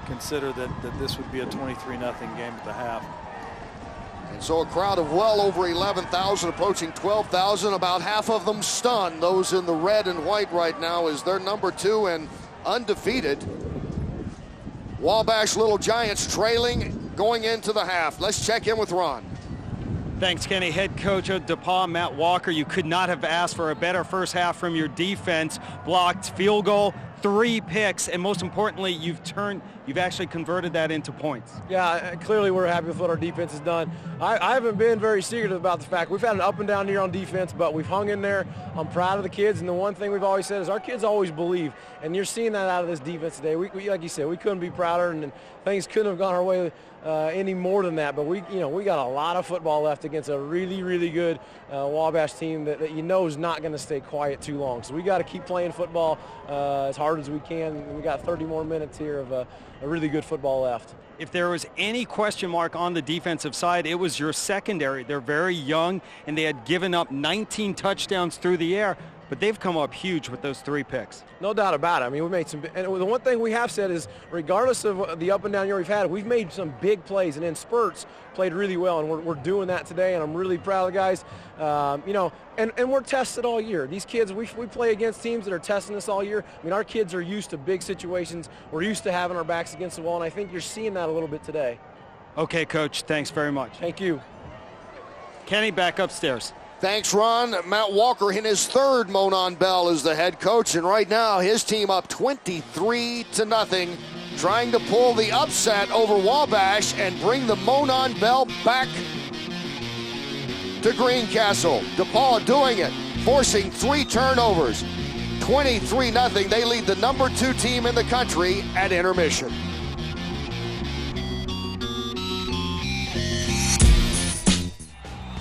consider that this would be a 23-0 game at the half. And so a crowd of well over 11,000, approaching 12,000, about half of them stunned. Those in the red and white right now is their number 2 and undefeated. Wabash Little Giants trailing going into the half. Let's check in with Ron. Thanks, Kenny. Head coach of DePauw, Matt Walker. You could not have asked for a better first half from your defense. Blocked field goal, 3 picks, and most importantly, you've actually converted that into points. Yeah, clearly we're happy with what our defense has done. I haven't been very secretive about the fact we've had an up and down year on defense, but we've hung in there. I'm proud of the kids, and the one thing we've always said is our kids always believe, and you're seeing that out of this defense today. We like you said, we couldn't be prouder, and things couldn't have gone our way any more than that. But we got a lot of football left against a really, really good Wabash team that you know is not going to stay quiet too long. So we got to keep playing football as hard as we can. We got 30 more minutes here of a really good football left. If there was any question mark on the defensive side, it was your secondary. They're very young, and they had given up 19 touchdowns through the air, but they've come up huge with those 3 picks. No doubt about it. I mean, we made some, and the one thing we have said is, regardless of the up and down year we've had, we've made some big plays, and in spurts played really well, and we're doing that today, and I'm really proud of the guys. And we're tested all year. These kids, we play against teams that are testing us all year. I mean, our kids are used to big situations. We're used to having our backs against the wall, and I think you're seeing that a little bit today. Okay, Coach, thanks very much. Thank you. Kenny, back upstairs. Thanks, Ron. Matt Walker in his 3rd Monon Bell as the head coach, and right now his team up 23-0, trying to pull the upset over Wabash and bring the Monon Bell back to Greencastle. DePauw doing it, forcing 3 turnovers. 23-0. They lead the number 2 team in the country at intermission.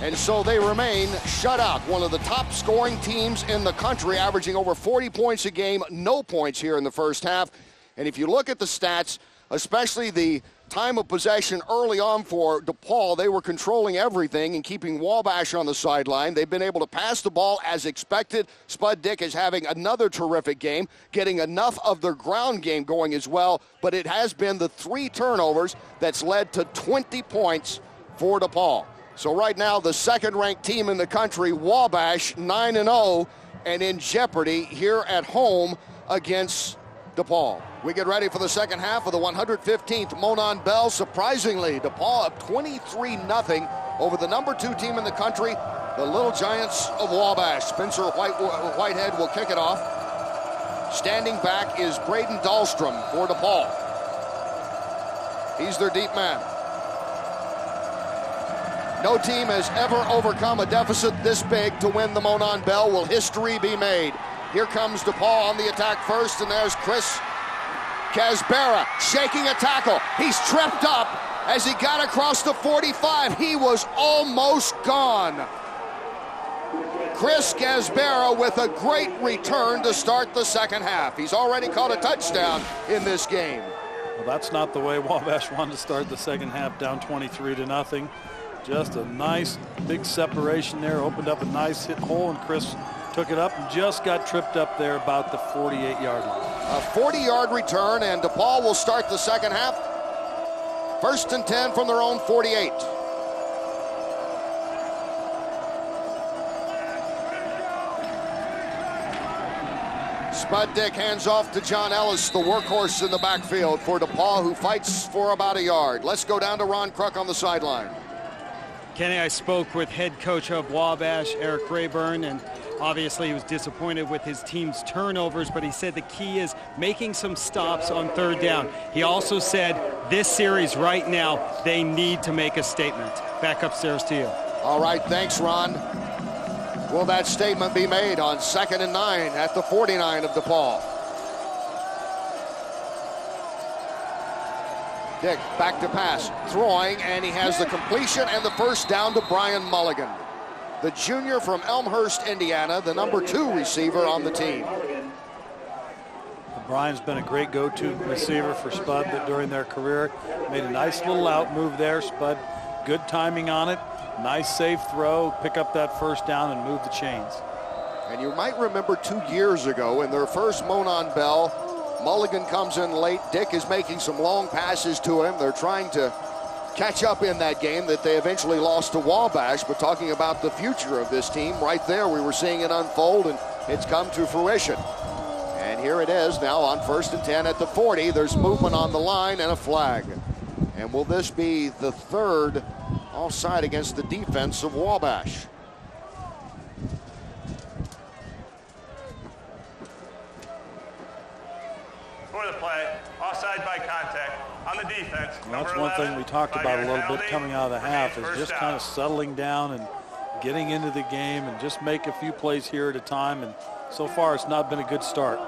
And so they remain shut out. One of the top scoring teams in the country, averaging over 40 points a game, no points here in the first half. And if you look at the stats, especially the time of possession early on for DePauw, they were controlling everything and keeping Wabash on the sideline. They've been able to pass the ball as expected. Spud Dick is having another terrific game, getting enough of their ground game going as well. But it has been the 3 turnovers that's led to 20 points for DePauw. So right now, the second-ranked team in the country, Wabash, 9-0, and in jeopardy here at home against DePauw. We get ready for the second half of the 115th Monon Bell. Surprisingly, DePauw up 23-0 over the number 2 team in the country, the Little Giants of Wabash. Spencer Whitehead will kick it off. Standing back is Braden Dahlstrom for DePauw. He's their deep man. No team has ever overcome a deficit this big to win the Monon Bell. Will history be made? Here comes DePauw on the attack first, and there's Chris Casbera shaking a tackle. He's tripped up as he got across the 45. He was almost gone. Chris Casbera with a great return to start the second half. He's already caught a touchdown in this game. Well, that's not the way Wabash wanted to start the second half, down 23-0. Just a nice big separation there, opened up a nice hit hole, and Chris took it up and just got tripped up there about the 48-yard line. A 40-yard return, and DePauw will start the second half. 1st and 10 from their own 48. Spud Dick hands off to John Ellis, the workhorse in the backfield for DePauw, who fights for about a yard. Let's go down to Ron Kruk on the sideline. Kenny, I spoke with head coach of Wabash, Eric Rayburn, and obviously he was disappointed with his team's turnovers, but he said the key is making some stops on 3rd down. He also said this series right now, they need to make a statement. Back upstairs to you. All right, thanks, Ron. Will that statement be made on 2nd and 9 at the 49 of DePauw? Dick back to pass, throwing, and he has the completion and the first down to Brian Mulligan, the junior from Elmhurst, Indiana, the number 2 receiver on the team. Brian's been a great go-to receiver for Spud during their career. Made a nice little out move there. Spud, good timing on it. Nice safe throw, pick up that first down and move the chains. And you might remember 2 years ago in their first Monon Bell, Mulligan comes in late. Dick is making some long passes to him. They're trying to catch up in that game that they eventually lost to Wabash, but talking about the future of this team, right there we were seeing it unfold, and it's come to fruition. And here it is now on 1st and 10 at the 40. There's movement on the line and a flag. And will this be the 3rd offside against the defense of Wabash? For the play, offside by contact on the defense. Well, that's one thing we talked about a little bit coming out of the half, is just kind of settling down and getting into the game and just make a few plays here at a time. And so far, it's not been a good start.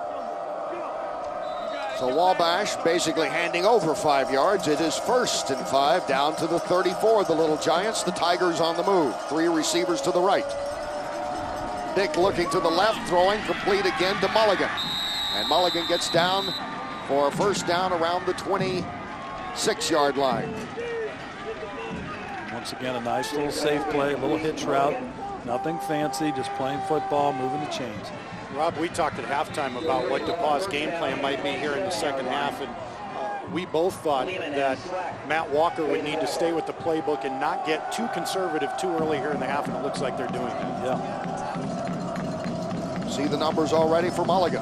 So Wabash basically handing over 5 yards. It is 1st and 5 down to the 34 of the Little Giants. The Tigers on the move. 3 receivers to the right. Dick looking to the left, throwing complete again to Mulligan. And Mulligan gets down for a first down around the 26-yard line. Once again, a nice little safe play, a little hitch route. Nothing fancy, just playing football, moving the chains. Rob, we talked at halftime about what DePauw's game plan might be here in the second half, and we both thought that Matt Walker would need to stay with the playbook and not get too conservative too early here in the half, and it looks like they're doing that. Yeah. See the numbers already for Mulligan,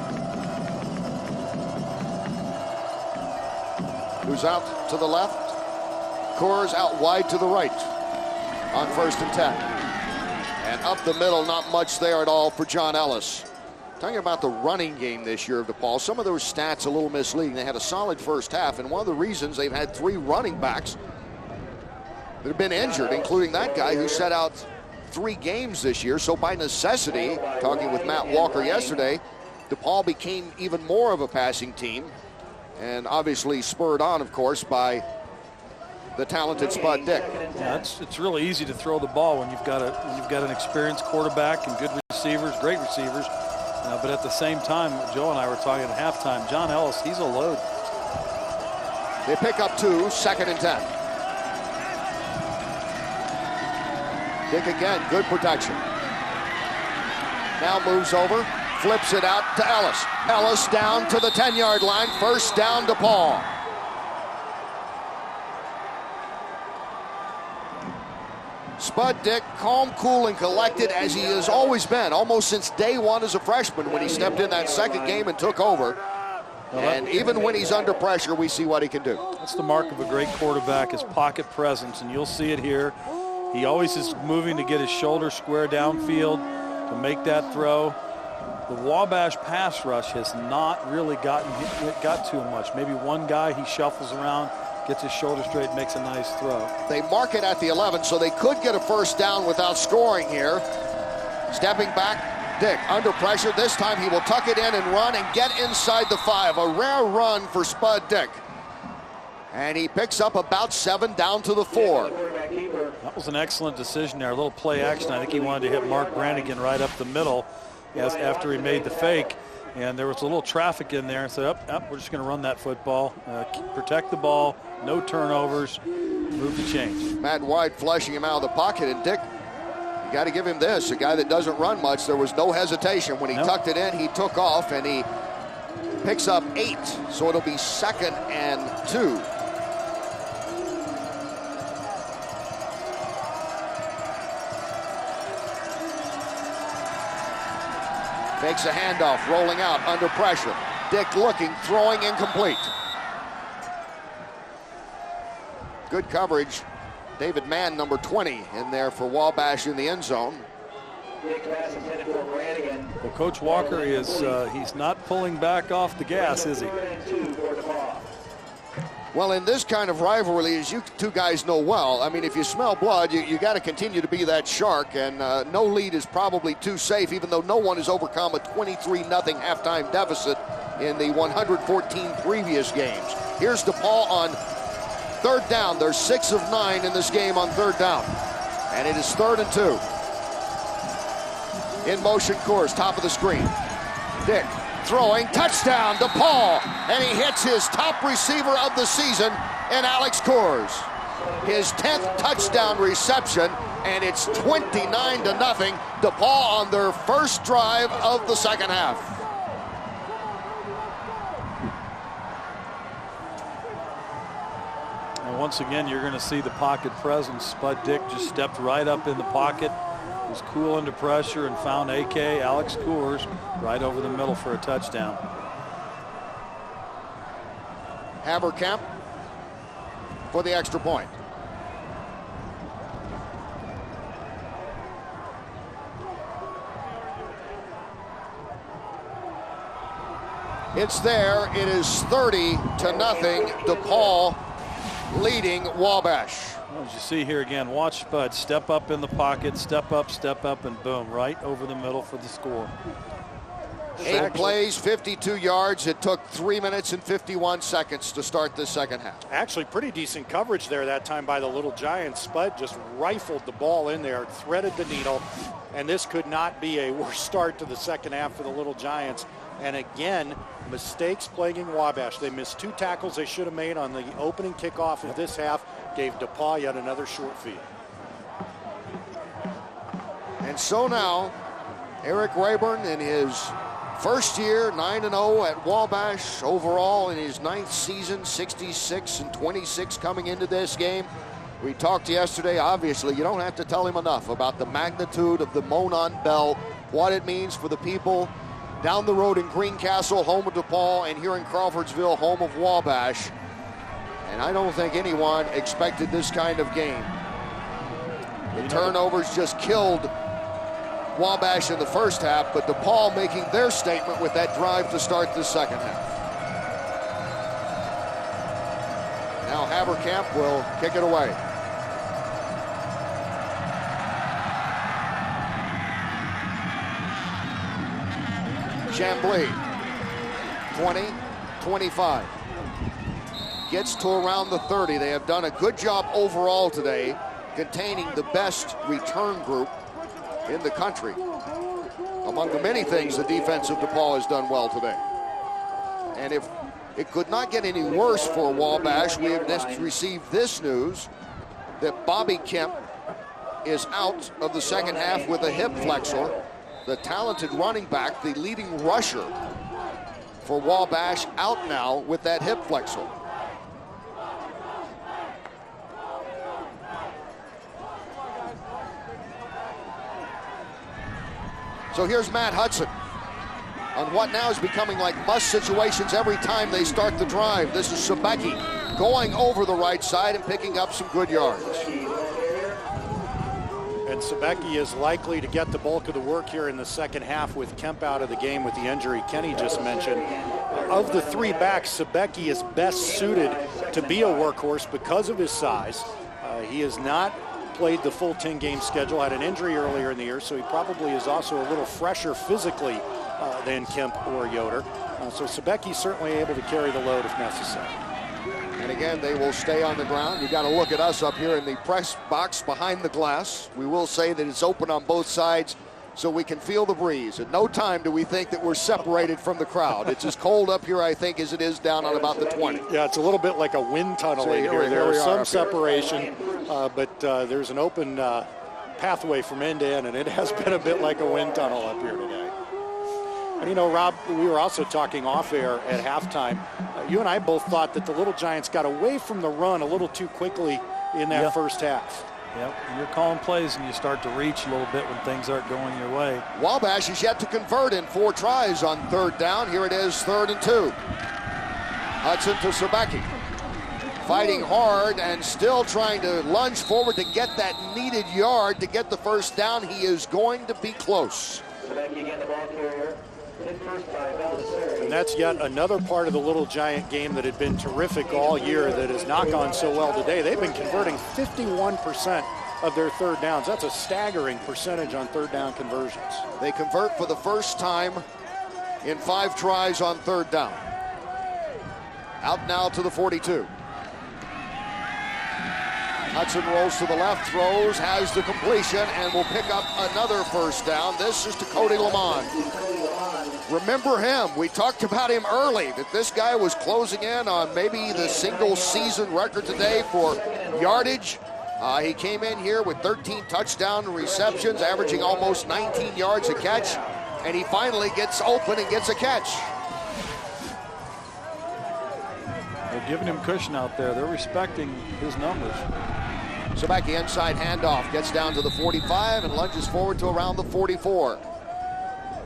who's out to the left. Coors out wide to the right on 1st and 10. And up the middle, not much there at all for John Ellis. Talking about the running game this year of DePauw, some of those stats a little misleading. They had a solid first half, and one of the reasons they've had 3 running backs that have been injured, including that guy who set out 3 games this year. So by necessity, talking with Matt Walker yesterday, DePauw became even more of a passing team, and obviously spurred on, of course, by the talented Spud Dick. Yeah, it's really easy to throw the ball when you've got an experienced quarterback and good receivers, great receivers. But at the same time, Joe and I were talking at halftime, John Ellis, he's a load. They pick up 2, 2nd and 10. Dick again, good protection. Now moves over, flips it out to Ellis. Ellis down to the 10-yard line, first down DePauw. Spud Dick, calm, cool, and collected as he has always been, almost since day one as a freshman when he stepped in that second game and took over. And even when he's under pressure, we see what he can do. That's the mark of a great quarterback, his pocket presence, and you'll see it here. He always is moving to get his shoulder square downfield to make that throw. The Wabash pass rush has not really got to him much. Maybe one guy he shuffles around, gets his shoulder straight, makes a nice throw. They mark it at the 11, so they could get a first down without scoring here. Stepping back, Dick under pressure. This time he will tuck it in and run and get inside the 5. A rare run for Spud Dick. And he picks up about 7 down to the 4. That was an excellent decision there. A little play action. I think he wanted to hit Mark Brannigan right up the middle after he made the fake. And there was a little traffic in there. So we're just going to run that football, protect the ball, no turnovers, move the chains. Matt White flushing him out of the pocket. And Dick, you got to give him this. A guy that doesn't run much. There was no hesitation. When he tucked it in, he took off, and he picks up 8. So it'll be 2nd and 2. Makes a handoff, rolling out under pressure. Dick looking, throwing incomplete. Good coverage. David Mann, number 20, in there for Wabash in the end zone. Well, Coach Walker is he's not pulling back off the gas, is he? Well, in this kind of rivalry, as you two guys know well, I mean, if you smell blood, you got to continue to be that shark, and no lead is probably too safe, even though no one has overcome a 23-0 halftime deficit in the 114 previous games. Here's DePauw on 3rd down. They're 6 of 9 in this game on 3rd down, and it is 3rd and 2. In motion course, top of the screen. Dick throwing, touchdown, DePauw, and he hits his top receiver of the season in Alex Kors. His 10th touchdown reception, and it's 29-0. DePauw on their first drive of the second half. And once again, you're going to see the pocket presence. Spud Dick just stepped right up in the pocket, was cool under pressure, and found Alex Kors right over the middle for a touchdown. Haverkamp for the extra point. It's there. It is 30-0. DePauw leading Wabash. Well, as you see here again, watch Spud step up in the pocket, step up, and boom, right over the middle for the score. 8 plays, 52 yards. It took 3 minutes and 51 seconds to start this second half. Actually, pretty decent coverage there that time by the Little Giants. Spud just rifled the ball in there, threaded the needle, and this could not be a worse start to the second half for the Little Giants. And again, mistakes plaguing Wabash. They missed 2 tackles they should have made on the opening kickoff of this half. Gave DePauw yet another short field. And so now, Eric Rayburn in his first year, 9-0 at Wabash overall in his 9th season, 66-26 coming into this game. We talked yesterday, obviously, you don't have to tell him enough about the magnitude of the Monon Bell, what it means for the people down the road in Greencastle, home of DePauw, and here in Crawfordsville, home of Wabash. And I don't think anyone expected this kind of game. The turnovers just killed Wabash in the first half, but DePauw making their statement with that drive to start the second half. Now Haverkamp will kick it away. Chambly, 20, 25. gets to around the 30. They have done a good job overall today, containing the best return group in the country. Among the many things the defense of DePauw has done well today. And if it could not get any worse for Wabash, we have just received this news that Bobby Kemp is out of the second half with a hip flexor. The talented running back, the leading rusher for Wabash, out now with that hip flexor. So here's Matt Hudson on what now is becoming like must situations every time they start the drive. This is Sebecki going over the right side and picking up some good yards. And Sebecki is likely to get the bulk of the work here in the second half with Kemp out of the game with the injury Kenny just mentioned. Of the three backs, Sebecki is best suited to be a workhorse because of his size. He has not played the full 10-game schedule, had an injury earlier in the year, so he probably is also a little fresher physically than Kemp or Yoder. So Sebecki's certainly able to carry the load if necessary. And again, they will stay on the ground. You got to look at us up here in the press box behind the glass. We will say that it's open on both sides so we can feel the breeze. At no time do we think that we're separated from the crowd. It's as cold up here, I think, as it is down on about the 20. Yeah, it's a little bit like a wind tunnel in here. There's some separation, but there's an open pathway from end to end, and it has been a bit like a wind tunnel up here today. And you know, Rob, we were also talking off air at halftime. You and I both thought that the Little Giants got away from the run a little too quickly in that first half. Yep, and you're calling plays and you start to reach a little bit when things aren't going your way. Wabash is yet to convert in 4 tries on third down. Here it is, 3rd and 2. Hudson to Sebecki. Fighting hard and still trying to lunge forward to get that needed yard to get the first down. He is going to be close. Sebecki again, the ball carrier. And that's yet another part of the Little Giant game that had been terrific all year that has not gone so well today. They've been converting 51% of their third downs. That's a staggering percentage on third down conversions. They convert for the first time in 5 tries on third down. Out now to the 42. Hudson rolls to the left, throws, has the completion, and will pick up another first down. This is to Cody Lamond. Remember him. We talked about him early, that this guy was closing in on maybe the single season record today for yardage. He came in here with 13 touchdown receptions, averaging almost 19 yards a catch, and he finally gets open and gets a catch. They're giving him cushion out there. They're respecting his numbers. Sebecki inside handoff, gets down to the 45 and lunges forward to around the 44.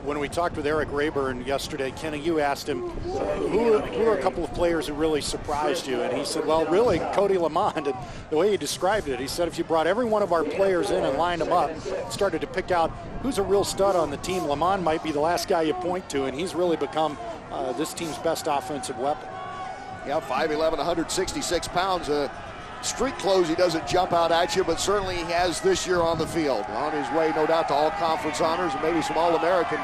When we talked with Eric Rayburn yesterday, Kenny, you asked him, who are a couple of players who really surprised you? And he said, well, really, Cody Lamond. And the way he described it, he said, if you brought every one of our players in and lined them up, started to pick out who's a real stud on the team, Lamond might be the last guy you point to, and he's really become this team's best offensive weapon. Yeah, 5'11", 166 pounds. Street clothes, he doesn't jump out at you, but certainly he has this year on the field. On his way, no doubt, to all conference honors and maybe some All-American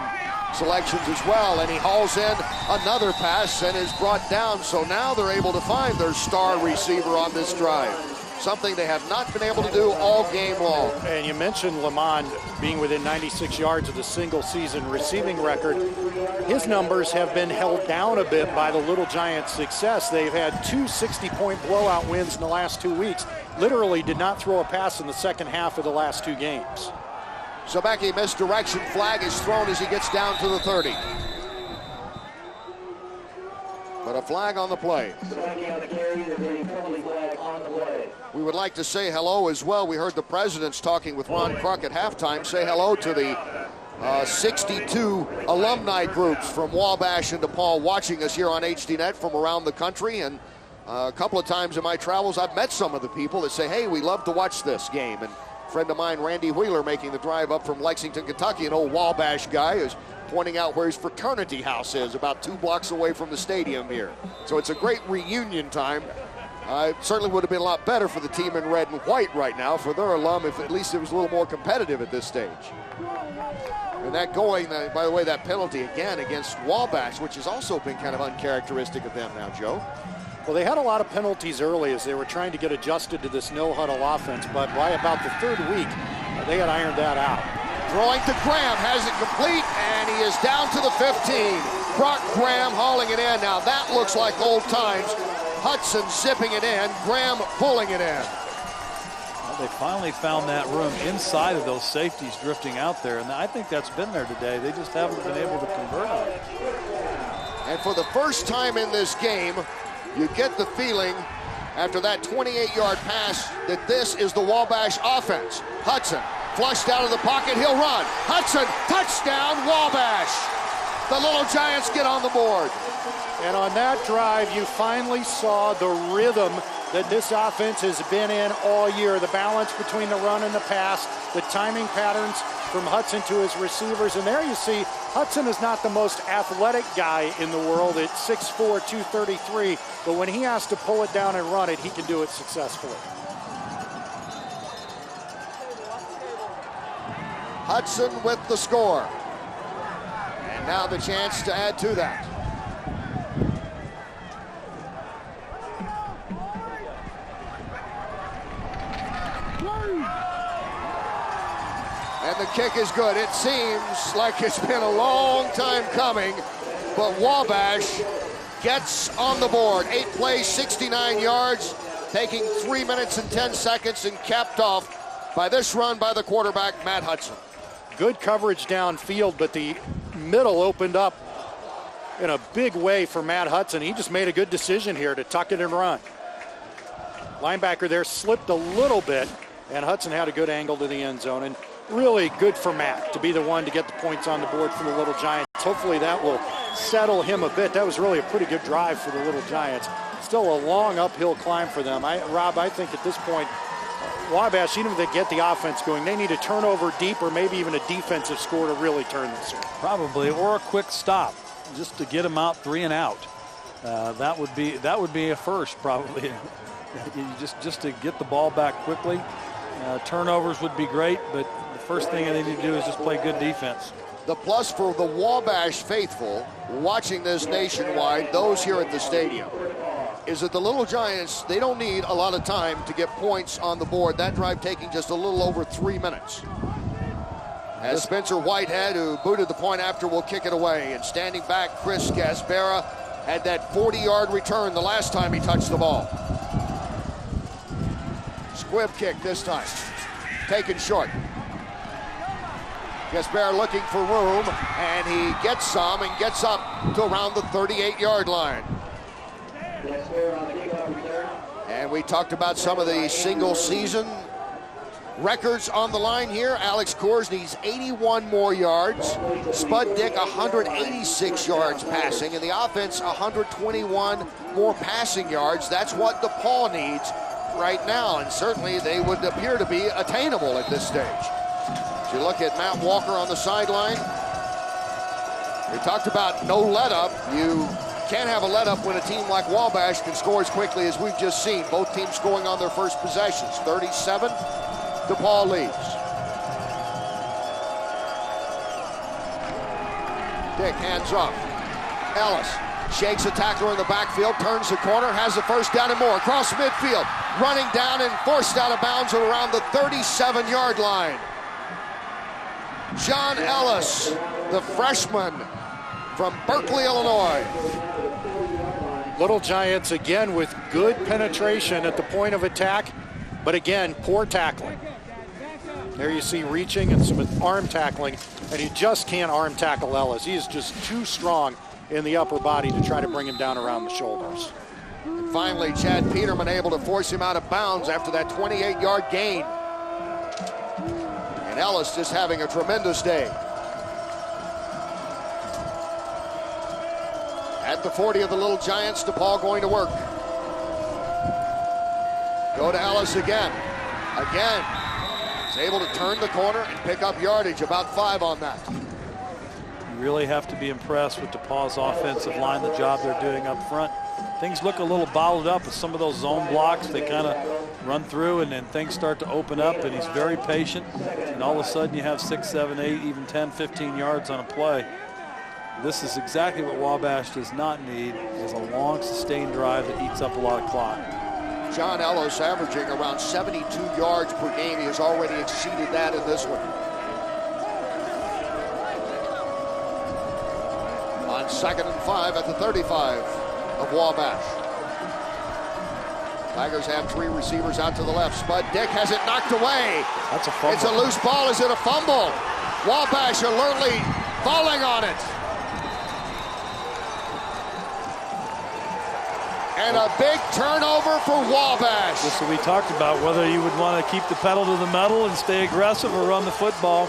selections as well. And he hauls in another pass and is brought down. So now they're able to find their star receiver on this drive. Something they have not been able to do all game long. And you mentioned Lamond being within 96 yards of the single season receiving record. His numbers have been held down a bit by the Little Giants' success. They've had 2 60-point blowout wins in the last 2 weeks. Literally did not throw a pass in the second half of the last 2 games. Sebecki misdirection, flag is thrown as he gets down to the 30. But a flag on the play. We would like to say hello as well. We heard the presidents talking with Ron Kruk at halftime. Say hello to the 62 alumni groups from Wabash and DePauw watching us here on HDNet from around the country. And a couple of times in my travels, I've met some of the people that say, hey, we love to watch this game. And a friend of mine, Randy Wheeler, making the drive up from Lexington, Kentucky, an old Wabash guy, is pointing out where his fraternity house is, about 2 blocks away from the stadium here. So it's a great reunion time. It certainly would have been a lot better for the team in red and white right now, for their alum, if at least it was a little more competitive at this stage. And that going, by the way, that penalty again against Wabash, which has also been kind of uncharacteristic of them now, Joe. Well, they had a lot of penalties early as they were trying to get adjusted to this no-huddle offense, but by about the third week, they had ironed that out. Throwing to Graham, has it complete, and he is down to the 15. Brock Graham hauling it in. Now that looks like old times. Hudson zipping it in, Graham pulling it in. Well, they finally found that room inside of those safeties drifting out there, and I think that's been there today. They just haven't been able to convert on it. And for the first time in this game, you get the feeling after that 28-yard pass that this is the Wabash offense. Hudson flushed out of the pocket, he'll run. Hudson, touchdown, Wabash. The Little Giants get on the board. And on that drive, you finally saw the rhythm that this offense has been in all year. The balance between the run and the pass, the timing patterns from Hudson to his receivers. And there you see, Hudson is not the most athletic guy in the world at 6'4", 233. But when he has to pull it down and run it, he can do it successfully. Hudson with the score. And now the chance to add to that. And the kick is good. It seems like it's been a long time coming, but Wabash gets on the board. 8 plays, 69 yards, taking 3 minutes and 10 seconds, and capped off by this run by the quarterback, Matt Hudson. Good coverage downfield, but the middle opened up in a big way for Matt Hudson. He just made a good decision here to tuck it and run. Linebacker there slipped a little bit, and Hudson had a good angle to the end zone. And really good for Matt to be the one to get the points on the board for the Little Giants. Hopefully that will settle him a bit. That was really a pretty good drive for the Little Giants. Still a long uphill climb for them. Rob, I think at this point, Wabash, even if they get the offense going, they need a turnover deep or maybe even a defensive score to really turn this one. Probably, or a quick stop, just to get them out 3 and out. That would be a first, probably. just to get the ball back quickly. Turnovers would be great, but the first thing they need to do is just play good defense. The plus for the Wabash faithful watching this nationwide, those here at the stadium, is that the Little Giants, they don't need a lot of time to get points on the board. That drive taking just a little over 3 minutes. As Spencer Whitehead, who booted the point after, will kick it away. And standing back, Chris Gaspera had that 40-yard return the last time he touched the ball. Squib kick this time. Taken short. Gaspera looking for room, and he gets some and gets up to around the 38-yard line. And we talked about some of the single-season records on the line here. Alex Kors needs 81 more yards. Spud Dick 186 yards passing, and the offense 121 more passing yards. That's what DePauw needs right now, and certainly they would appear to be attainable at this stage. As you look at Matt Walker on the sideline, we talked about no let-up. You can't have a let-up when a team like Wabash can score as quickly as we've just seen. Both teams scoring on their first possessions. 37, DePauw leads. Dick hands off. Ellis shakes a tackler in the backfield, turns the corner, has the first down and more. Across midfield, running down and forced out of bounds at around the 37-yard line. John Ellis, the freshman from Berkeley, Illinois. Little Giants again with good penetration at the point of attack, but again, poor tackling. There you see reaching and some arm tackling, and you just can't arm tackle Ellis. He is just too strong in the upper body to try to bring him down around the shoulders. And finally, Chad Peterman able to force him out of bounds after that 28-yard gain. And Ellis just having a tremendous day. At the 40 of the Little Giants, DePauw going to work. Go to Ellis again. Again. He's able to turn the corner and pick up yardage, about 5 on that. You really have to be impressed with DePauw's offensive line, the job they're doing up front. Things look a little bottled up with some of those zone blocks. They kind of run through, and then things start to open up, and he's very patient. And all of a sudden you have 6, 7, 8, even 10, 15 yards on a play. This is exactly what Wabash does not need, is a long, sustained drive that eats up a lot of clock. John Ellis averaging around 72 yards per game. He has already exceeded that in this one. On 2nd and 5 at the 35 of Wabash. Tigers have 3 receivers out to the left. Spud Dick has it knocked away. That's a fumble. It's a loose ball. Is it a fumble? Wabash alertly falling on it. And a big turnover for Wabash. This is what we talked about, whether you would want to keep the pedal to the metal and stay aggressive or run the football.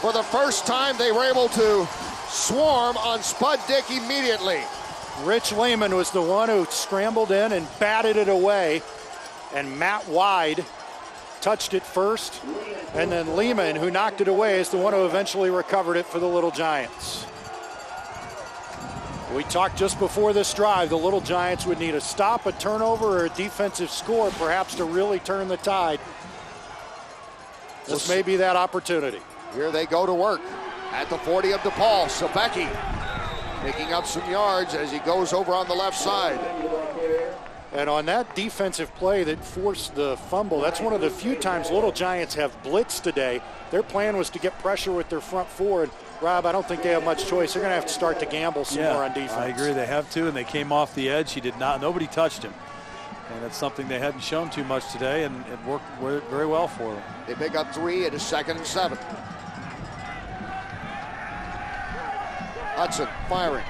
For the first time, they were able to swarm on Spud Dick immediately. Rich Lehman was the one who scrambled in and batted it away. And Matt Wide touched it first. And then Lehman, who knocked it away, is the one who eventually recovered it for the Little Giants. We talked just before this drive, the Little Giants would need a stop, a turnover, or a defensive score, perhaps, to really turn the tide. This may be that opportunity. Here they go to work at the 40 of DePauw. Sebecki picking up some yards as he goes over on the left side. And on that defensive play that forced the fumble, that's one of the few times Little Giants have blitzed today. Their plan was to get pressure with their front four. And Rob, I don't think they have much choice. They're going to have to start to gamble some more on defense. I agree. They have to, and they came off the edge. He did not. Nobody touched him. And it's something they hadn't shown too much today, and it worked very well for them. They pick up 3 at a 2nd and 7. Hudson firing.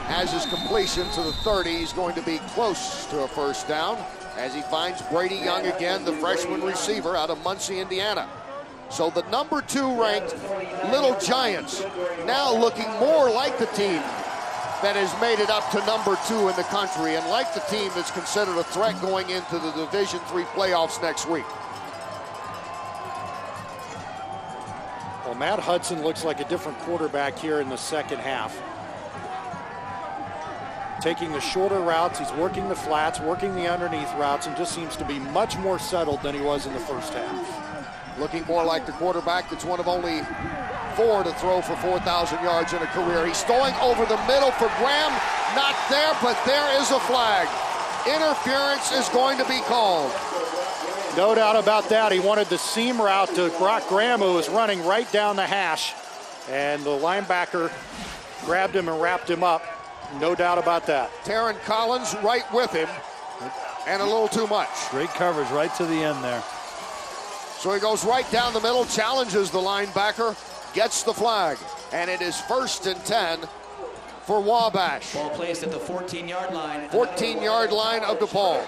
Has his completion to the 30. He's going to be close to a first down as he finds Brady Young again, the freshman receiver out of Muncie, Indiana. So the number 2 ranked Little Giants now looking more like the team that has made it up to number 2 in the country and like the team that's considered a threat going into the Division III playoffs next week. Well, Matt Hudson looks like a different quarterback here in the second half. Taking the shorter routes, he's working the flats, working the underneath routes, and just seems to be much more settled than he was in the first half. Looking more like the quarterback that's one of only 4 to throw for 4,000 yards in a career. He's throwing over the middle for Graham. Not there, but there is a flag. Interference is going to be called. No doubt about that. He wanted the seam route to Brock Graham, who was running right down the hash. And the linebacker grabbed him and wrapped him up. No doubt about that. Taron Collins right with him, and a little too much. Great coverage right to the end there. So he goes right down the middle, challenges the linebacker, gets the flag, and it is 1st and 10 for Wabash. Ball placed at the 14-yard line. 14-yard line of DePauw.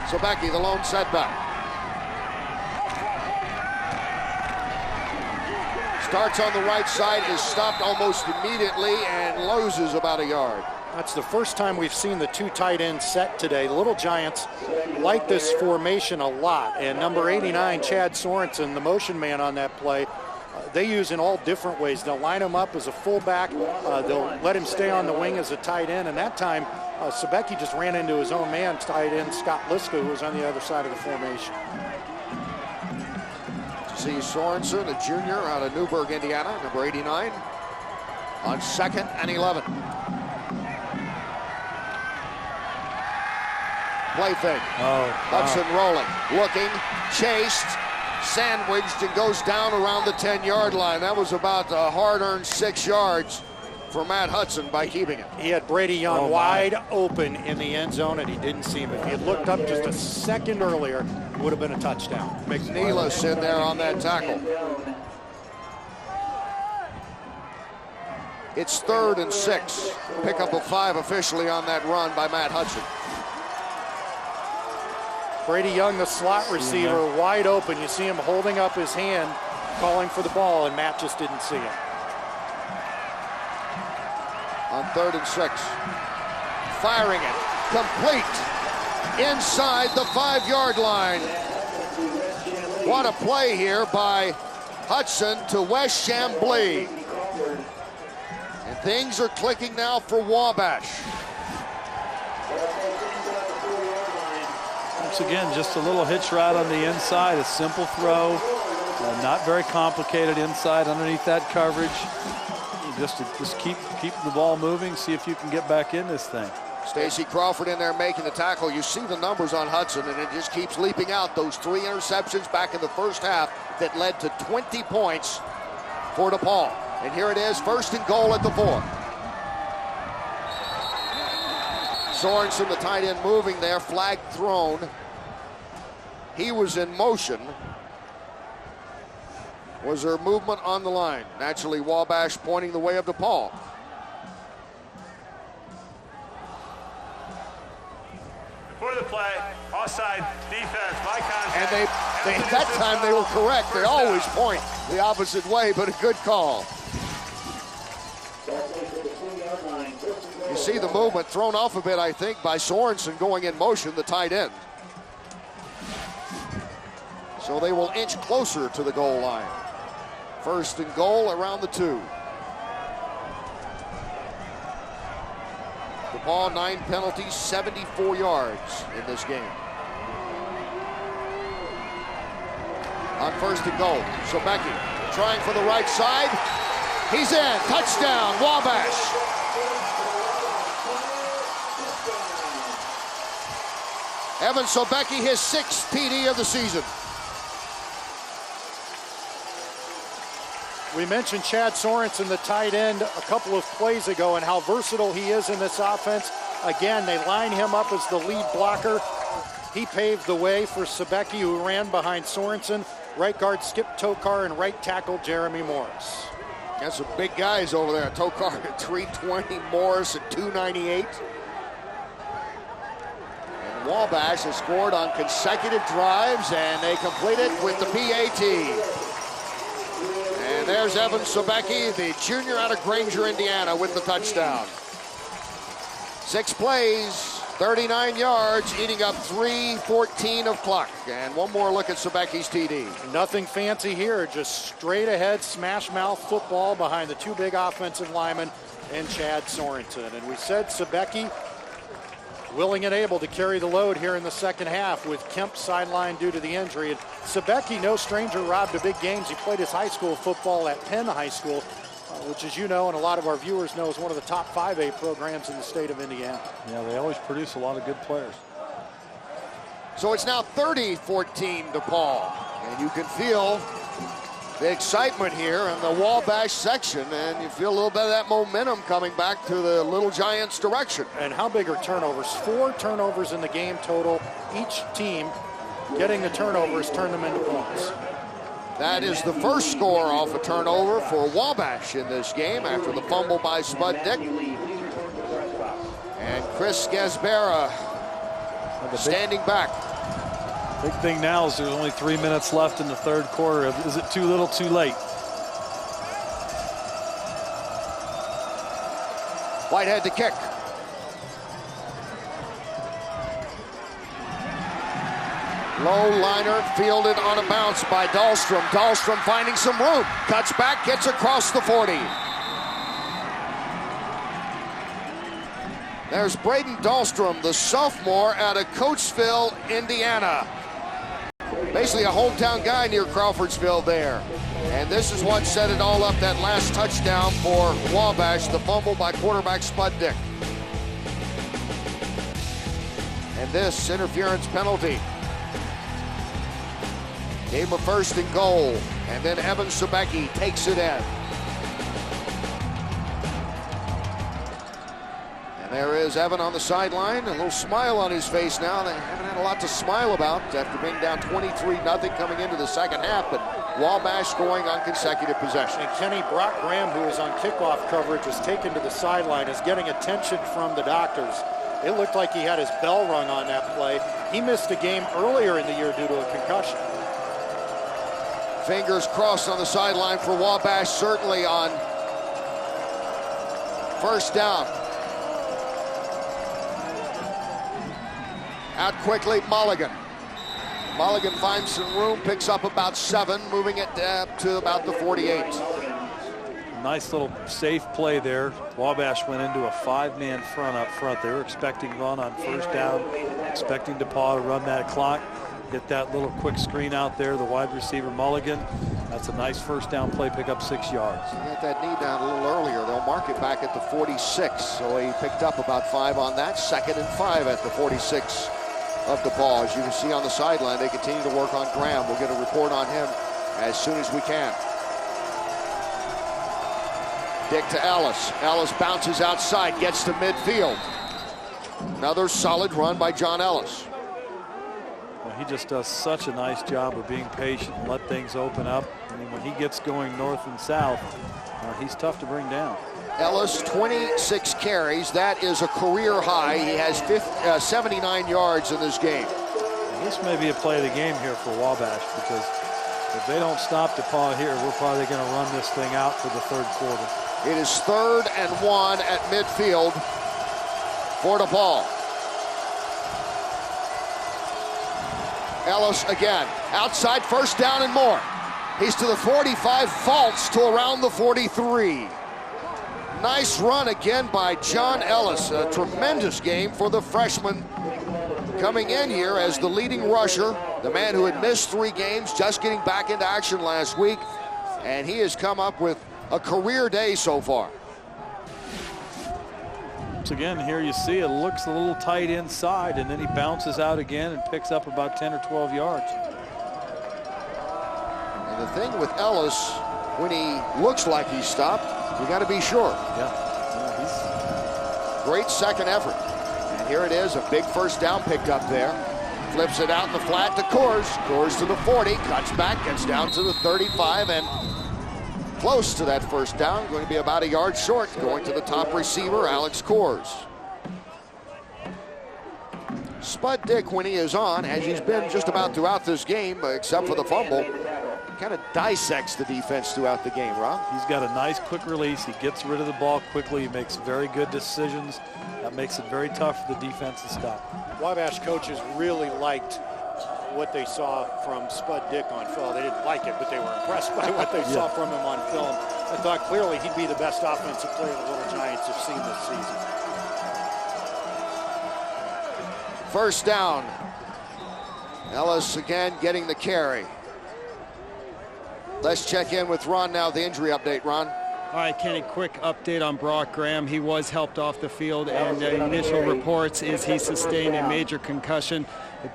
Sebecki, the lone setback. Starts on the right side, is stopped almost immediately, and loses about a yard. That's the first time we've seen the 2 tight ends set today. The Little Giants like this formation a lot. And number 89, Chad Sorensen, the motion man on that play, they use in all different ways. They'll line him up as a fullback. They'll let him stay on the wing as a tight end. And that time, Sebecki just ran into his own man, tight end Scott Liska, who was on the other side of the formation. See Sorensen, a junior out of Newburgh, Indiana, number 89, on 2nd and 11. Play fake. Hudson rolling, looking, chased, sandwiched, and goes down around the 10-yard line. That was about a hard-earned 6 yards for Matt Hudson by keeping it. He had Brady Young wide open in the end zone, and he didn't see him. If he had looked up just a second earlier, it would have been a touchdown. McNeilis in there on that tackle. It's 3rd and 6. Pickup of 5 officially on that run by Matt Hudson. Brady Young, the slot receiver, wide open. You see him holding up his hand, calling for the ball, and Matt just didn't see it. On 3rd and 6. Firing it. Complete. Inside the 5-yard line. What a play here by Hudson to Wes Chamblee. And things are clicking now for Wabash. once again, just a little hitch route on the inside, a simple throw, not very complicated inside underneath that coverage. Just keep the ball moving, see if you can get back in this thing. Stacey Crawford in there making the tackle. You see the numbers on Hudson, and it just keeps leaping out. Those 3 interceptions back in the first half that led to 20 points for DePauw. And here it is, 1st and goal at the 4. Sorensen, the tight end, moving there, flag thrown. He was in motion. Was there movement on the line? Naturally, Wabash pointing the way of DePauw. Before the play, offside, defense, by contact. And they that time they were correct. They always point the opposite way, but a good call. You see the movement thrown off a bit, I think, by Sorensen going in motion, the tight end. So they will inch closer to the goal line. 1st and goal around the 2. DePauw, 9 penalties, 74 yards in this game. On 1st and goal, Sobecki trying for the right side. He's in. Touchdown, Wabash. Evan Sobecki, his 6th TD of the season. We mentioned Chad Sorensen, the tight end, a couple of plays ago, and how versatile he is in this offense. Again, they line him up as the lead blocker. He paved the way for Sobecki, who ran behind Sorensen. Right guard Skip Tokar and right tackle Jeremy Morris. Got some big guys over there. Tokar at 320, Morris at 298. And Wabash has scored on consecutive drives, and they complete it with the PAT. And there's Evan Sobecki, the junior out of Granger, Indiana, with the touchdown. 6 plays, 39 yards, eating up 3:14 of clock. And one more look at Sobecki's TD. Nothing fancy here, just straight ahead, smash mouth football behind the 2 big offensive linemen and Chad Sorensen. And we said Sobecki willing and able to carry the load here in the second half, with Kemp sidelined due to the injury. And Sobecki, no stranger, Rob, to big games. He played his high school football at Penn High School, which, as you know, and a lot of our viewers know, is one of the top 5A programs in the state of Indiana. Yeah, they always produce a lot of good players. So it's now 30-14 DePauw. And you can feel the excitement here in the Wabash section, and you feel a little bit of that momentum coming back to the Little Giants direction. And how big are turnovers? 4 turnovers in the game total. Each team getting the turnovers turn them into points. That is the first score off a turnover for Wabash in this game after the fumble by Spud Dick. And Chris Gasbera standing back. Big thing now is there's only 3 minutes left in the 3rd quarter. Is it too little, too late? Whitehead to kick. Low liner fielded on a bounce by Dahlstrom. Dahlstrom finding some room. Cuts back, gets across the 40. There's Braden Dahlstrom, the sophomore out of Coatesville, Indiana. Basically a hometown guy near Crawfordsville there. And this is what set it all up, that last touchdown for Wabash, the fumble by quarterback Spud Dick. And this interference penalty gave him a 1st and goal. And then Evan Sobecki takes it in. And there is Evan on the sideline, a little smile on his face now. They haven't had a lot to smile about after being down 23-0 coming into the second half, but Wabash going on consecutive possessions. And Kenny Brock Graham, who is on kickoff coverage, is taken to the sideline, is getting attention from the doctors. It looked like he had his bell rung on that play. He missed a game earlier in the year due to a concussion. Fingers crossed on the sideline for Wabash, certainly on 1st down. Out quickly, Mulligan. Mulligan finds some room, picks up about 7, moving it to about the 48. Nice little safe play there. Wabash went into a 5-man front up front. They were expecting run on 1st down. expecting DePauw to run that clock, get that little quick screen out there, the wide receiver Mulligan. That's a nice first down play, pick up 6 yards. Get that knee down a little earlier. They'll mark it back at the 46. So he picked up about 5 on that. 2nd and 5 at the 46 of DePauw. As you can see on the sideline, they continue to work on Graham. We'll get a report on him as soon as we can. Dick to Ellis. Ellis bounces outside, gets to midfield. Another solid run by John Ellis. Well, he just does such a nice job of being patient and let things open up. I mean, when he gets going north and south, he's tough to bring down. Ellis, 26 carries. That is a career high. He has 79 yards in this game. And this may be a play of the game here for Wabash, because if they don't stop DePauw here, we're probably going to run this thing out for the 3rd quarter. It is 3rd and 1 at midfield for DePauw. Ellis again, outside, 1st down and more. He's to the 45, vaults to around the 43. Nice run again by John Ellis. A tremendous game for the freshman, coming in here as the leading rusher, the man who had missed 3 games, just getting back into action last week, and he has come up with a career day so far. Once again, here you see it looks a little tight inside, and then he bounces out again and picks up about 10 or 12 yards. And the thing with Ellis, when he looks like he's stopped, you got to be sure. Yeah. Great second effort. And here it is, a big 1st down picked up there. Flips it out in the flat to Coors. Coors to the 40, cuts back, gets down to the 35, and close to that 1st down, going to be about a yard short, going to the top receiver, Alex Coors. Spud Dick, when he is on, as he's been just about throughout this game, except for the fumble, kind of dissects the defense throughout the game, Rob. He's got a nice quick release. He gets rid of the ball quickly. He makes very good decisions. That makes it very tough for the defense to stop. Wabash coaches really liked what they saw from Spud Dick on film. They didn't like it, but they were impressed by what they saw from him on film. I thought clearly he'd be the best offensive player the Little Giants have seen this season. 1st down. Ellis again getting the carry. Let's check in with Ron now, the injury update, Ron. All right, Kenny, quick update on Brock Graham. He was helped off the field, and the initial reports is he sustained a major concussion.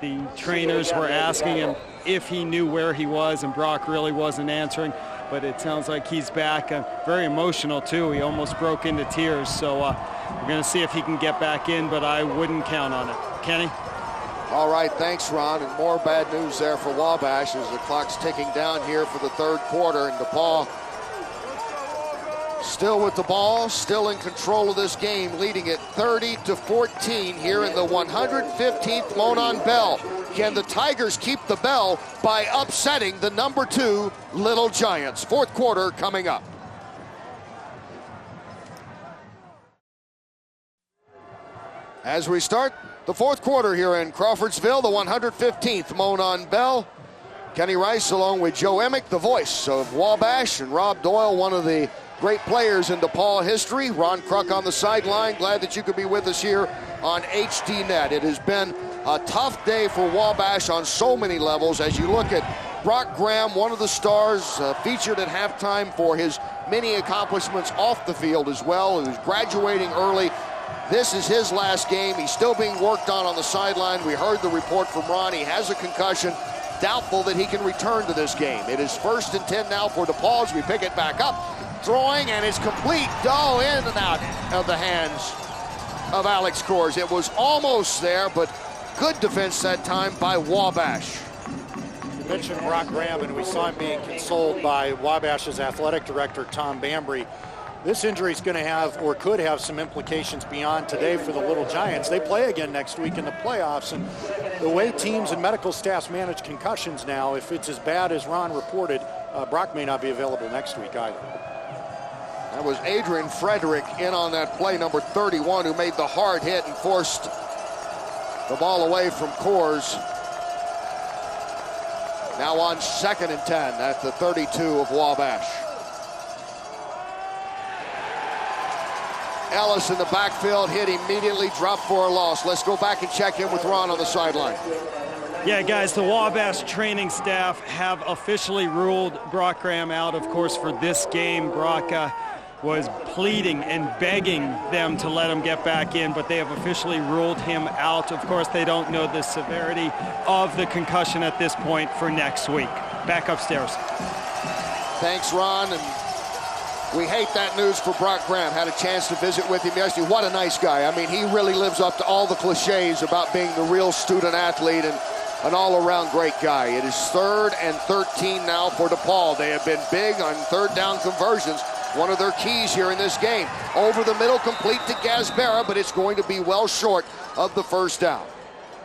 The trainers were asking him if he knew where he was, and Brock really wasn't answering, but it sounds like he's back. Very emotional, too. He almost broke into tears, so we're going to see if he can get back in, but I wouldn't count on it. Kenny? All right, thanks, Ron. And more bad news there for Wabash as the clock's ticking down here for the 3rd quarter, and DePauw still with the ball, still in control of this game, leading it 30-14 here in the 115th Monon Bell. Can the Tigers keep the bell by upsetting the number 2 Little Giants? 4th quarter coming up. As we start the 4th quarter here in Crawfordsville, the 115th Monon Bell. Kenny Rice along with Joe Emick, the voice of Wabash, and Rob Doyle, one of the great players in DePauw history. Ron Kruk on the sideline. Glad that you could be with us here on HDNet. It has been a tough day for Wabash on so many levels. As you look at Brock Graham, one of the stars, featured at halftime for his many accomplishments off the field as well. He was graduating early. This is his last game. He's still being worked on the sideline. We heard the report from Ron. He has a concussion. Doubtful that he can return to this game. It is 1st and 10 now for DePauw as we pick it back up. Throwing, and it's complete. Oh, in and out of the hands of Alex Coors. It was almost there, but good defense that time by Wabash. You mentioned Brock Graham, and we saw him being consoled by Wabash's athletic director, Tom Bambry. This injury is going to have, or could have, some implications beyond today for the Little Giants. They play again next week in the playoffs, and the way teams and medical staffs manage concussions now, if it's as bad as Ron reported, Brock may not be available next week either. That was Adrian Frederick in on that play, number 31, who made the hard hit and forced the ball away from Coors. Now on 2nd and 10 at the 32 of Wabash. Ellis in the backfield, hit immediately, dropped for a loss. Let's go back and check in with Ron on the sideline. Yeah, guys, the Wabash training staff have officially ruled Brock Graham out, of course, for this game. Brock was pleading and begging them to let him get back in, but they have officially ruled him out. Of course, they don't know the severity of the concussion at this point for next week. Back upstairs. Thanks, Ron. And we hate that news for Brock Graham. Had a chance to visit with him yesterday. What a nice guy. I mean, he really lives up to all the cliches about being the real student athlete and an all-around great guy. It is 3rd and 13 now for DePauw. They have been big on third down conversions. One of their keys here in this game. Over the middle, complete to Gasbera, but it's going to be well short of the first down.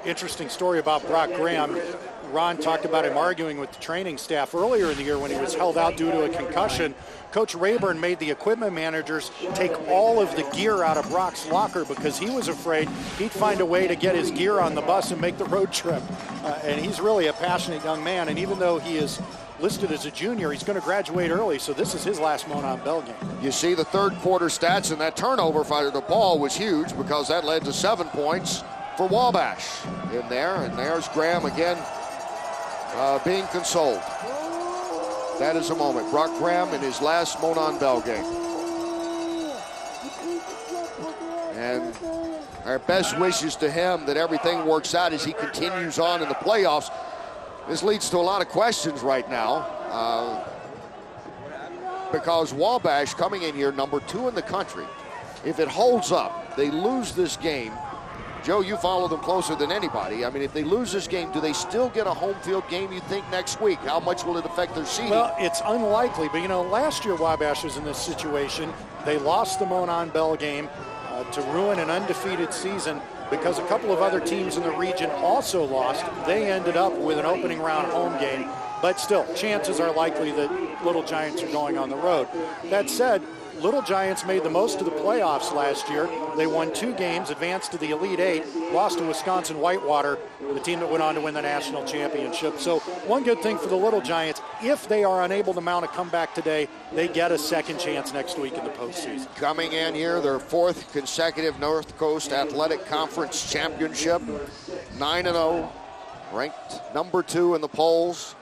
Interesting story about Brock Graham. Ron talked about him arguing with the training staff earlier in the year when he was held out due to a concussion. Coach Rayburn made the equipment managers take all of the gear out of Brock's locker because he was afraid he'd find a way to get his gear on the bus and make the road trip. And he's really a passionate young man, and even though he is listed as a junior, he's going to graduate early, so this is his last Monon Bell game. You see the third quarter stats, and that turnover for DePauw was huge because that led to 7 points for Wabash in there. And there's Graham again being consoled. That is a moment. Brock Graham in his last Monon Bell game. And our best wishes to him that everything works out as he continues on in the playoffs. This leads to a lot of questions right now because Wabash coming in here number 2 in the country. If it holds up, they lose this game. Joe, you follow them closer than anybody. I mean, if they lose this game, do they still get a home field game, you think, next week? How much will it affect their seeding? Well, it's unlikely, but, you know, last year Wabash was in this situation. They lost the Monon Bell game to ruin an undefeated season because a couple of other teams in the region also lost. They ended up with an opening round home game, but still, chances are likely that Little Giants are going on the road. That said, Little Giants made the most of the playoffs last year. They won 2 games, advanced to the Elite 8, lost to Wisconsin Whitewater, the team that went on to win the national championship. So one good thing for the Little Giants, if they are unable to mount a comeback today, they get a second chance next week in the postseason. Coming in here, their 4th consecutive North Coast Athletic Conference championship, 9-0, ranked number 2 in the polls.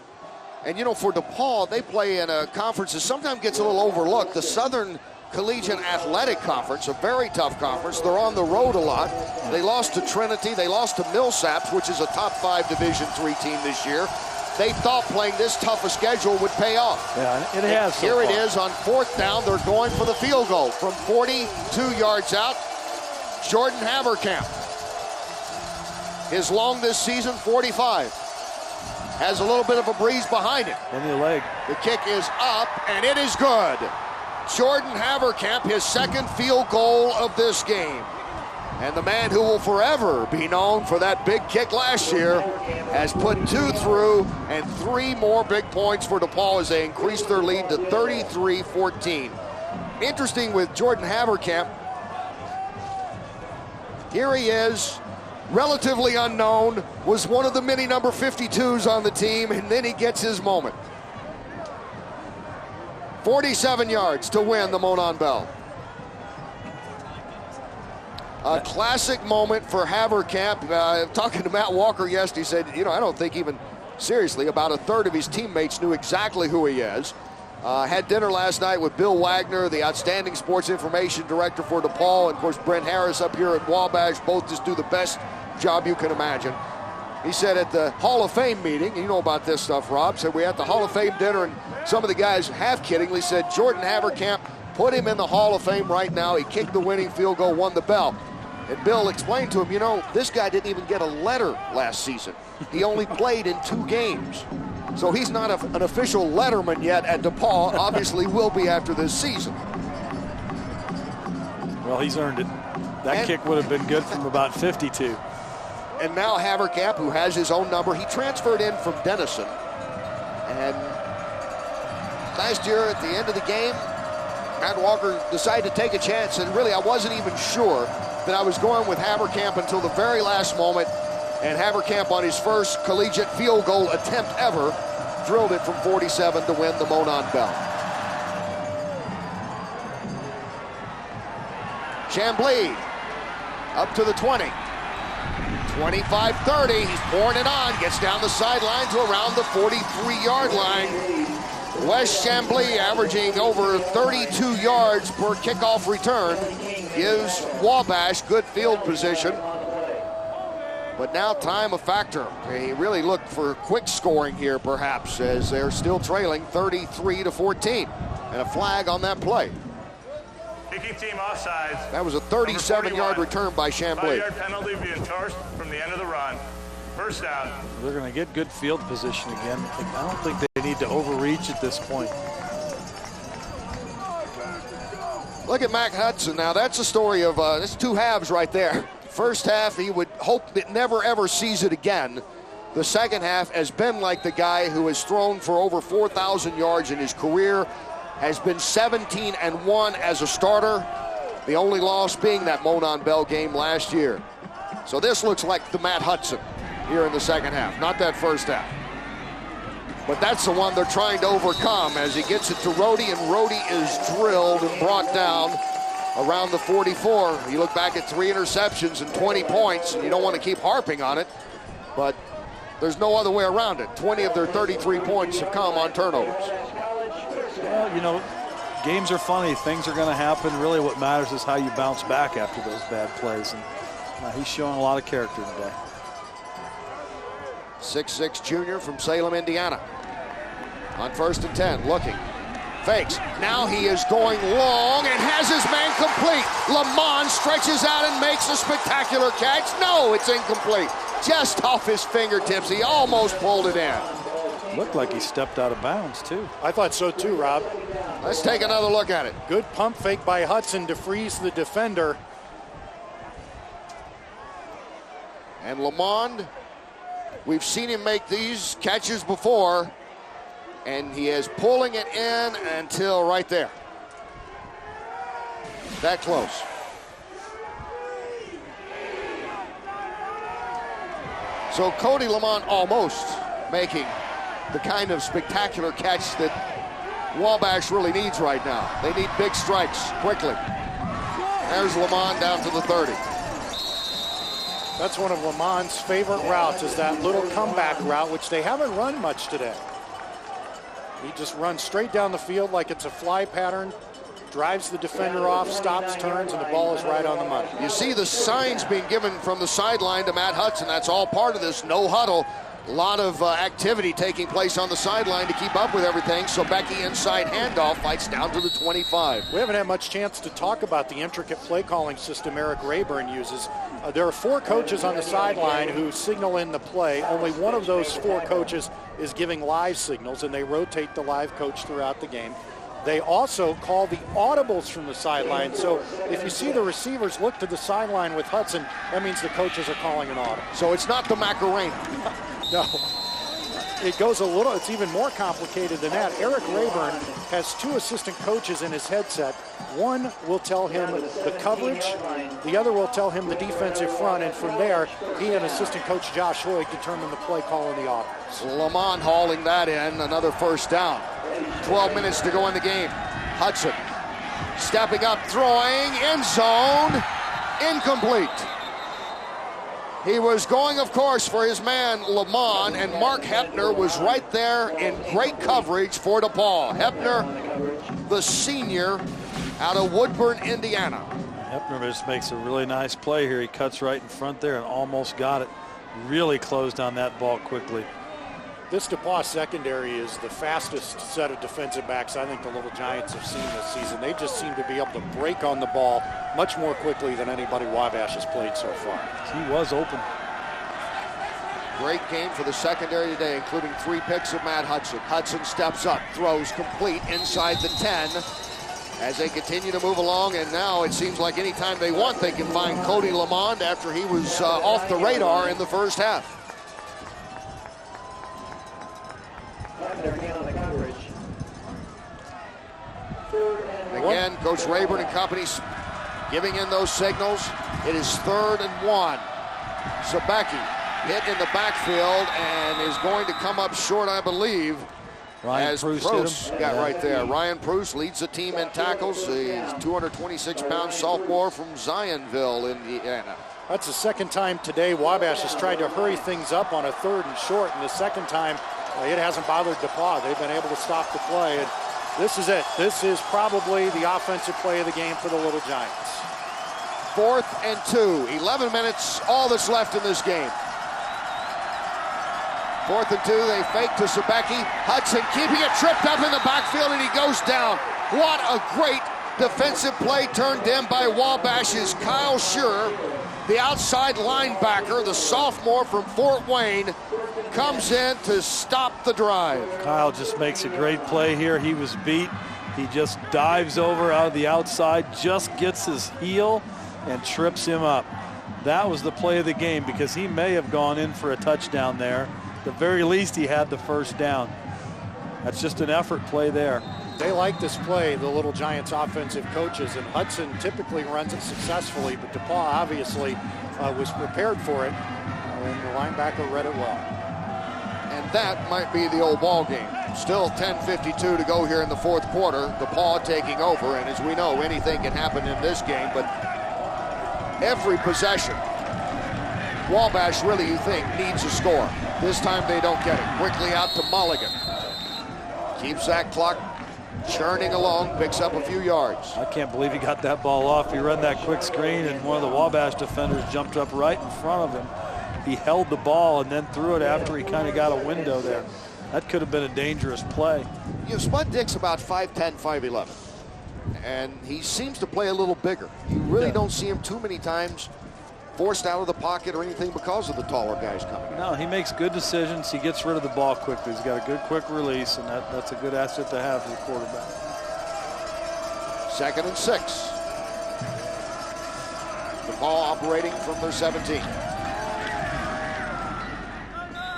And, you know, for DePauw, they play in a conference that sometimes gets a little overlooked. The Southern Collegiate Athletic Conference, a very tough conference. They're on the road a lot. They lost to Trinity. They lost to Millsaps, which is a top 5 Division III team this year. They thought playing this tough a schedule would pay off. Yeah, it has. So here it is on 4th down. They're going for the field goal from 42 yards out. Jordan Haverkamp. His long this season, 45. Has a little bit of a breeze behind it. In the leg. The kick is up, and it is good. Jordan Haverkamp, his 2nd field goal of this game. And the man who will forever be known for that big kick last year has put 2 through and 3 more big points for DePauw as they increase their lead to 33-14. Interesting with Jordan Haverkamp. Here he is. Relatively unknown, was one of the many number 52s on the team, and then he gets his moment. 47 yards to win the Monon Bell. A classic moment for Haverkamp. Talking to Matt Walker yesterday, he said, you know, I don't think even seriously about a third of his teammates knew exactly who he is. Had dinner last night with Bill Wagner, the outstanding sports information director for DePauw, and of course Brent Harris up here at Wabash. Both just do the best job you can imagine. He said at the Hall of Fame meeting, and you know about this stuff, Rob, said we had the Hall of Fame dinner, and some of the guys half-kiddingly said Jordan Haverkamp, put him in the Hall of Fame right now. He kicked the winning field goal, won the bell. And Bill explained to him, you know, this guy didn't even get a letter last season. He only played in 2 games. So he's not an official letterman yet at DePauw. Obviously will be after this season. Well, he's earned it. That kick would have been good from about 52. And now Haverkamp, who has his own number, he transferred in from Denison. And last year at the end of the game, Matt Walker decided to take a chance, and really I wasn't even sure that I was going with Haverkamp until the very last moment. And Haverkamp on his first collegiate field goal attempt ever drilled it from 47 to win the Monon Bell. Chamblee up to the 20. 25-30, he's pouring it on, gets down the sideline to around the 43-yard line. Wes Chamblee averaging over 32 yards per kickoff return gives Wabash good field position. But now time a factor. They really look for quick scoring here perhaps as they're still trailing 33-14. And a flag on that play. Kicking team offsides. That was a 37-yard return by Chamblee. 5-yard penalty being enforced from the end of the run. First down. They're going to get good field position again. I don't think they need to overreach at this point. Look at Mac Hudson now. That's a story of it's two halves right there. First half, he would hope that never ever sees it again. The second half has been like the guy who has thrown for over 4,000 yards in his career, has been 17-1 as a starter. The only loss being that Monon Bell game last year. So this looks like the Matt Hudson here in the second half, not that first half. But that's the one they're trying to overcome as he gets it to Rhodey, and Rhodey is drilled and brought down around the 44. You look back at 3 interceptions and 20 points, and you don't want to keep harping on it, but there's no other way around it. 20 of their 33 points have come on turnovers. Well, you know, games are funny. Things are going to happen. Really what matters is how you bounce back after those bad plays, and he's showing a lot of character today. 6'6" junior from Salem, Indiana. On 1st and 10, looking. Fakes. Now he is going long and has his man complete. Lamont stretches out and makes a spectacular catch. No, it's incomplete. Just off his fingertips. He almost pulled it in. Looked like he stepped out of bounds, too. I thought so, too, Rob. Let's take another look at it. Good pump fake by Hudson to freeze the defender. And Lamond, we've seen him make these catches before, and he is pulling it in until right there. That close. So Cody Lamont almost making the kind of spectacular catch that Wabash really needs right now. They need big strikes quickly. There's Lamont down to the 30. That's one of Lamont's favorite routes, is that little comeback route, which they haven't run much today. He just runs straight down the field like it's a fly pattern, drives the defender off, stops, turns, and the ball is right on the money. You see the signs being given from the sideline to Matt Hudson. That's all part of this no huddle. A lot of activity taking place on the sideline to keep up with everything. So Becky inside handoff, fights down to the 25. We haven't had much chance to talk about the intricate play calling system Eric Rayburn uses. There are 4 coaches on the sideline who signal in the play. Only one of those 4 coaches is giving live signals, and they rotate the live coach throughout the game. They also call the audibles from the sideline. So if you see the receivers look to the sideline with Hudson, that means the coaches are calling an audible. So it's not the Macarena. No. It goes a little, it's even more complicated than that. Eric Rayburn has 2 assistant coaches in his headset. One will tell him the coverage, the other will tell him the defensive front, and from there, he and assistant coach Josh Hoyt determine the play call in the audibles. Lamont hauling that in, another first down. 12 minutes to go in the game. Hudson stepping up, throwing, end zone, incomplete. He was going, of course, for his man Lamont, and Mark Hepner was right there in great coverage for DePauw. Hepner, the senior out of Woodburn, Indiana. Hepner just makes a really nice play here. He cuts right in front there and almost got it. Really closed on that ball quickly. This DePauw secondary is the fastest set of defensive backs I think the Little Giants have seen this season. They just seem to be able to break on the ball much more quickly than anybody Wabash has played so far. He was open. Great game for the secondary today, including 3 picks of Matt Hudson. Hudson steps up, throws complete inside the 10 as they continue to move along, and now it seems like anytime they want, they can find Cody Lamond after he was off the radar in the first half. Again, Coach Rayburn and company's giving in those signals. It is 3rd and 1. Zabecki hit in the backfield and is going to come up short, I believe. Ryan as Preuss got right there. Ryan Preuss leads the team in tackles. He's 226-pound sophomore from Zionville, Indiana. That's the second time today Wabash has tried to hurry things up on a 3rd and short, and the second time it hasn't bothered DePauw. They've been able to stop the play, and this is it. This is probably the offensive play of the game for the Little Giants. 4th and 2. 11 minutes, all that's left in this game. 4th and 2, they fake to Sebecki. Hudson keeping it tripped up in the backfield, and he goes down. What a great defensive play turned in by Wabash's Kyle Shearer. The outside linebacker, the sophomore from Fort Wayne, comes in to stop the drive. Kyle just makes a great play here. He was beat. He just dives over out of the outside, just gets his heel and trips him up. That was the play of the game because he may have gone in for a touchdown there. At the very least, he had the first down. That's just an effort play there. They like this play, the Little Giants offensive coaches, and Hudson typically runs it successfully, but DePauw obviously was prepared for it, and the linebacker read it well. And that might be the old ball game. Still 10:52 to go here in the 4th quarter. DePauw taking over, and as we know, anything can happen in this game, but every possession, Wabash really, you think, needs a score. This time they don't get it. Quickly out to Mulligan. Keeps that clock churning along, picks up a few yards. I can't believe he got that ball off. He ran that quick screen, and one of the Wabash defenders jumped up right in front of him. He held the ball and then threw it after he kind of got a window there. That could have been a dangerous play. You know, Spud Dick's about 5'10", 5'11", and he seems to play a little bigger. You really don't see him too many times forced out of the pocket or anything because of the taller guys coming. No, he makes good decisions. He gets rid of the ball quickly. He's got a good quick release, and that's a good asset to have as a quarterback. 2nd and 6. DePauw operating from their 17.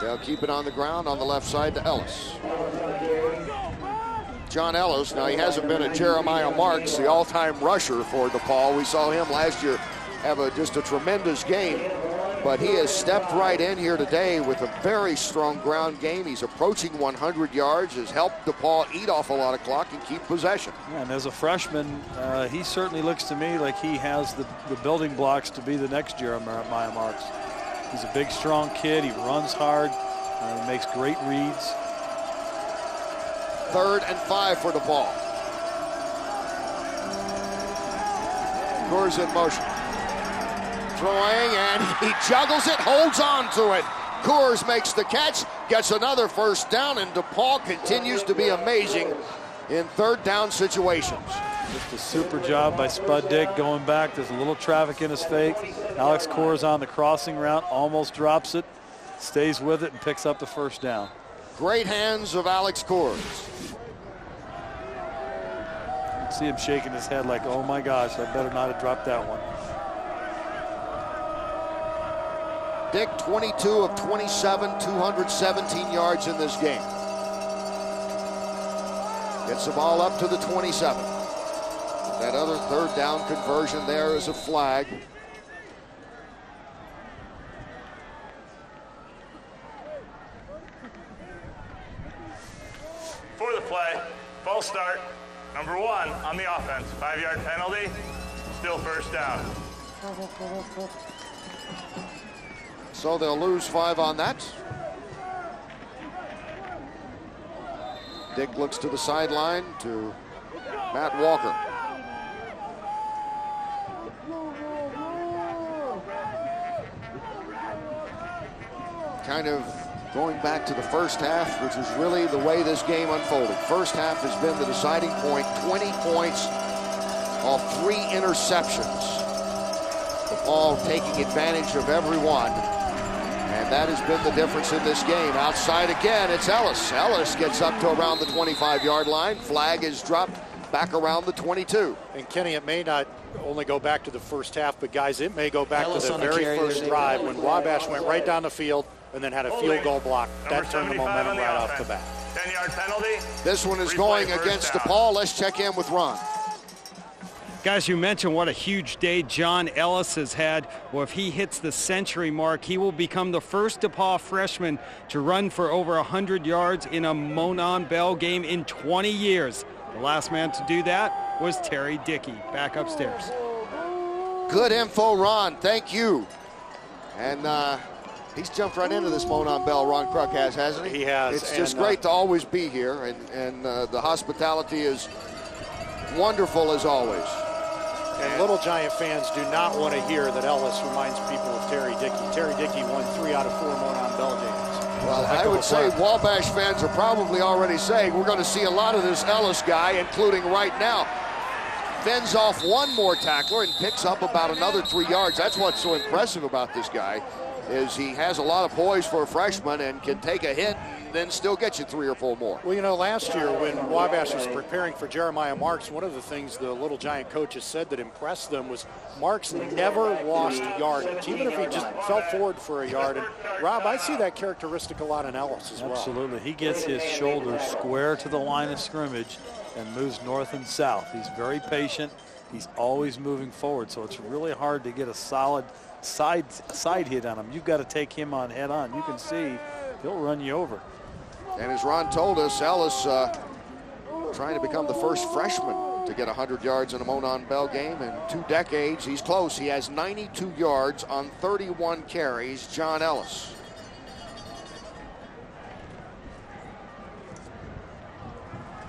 They'll keep it on the ground on the left side to Ellis. John Ellis, now he hasn't been a Jeremiah Marks, the all-time rusher for DePauw. We saw him last year have just a tremendous game, but he has stepped right in here today with a very strong ground game. He's approaching 100 yards, has helped DePauw eat off a lot of clock and keep possession. Yeah, and as a freshman, he certainly looks to me like he has the building blocks to be the next Jeremiah Marks. He's a big, strong kid. He runs hard. He makes great reads. 3rd and 5 for DePauw. Coors in motion. Throwing, and he juggles it, holds on to it. Coors makes the catch, gets another first down, and DePauw continues to be amazing in 3rd down situations. Just a super job by Spud Dick going back. There's a little traffic in his fake. Alex Coors on the crossing route, almost drops it, stays with it, and picks up the first down. Great hands of Alex Coors. You can see him shaking his head like, oh my gosh, I better not have dropped that one. Dick, 22 of 27, 217 yards in this game. Gets the ball up to the 27. That other 3rd down conversion there is a flag. For the play, false start, number 1 on the offense. 5-yard penalty, still first down. So they'll lose 5 on that. Dick looks to the sideline to Matt Walker. Kind of going back to the first half, which is really the way this game unfolded. First half has been the deciding point. 20 points off 3 interceptions. DePauw taking advantage of every one. And that has been the difference in this game. Outside again, it's Ellis. Ellis gets up to around the 25-yard line. Flag is dropped back around the 22. And Kenny, it may not only go back to the first half, but guys, it may go back to the very first drive when Wabash went right down the field and then had a field goal block. That turned the momentum right off the bat. 10-yard penalty. This one is going against DePauw. Let's check in with Ron. Guys, you mentioned what a huge day John Ellis has had. Well, if he hits the century mark, he will become the first DePauw freshman to run for over 100 yards in a Monon Bell game in 20 years. The last man to do that was Terry Dickey. Back upstairs. Good info, Ron. Thank you. And he's jumped right into this Monon Bell. Ron Kruk has, hasn't he? He has. It's just great to always be here, and the hospitality is wonderful as always. And Little Giant fans do not want to hear that Ellis reminds people of Terry Dickey. Terry Dickey won 3 out of 4 Monon Bell games. Well, I would say Wabash fans are probably already saying we're going to see a lot of this Ellis guy, including right now. Fends off one more tackler and picks up about another 3 yards. That's what's so impressive about this guy, is he has a lot of poise for a freshman and can take a hit and then still get you 3 or 4 more. Well, you know, last year when Wabash was preparing for Jeremiah Marks, one of the things the Little Giant coaches said that impressed them was Marks never lost yardage, even if he just fell forward for a yard. And Rob, I see that characteristic a lot in Ellis as well. Absolutely. He gets his shoulders square to the line of scrimmage and moves north and south. He's very patient. He's always moving forward, so it's really hard to get a solid side hit on him. You've got to take him on head on. You can see he'll run you over. And as Ron told us, Ellis trying to become the first freshman to get 100 yards in a Monon Bell game in 2 decades. He's close. He has 92 yards on 31 carries, John Ellis.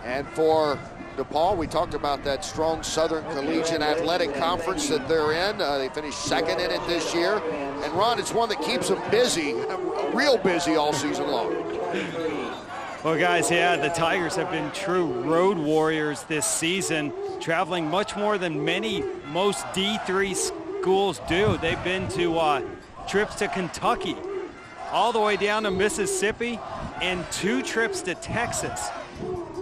And for DePauw, we talked about that strong Southern Collegiate Athletic Conference that they're in. They finished 2nd in it this year. And Ron, it's one that keeps them busy, real busy all season long. Well, guys, yeah, the Tigers have been true road warriors this season, traveling much more than most D3 schools do. They've been to trips to Kentucky, all the way down to Mississippi, and 2 trips to Texas.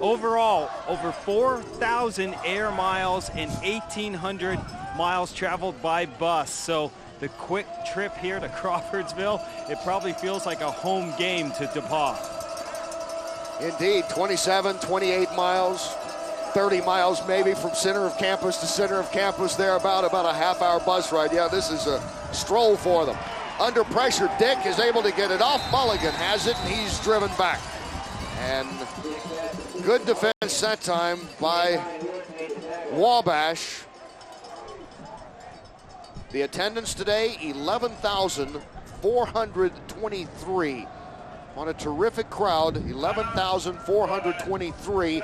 Overall, over 4,000 air miles and 1,800 miles traveled by bus. So the quick trip here to Crawfordsville, it probably feels like a home game to DePauw. Indeed, 27, 28 miles, 30 miles maybe from center of campus to center of campus there, about a half-hour bus ride. Yeah, this is a stroll for them. Under pressure, Dick is able to get it off. Mulligan has it, and he's driven back. And good defense that time by Wabash. The attendance today, 11,423. On a terrific crowd, 11,423.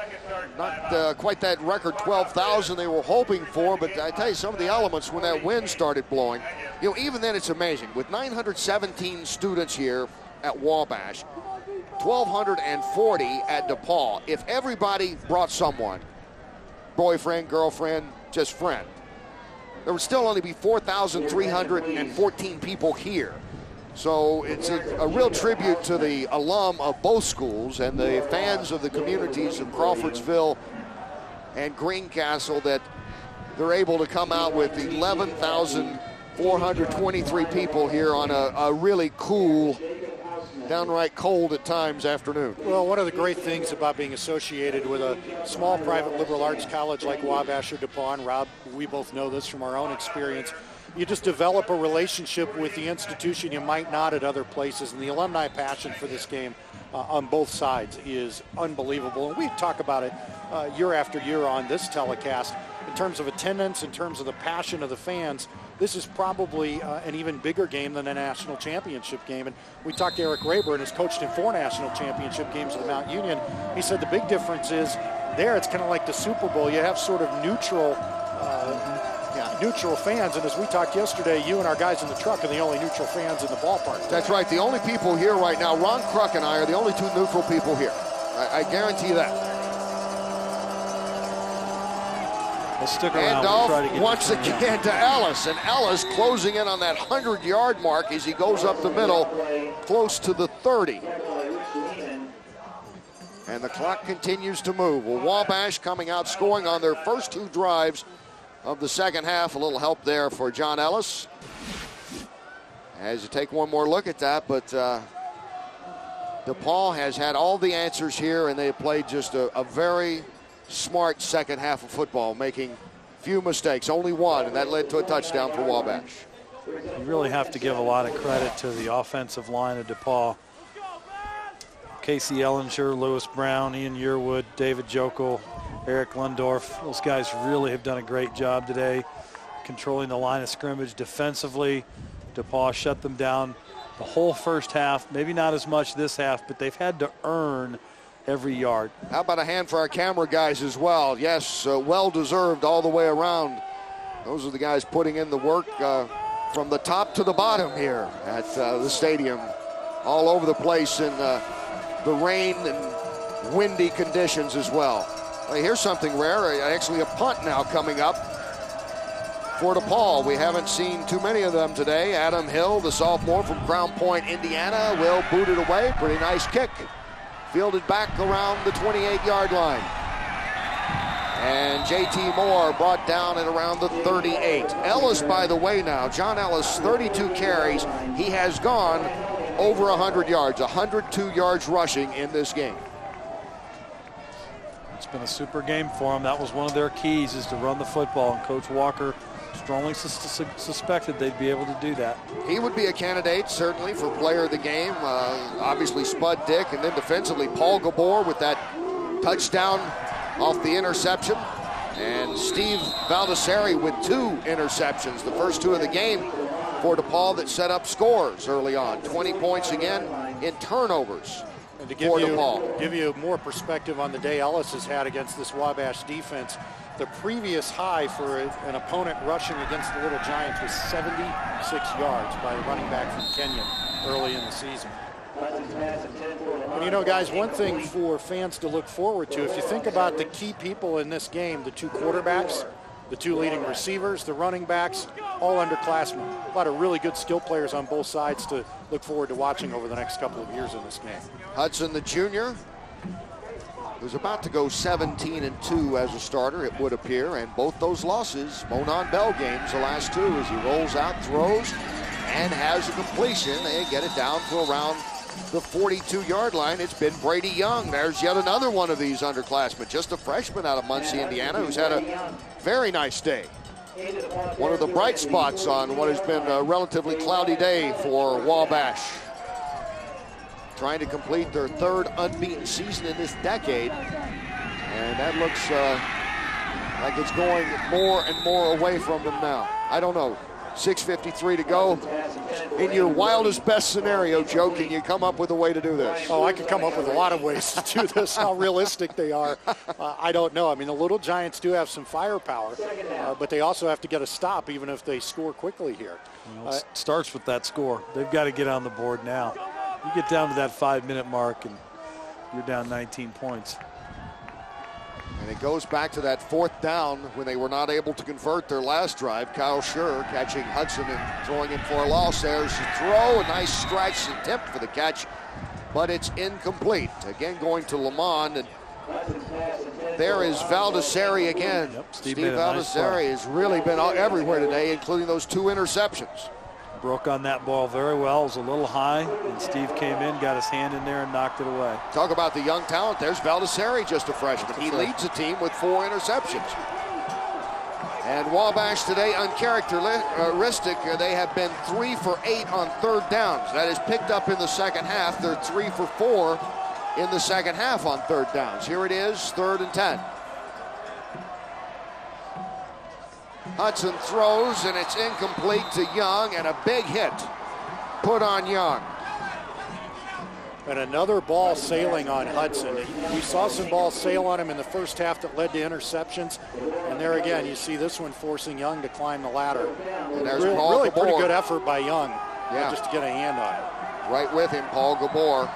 Not quite that record 12,000 they were hoping for, but I tell you, some of the elements when that wind started blowing, you know, even then it's amazing. With 917 students here at Wabash, 1,240 at DePauw. If everybody brought someone, boyfriend, girlfriend, just friend, there would still only be 4,314 people here. So it's a real tribute to the alum of both schools and the fans of the communities of Crawfordsville and Greencastle that they're able to come out with 11,423 people here on a really cool, downright cold at times afternoon. Well, one of the great things about being associated with a small private liberal arts college like Wabash or DePauw, and Rob, we both know this from our own experience, you just develop a relationship with the institution you might not at other places, and the alumni passion for this game on both sides is unbelievable. And we talk about it year after year on this telecast. In terms of attendance, in terms of the passion of the fans, this is probably an even bigger game than a national championship game. And we talked to Eric Rayburn, who's coached in 4 national championship games with the Mount Union. He said the big difference is there it's kind of like the Super Bowl. You have sort of neutral fans, and as we talked yesterday, you and our guys in the truck are the only neutral fans in the ballpark. That's right. The only people here right now, Ron Kruk and I are the only 2 neutral people here. I guarantee that. We'll stick around. Handoff once again to Ellis, and Ellis closing in on that 100-yard mark as he goes up the middle, close to the 30. And the clock continues to move. Well, Wabash coming out scoring on their first 2 drives of the second half. A little help there for John Ellis. As you take one more look at that, but DePauw has had all the answers here, and they have played just a very smart second half of football, making few mistakes, only one, and that led to a touchdown for Wabash. You really have to give a lot of credit to the offensive line of DePauw. Casey Ellinger, Lewis Brown, Ian Yearwood, David Jokel, Eric Lundorf. Those guys really have done a great job today controlling the line of scrimmage defensively. DePauw shut them down the whole first half, maybe not as much this half, but they've had to earn every yard. How about a hand for our camera guys as well? Yes, well-deserved all the way around. Those are the guys putting in the work from the top to the bottom here at the stadium, all over the place in the rain and windy conditions as well. Here's something rare, actually a punt now coming up for DePauw. We haven't seen too many of them today. Adam Hill, the sophomore from Crown Point, Indiana, will boot it away. Pretty nice kick. Fielded back around the 28-yard line. And J.T. Moore brought down at around the 38. Ellis, by the way now, John Ellis, 32 carries. He has gone over 100 yards, 102 yards rushing in this game. It's been a super game for them. That was one of their keys, is to run the football, and Coach Walker strongly suspected they'd be able to do that. He would be a candidate, certainly, for player of the game. Obviously, Spud Dick, and then defensively, Paul Gabor with that touchdown off the interception. And Steve Baldessari with 2 interceptions, the first 2 of the game for DePauw, that set up scores early on. 20 points again in turnovers. And to give you more perspective on the day Ellis has had against this Wabash defense, the previous high for an opponent rushing against the Little Giants was 76 yards by a running back from Kenya early in the season. And you know, guys, one thing for fans to look forward to, if you think about the key people in this game, the 2 quarterbacks, the 2 leading receivers, the running backs, all underclassmen. A lot of really good skill players on both sides to look forward to watching over the next couple of years in this game. Hudson, the junior, who's about to go 17-2 as a starter, it would appear, and both those losses, Monon Bell games, the last 2, as he rolls out, throws, and has a completion. They get it down to around the 42-yard line. It's been Brady Young. There's yet another one of these underclassmen, just a freshman out of Muncie, Indiana, who's had a very nice day. One of the bright spots on what has been a relatively cloudy day for Wabash. Trying to complete their 3rd unbeaten season in this decade. And that looks like it's going more and more away from them now. I don't know. 6:53 to go. In your wildest best scenario, Joe, can you come up with a way to do this? Oh, I could come up with a lot of ways to do this. How realistic they are, I don't know. I mean, the Little Giants do have some firepower, but they also have to get a stop even if they score quickly here. Well, it starts with that score. They've got to get on the board now. You get down to that 5-minute mark and you're down 19 points. And it goes back to that 4th down when they were not able to convert their last drive. Kyle Schur catching Hudson and throwing him for a loss. There's the throw, a nice stretch attempt for the catch, but it's incomplete. Again, going to Lamont, and there is Baldessari again. Yep, Steve Baldessari has really been everywhere today, including those 2 interceptions. Broke on that ball very well. It was a little high, and Steve came in, got his hand in there, and knocked it away. Talk about the young talent. There's Baldessari, just a freshman. He leads the team with 4 interceptions. And Wabash today, uncharacteristic. They have been 3 for 8 on 3rd downs. That is picked up in the second half. They're 3 for 4 in the second half on 3rd downs. Here it is, 3rd and 10. Hudson throws, and it's incomplete to Young, and a big hit put on Young. And another ball sailing on Hudson. We saw some balls sail on him in the first half that led to interceptions. And there again, you see this one forcing Young to climb the ladder. And there's really pretty good effort by Young, just to get a hand on it. Right with him, Paul Gabor,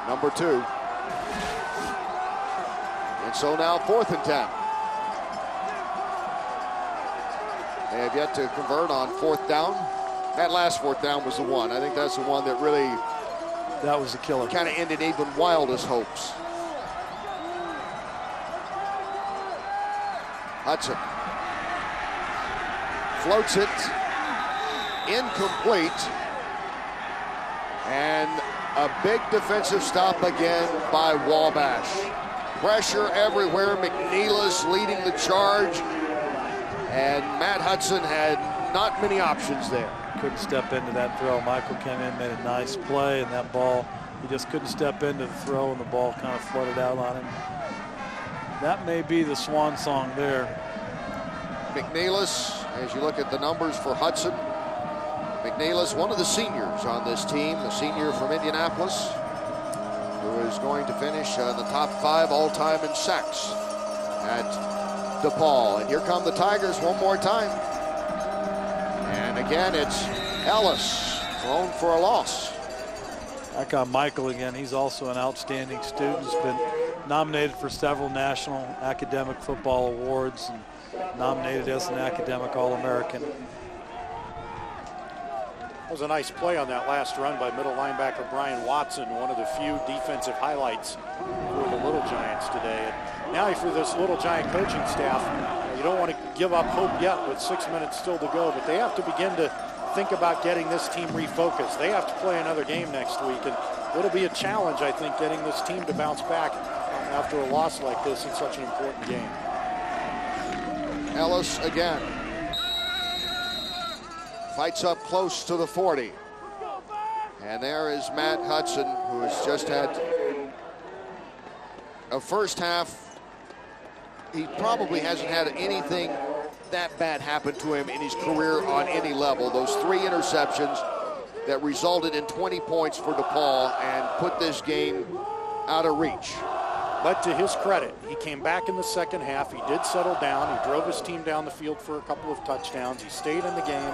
number 2. And so now 4th and 10. They have yet to convert on 4th down. That last 4th down was the one. I think that's the one that really... That was a killer. Kind of ended even wildest hopes. Hudson floats it. Incomplete. And a big defensive stop again by Wabash. Pressure everywhere. McNeilis leading the charge. And Matt Hudson had not many options there. Couldn't step into that throw. Michael came in, made a nice play, and that ball, he just couldn't step into the throw, and the ball kind of floated out on him. That may be the swan song there. McNeilis, as you look at the numbers for Hudson, McNeilis, one of the seniors on this team, the senior from Indianapolis, who is going to finish in the top 5 all-time in sacks at DePauw. And here come the Tigers one more time. And again, it's Ellis thrown for a loss. Back on Michael again. He's also an outstanding student. He's been nominated for several national academic football awards and nominated as an academic All-American. That was a nice play on that last run by middle linebacker Brian Watson, one of the few defensive highlights for the Little Giants today. And now for this Little Giant coaching staff, you don't want to give up hope yet with 6 minutes still to go, but they have to begin to think about getting this team refocused. They have to play another game next week, and it'll be a challenge, I think, getting this team to bounce back after a loss like this in such an important game. Ellis again. Fights up close to the 40. And there is Matt Hudson, who has just had a first half. He probably hasn't had anything that bad happen to him in his career on any level. Those 3 interceptions that resulted in 20 points for DePauw and put this game out of reach. But to his credit, he came back in the second half. He did settle down. He drove his team down the field for a couple of touchdowns. He stayed in the game,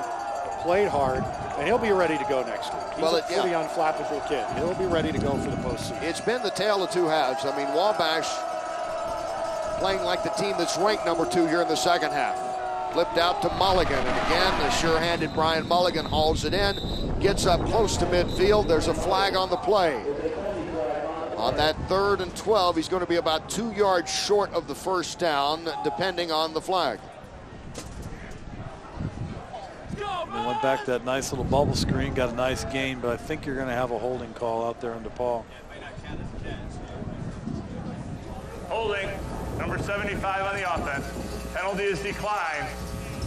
played hard, and he'll be ready to go next week. He's a pretty unflappable kid. He'll be ready to go for the postseason. It's been the tale of 2 halves. I mean, Wabash playing like the team that's ranked number 2 here in the second half. Flipped out to Mulligan, and again, the sure-handed Brian Mulligan hauls it in, gets up close to midfield. There's a flag on the play. On that 3rd and 12, he's going to be about 2 yards short of the first down, depending on the flag. They went back to that nice little bubble screen, got a nice gain, but I think you're going to have a holding call out there in DePauw. Holding, number 75 on the offense. Penalty is declined.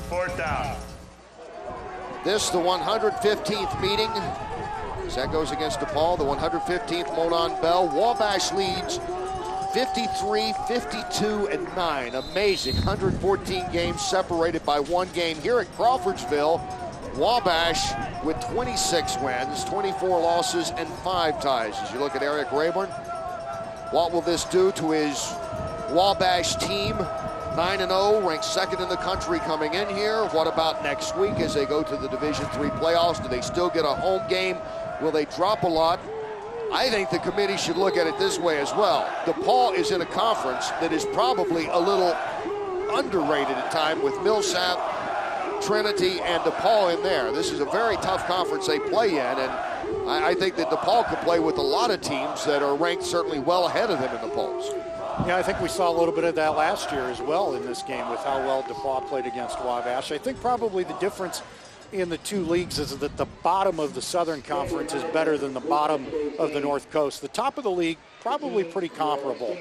4th down. This, the 115th meeting. As that goes against DePauw, the 115th Monon Bell. Wabash leads 53-52-9. Amazing. 114 games separated by 1 game. Here at Crawfordsville, Wabash with 26 wins, 24 losses, and 5 ties. As you look at Eric Rayburn, what will this do to his Wabash team? 9-0, ranked 2nd in the country coming in here. What about next week as they go to the Division III playoffs? Do they still get a home game? Will they drop a lot? I think the committee should look at it this way as well. DePauw is in a conference that is probably a little underrated at times with Millsap, Trinity, and DePauw in there. This is a very tough conference they play in, and I think that DePauw could play with a lot of teams that are ranked certainly well ahead of them in the polls. Yeah, I think we saw a little bit of that last year as well in this game with how well DePauw played against Wabash. I think probably the difference in the 2 leagues is that the bottom of the Southern Conference is better than the bottom of the North Coast. The top of the league, probably pretty comparable.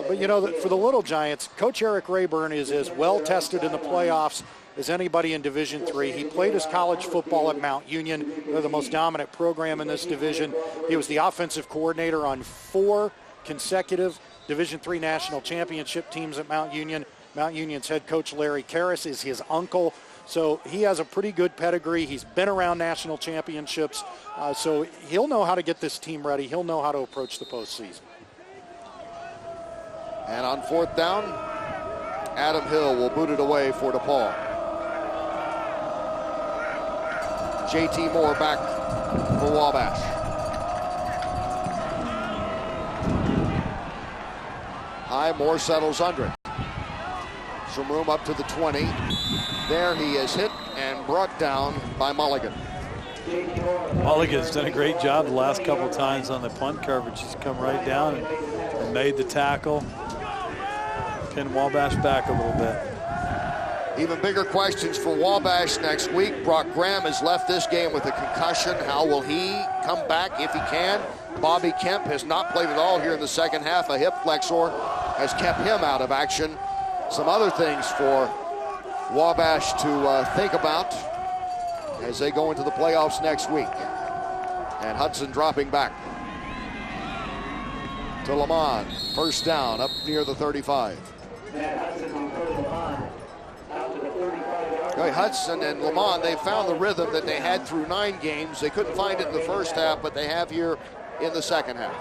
But you know, for the Little Giants, Coach Eric Rayburn is as well tested in the playoffs as anybody in Division III. He played his college football at Mount Union. They're the most dominant program in this division. He was the offensive coordinator on 4 consecutive Division III national championship teams at Mount Union. Mount Union's head coach Larry Karras is his uncle. So he has a pretty good pedigree. He's been around national championships. So he'll know how to get this team ready. He'll know how to approach the postseason. And on 4th down, Adam Hill will boot it away for DePauw. JT Moore back for Wabash. High, Moore settles under it. Some room up to the 20. There he is hit and brought down by Mulligan. Mulligan's done a great job the last couple times on the punt coverage. He's come right down and made the tackle. Pinned Wabash back a little bit. Even bigger questions for Wabash next week. Brock Graham has left this game with a concussion. How will he come back if he can? Bobby Kemp has not played at all here in the second half. A hip flexor has kept him out of action. Some other things for Wabash to think about as they go into the playoffs next week. And Hudson dropping back to Lamont. First down up near the 35. Hudson and Lamont, they found the rhythm that they had through 9 games. They couldn't find it in the first half, but they have here in the second half.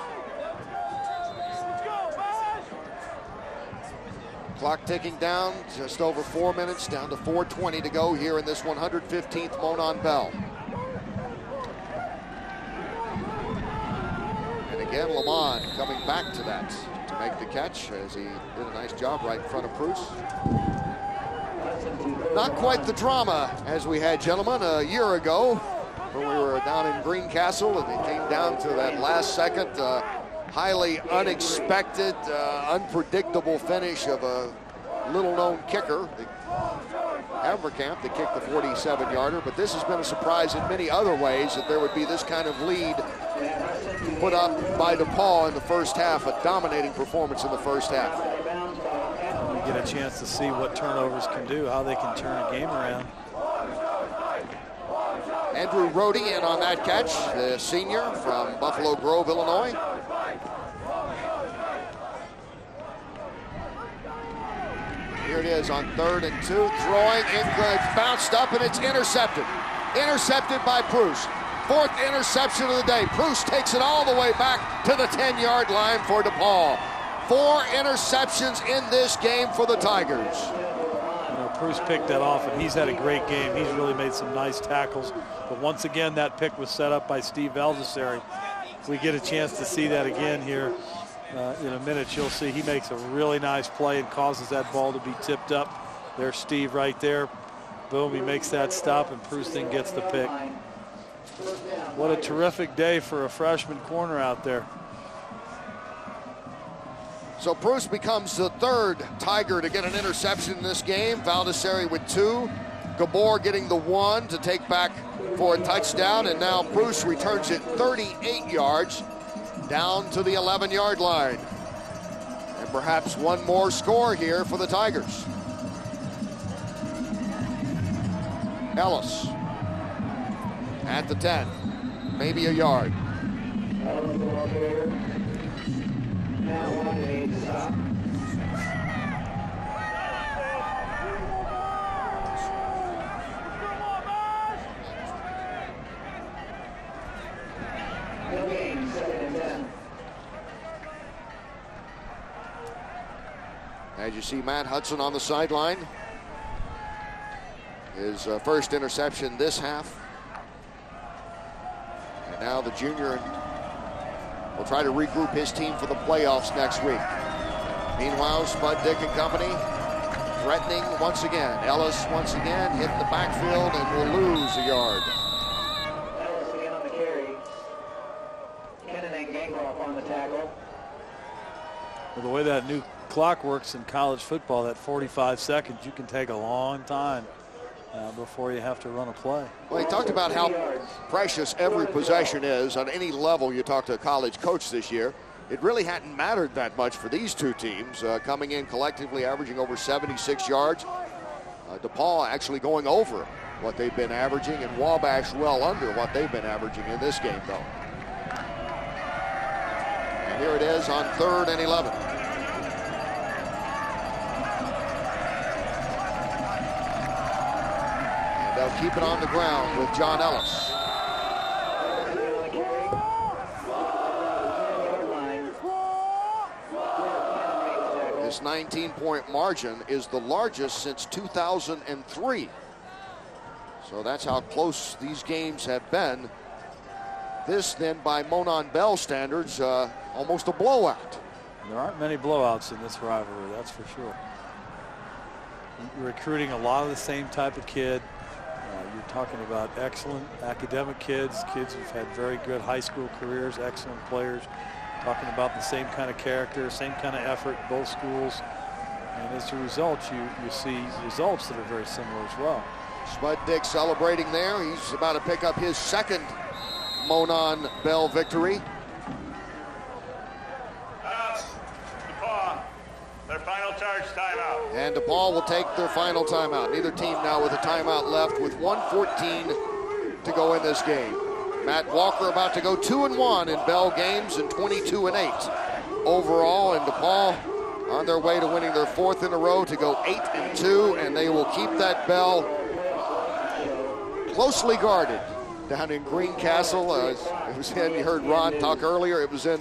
Clock ticking down, just over 4 minutes, down to 4:20 to go here in this 115th Monon Bell. And again, Lamont coming back to that to make the catch as he did a nice job right in front of Bruce. Not quite the drama as we had, gentlemen, a year ago when we were down in Greencastle and it came down to that last second, highly unexpected, unpredictable finish of a little-known kicker, Haverkamp, that kicked the 47-yarder. But this has been a surprise in many other ways that there would be this kind of lead put up by DePauw in the first half, a dominating performance in the first half. We get a chance to see what turnovers can do, how they can turn a game around. Andrew Rohde in on that catch, the senior from Buffalo Grove, Illinois. Here it is on 3rd and 2, throwing, it's bounced up and it's intercepted. Intercepted by Bruce. 4th interception of the day. Bruce takes it all the way back to the 10-yard line for DePauw. 4 interceptions in this game for the Tigers. You know, Bruce picked that off, and he's had a great game. He's really made some nice tackles. But once again, that pick was set up by Steve Valdesari. If we get a chance to see that again here in a minute, you'll see he makes a really nice play and causes that ball to be tipped up. There's Steve right there. Boom, he makes that stop, and Bruce then gets the pick. What a terrific day for a freshman corner out there. So Bruce becomes the 3rd Tiger to get an interception in this game. Valdesari with 2. Gabor getting the 1 to take back for a touchdown. And now Bruce returns it 38 yards down to the 11-yard line. And perhaps one more score here for the Tigers. Ellis at the 10, maybe a yard. As you see Matt Hudson on the sideline. His first interception this half. And now the junior will try to regroup his team for the playoffs next week. Meanwhile, Spud Dick and company threatening once again. Ellis once again hit the backfield and will lose a yard. Ellis again on the carry. Kennan and Gangloff on the tackle. Well, the way that new clock works in college football, that 45 seconds, you can take a long time before you have to run a play. Well, he talked about how precious every possession is on any level you talk to a college coach this year. It really hadn't mattered that much for these two teams, coming in collectively averaging over 76 yards. DePauw actually going over what they've been averaging, and Wabash well under what they've been averaging in this game, though. And here it is on 3rd and 11. They'll keep it on the ground with John Ellis. This 19-point margin is the largest since 2003. So that's how close these games have been. This then, by Monon Bell standards, almost a blowout. There aren't many blowouts in this rivalry, that's for sure. You're recruiting a lot of the same type of kid. You're talking about excellent academic kids, kids who've had very good high school careers, excellent players. Talking about the same kind of character, same kind of effort in both schools. And as a result, you see results that are very similar as well. Spud Dick celebrating there. He's about to pick up his 2nd Monon Bell victory. DePauw, their final charge timeout. And DePauw will take their final timeout. Neither team now with a timeout left with 1:14 to go in this game. Matt Walker about to go 2-1 in Bell games and 22-8 overall. And DePauw on their way to winning their 4th in a row to go 8-2, and they will keep that Bell closely guarded down in Greencastle. It was in, you heard Ron talk earlier, it was in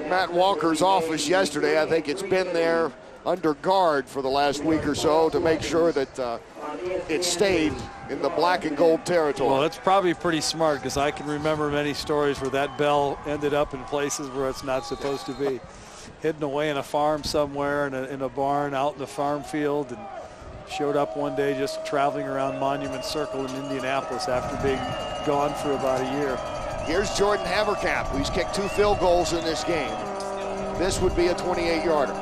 Matt Walker's office yesterday. I think it's been there under guard for the last week or so to make sure that it stayed in the black and gold territory. Well, that's probably pretty smart, because I can remember many stories where that bell ended up in places where it's not supposed to be. Hidden away in a farm somewhere, in a barn out in the farm field, and showed up one day just traveling around Monument Circle in Indianapolis after being gone for about a year. Here's Jordan Haverkamp, who's kicked 2 field goals in this game. This would be a 28-yarder.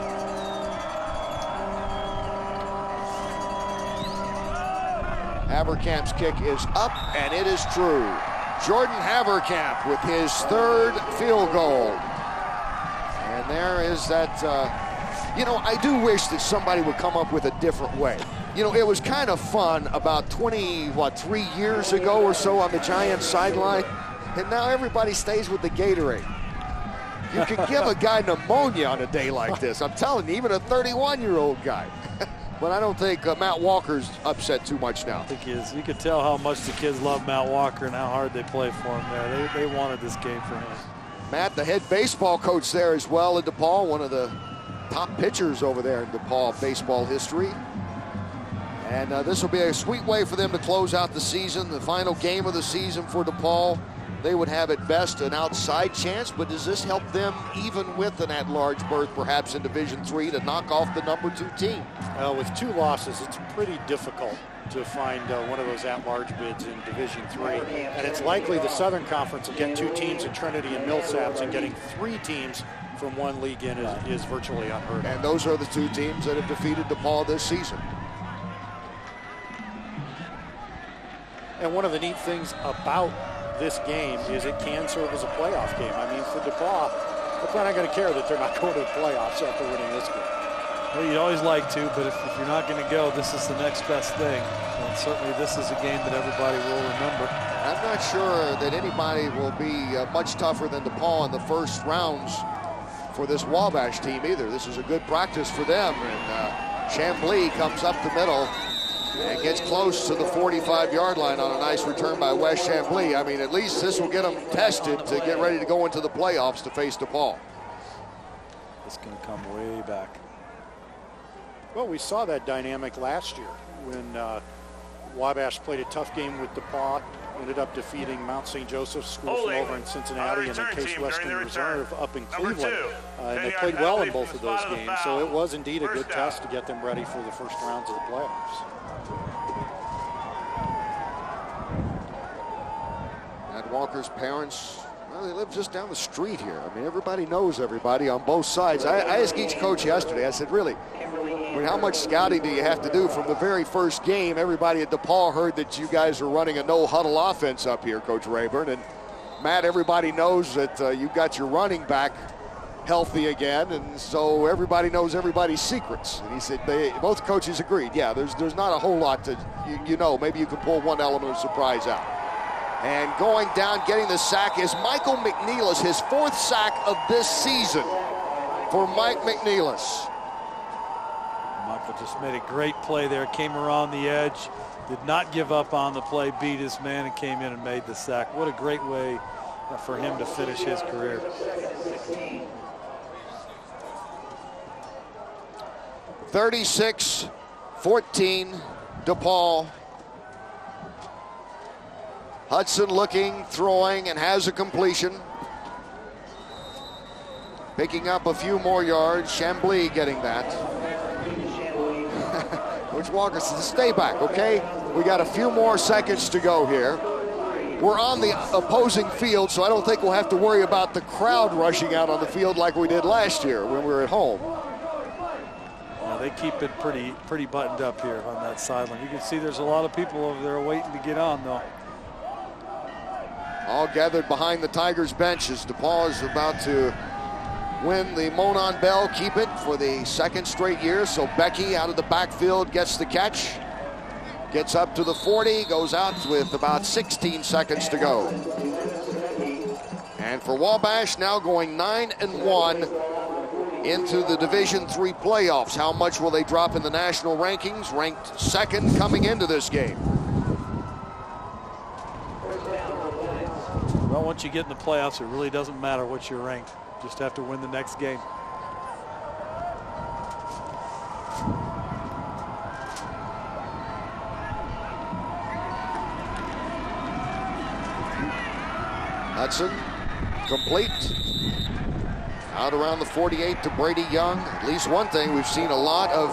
Haverkamp's kick is up, and it is true. Jordan Haverkamp with his 3rd field goal. And there is that, you know, I do wish that somebody would come up with a different way. You know, it was kind of fun about 3 years ago or so on the Giants sideline, and now everybody stays with the Gatorade. You can give a guy pneumonia on a day like this. I'm telling you, even a 31-year-old guy. But I don't think Matt Walker's upset too much now. I think he is. You could tell how much the kids love Matt Walker and how hard they play for him there. They wanted this game for him. Matt, the head baseball coach there as well at DePauw, one of the top pitchers over there in DePauw baseball history. And this will be a sweet way for them to close out the season, the final game of the season for DePauw. They would have at best an outside chance, but does this help them, even with an at-large berth perhaps in Division III, to knock off the #2 team? With 2 losses, it's pretty difficult to find one of those at-large bids in Division III. And it's likely the Southern Conference will get 2 teams in Trinity and Millsaps, and getting 3 teams from one league in is virtually unheard of. And those are the 2 teams that have defeated DePauw this season. And one of the neat things about this game is it can serve as a playoff game. I mean, for DePauw, they're probably not going to care that they're not going to the playoffs after winning this game. Well, you'd always like to, but if you're not going to go, this is the next best thing. And certainly this is a game that everybody will remember. I'm not sure that anybody will be much tougher than DePauw in the first rounds for this Wabash team either. This is a good practice for them. And Chambly comes up the middle and gets close to the 45-yard line on a nice return by Wes Chambly. I mean, at least this will get them tested to get ready to go into the playoffs to face DePauw. It's going to come way back. Well, we saw that dynamic last year when Wabash played a tough game with DePauw, ended up defeating Mount St. Joseph's School from over in Cincinnati, and then Case Western Reserve up in Cleveland. And they played well in both of those games, so it was indeed a good test to get them ready for the first rounds of the playoffs. Matt Walker's parents, well, they live just down the street here. I mean, everybody knows everybody on both sides. I asked each coach yesterday, I said, really, I mean, how much scouting do you have to do? From the very first game, everybody at DePauw heard that you guys are running a no-huddle offense up here, Coach Rayburn. And Matt, everybody knows that you've got your running back healthy again, and so everybody knows everybody's secrets. And he said both coaches agreed. Yeah, there's not a whole lot to, you know, maybe you can pull one element of surprise out. And going down, getting the sack is Michael McNeilis, his 4th sack of this season for Mike McNeilis. Michael just made a great play there, came around the edge, did not give up on the play, beat his man, and came in and made the sack. What a great way for him to finish his career. 36-14, DePauw. Hudson looking, throwing, and has a completion. Picking up a few more yards. Chambly getting that. Coach Walker says, stay back, okay? We got a few more seconds to go here. We're on the opposing field, so I don't think we'll have to worry about the crowd rushing out on the field like we did last year when we were at home. Yeah, they keep it pretty buttoned up here on that sideline. You can see there's a lot of people over there waiting to get on, though. All gathered behind the Tigers bench as DePauw is about to when the Monon Bell keep it for the second straight year. So Becky out of the backfield gets the catch. Gets up to the 40, goes out with about 16 seconds to go. And for Wabash, now going 9-1 into the Division III playoffs. How much will they drop in the national rankings? Ranked second coming into this game. Well, once you get in the playoffs, it really doesn't matter what you're ranked. You just have to win the next game. Hudson, complete. Out around the 48 to Brady Young. At least one thing, we've seen a lot of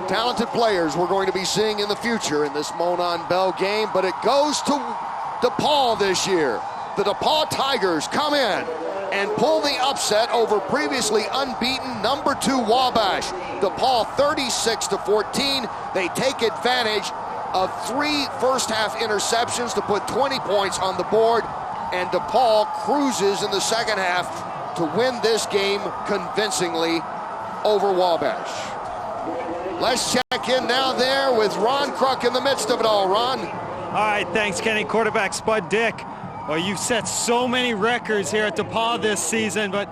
talented players we're going to be seeing in the future in this Monon Bell game, but it goes to DePauw this year. The DePauw Tigers come in and pull the upset over previously unbeaten number 2 Wabash. DePauw 36-14. They take advantage of 3 first-half interceptions to put 20 points on the board, and DePauw cruises in the second half to win this game convincingly over Wabash. Let's check in now there with Ron Kruk in the midst of it all. Ron. All right, thanks, Kenny. Quarterback Spud Dick. Well, you've set so many records here at DePauw this season, but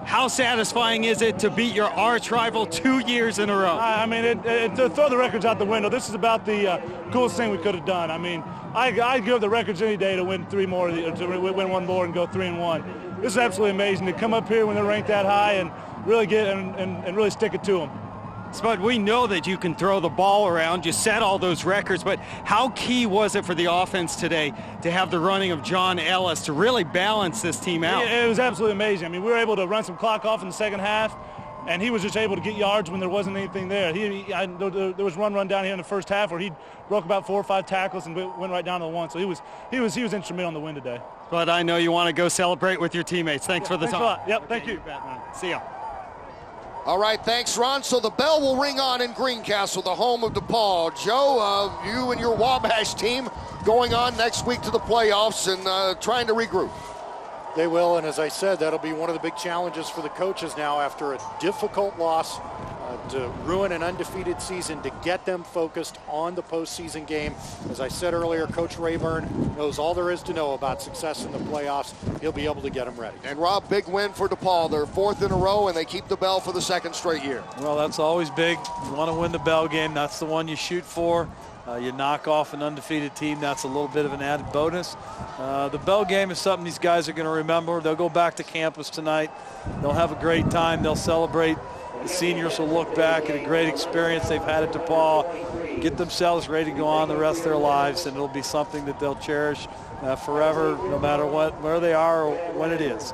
how satisfying is it to beat your arch rival 2 years in a row? I mean, to throw the records out the window, this is about the coolest thing we could have done. I mean, I'd give the records any day to win 3 more, to win 1 more and go 3-1. This is absolutely amazing to come up here when they're ranked that high and really get and really stick it to them. Spud, we know that you can throw the ball around. You set all those records, but how key was it for the offense today to have the running of John Ellis to really balance this team out? It was absolutely amazing. I mean, we were able to run some clock off in the second half, and he was just able to get yards when there wasn't anything there. There was run down here in the first half where he broke about 4 or 5 tackles and went right down to the 1. So he was instrumental in the win today. But I know you want to go celebrate with your teammates. Thanks for the time. talk. Yep, thank you. See ya. All right, thanks, Ron. So the bell will ring on in Greencastle, the home of DePauw. Joe, you and your Wabash team going on next week to the playoffs and trying to regroup. They will, and as I said, that'll be one of the big challenges for the coaches now after a difficult loss to ruin an undefeated season, to get them focused on the postseason game. As I said earlier, Coach Rayburn knows all there is to know about success in the playoffs. He'll be able to get them ready. And Rob, big win for DePauw. They're 4th in a row, and they keep the bell for the 2nd straight year. Well, that's always big. You want to win the bell game. That's the one you shoot for. You knock off an undefeated team, that's a little bit of an added bonus. The bell game is something these guys are going to remember. They'll go back to campus tonight. They'll have a great time. They'll celebrate. The seniors will look back at a great experience they've had at DePauw, get themselves ready to go on the rest of their lives, and it'll be something that they'll cherish forever, no matter where they are or when it is.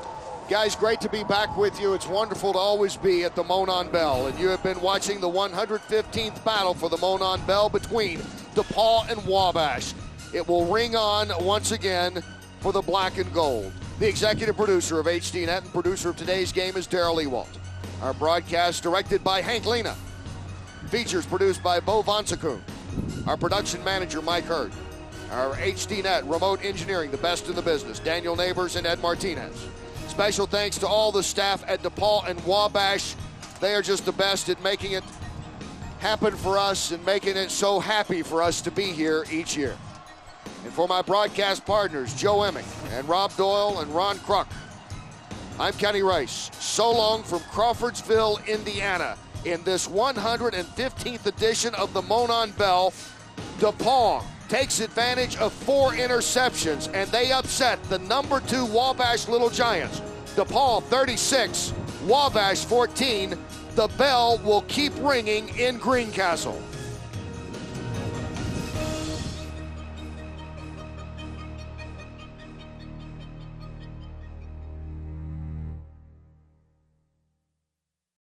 Guys, great to be back with you. It's wonderful to always be at the Monon Bell, and you have been watching the 115th battle for the Monon Bell between DePauw and Wabash. It will ring on once again for the black and gold. The executive producer of HDNet and producer of today's game is Darrell Ewald. Our broadcast directed by Hank Lena. Features produced by Bo Vonsakoon. Our production manager, Mike Hurd. Our HDNet remote engineering, the best in the business, Daniel Neighbors and Ed Martinez. Special thanks to all the staff at DePauw and Wabash. They are just the best at making it happen for us and making it so happy for us to be here each year. And for my broadcast partners, Joe Emick and Rob Doyle and Ron Kruk, I'm Kenny Rice. So long from Crawfordsville, Indiana. In this 115th edition of the Monon Bell, DePauw takes advantage of 4 interceptions, and they upset the number 2 Wabash Little Giants. DePauw 36, Wabash 14. The bell will keep ringing in Greencastle.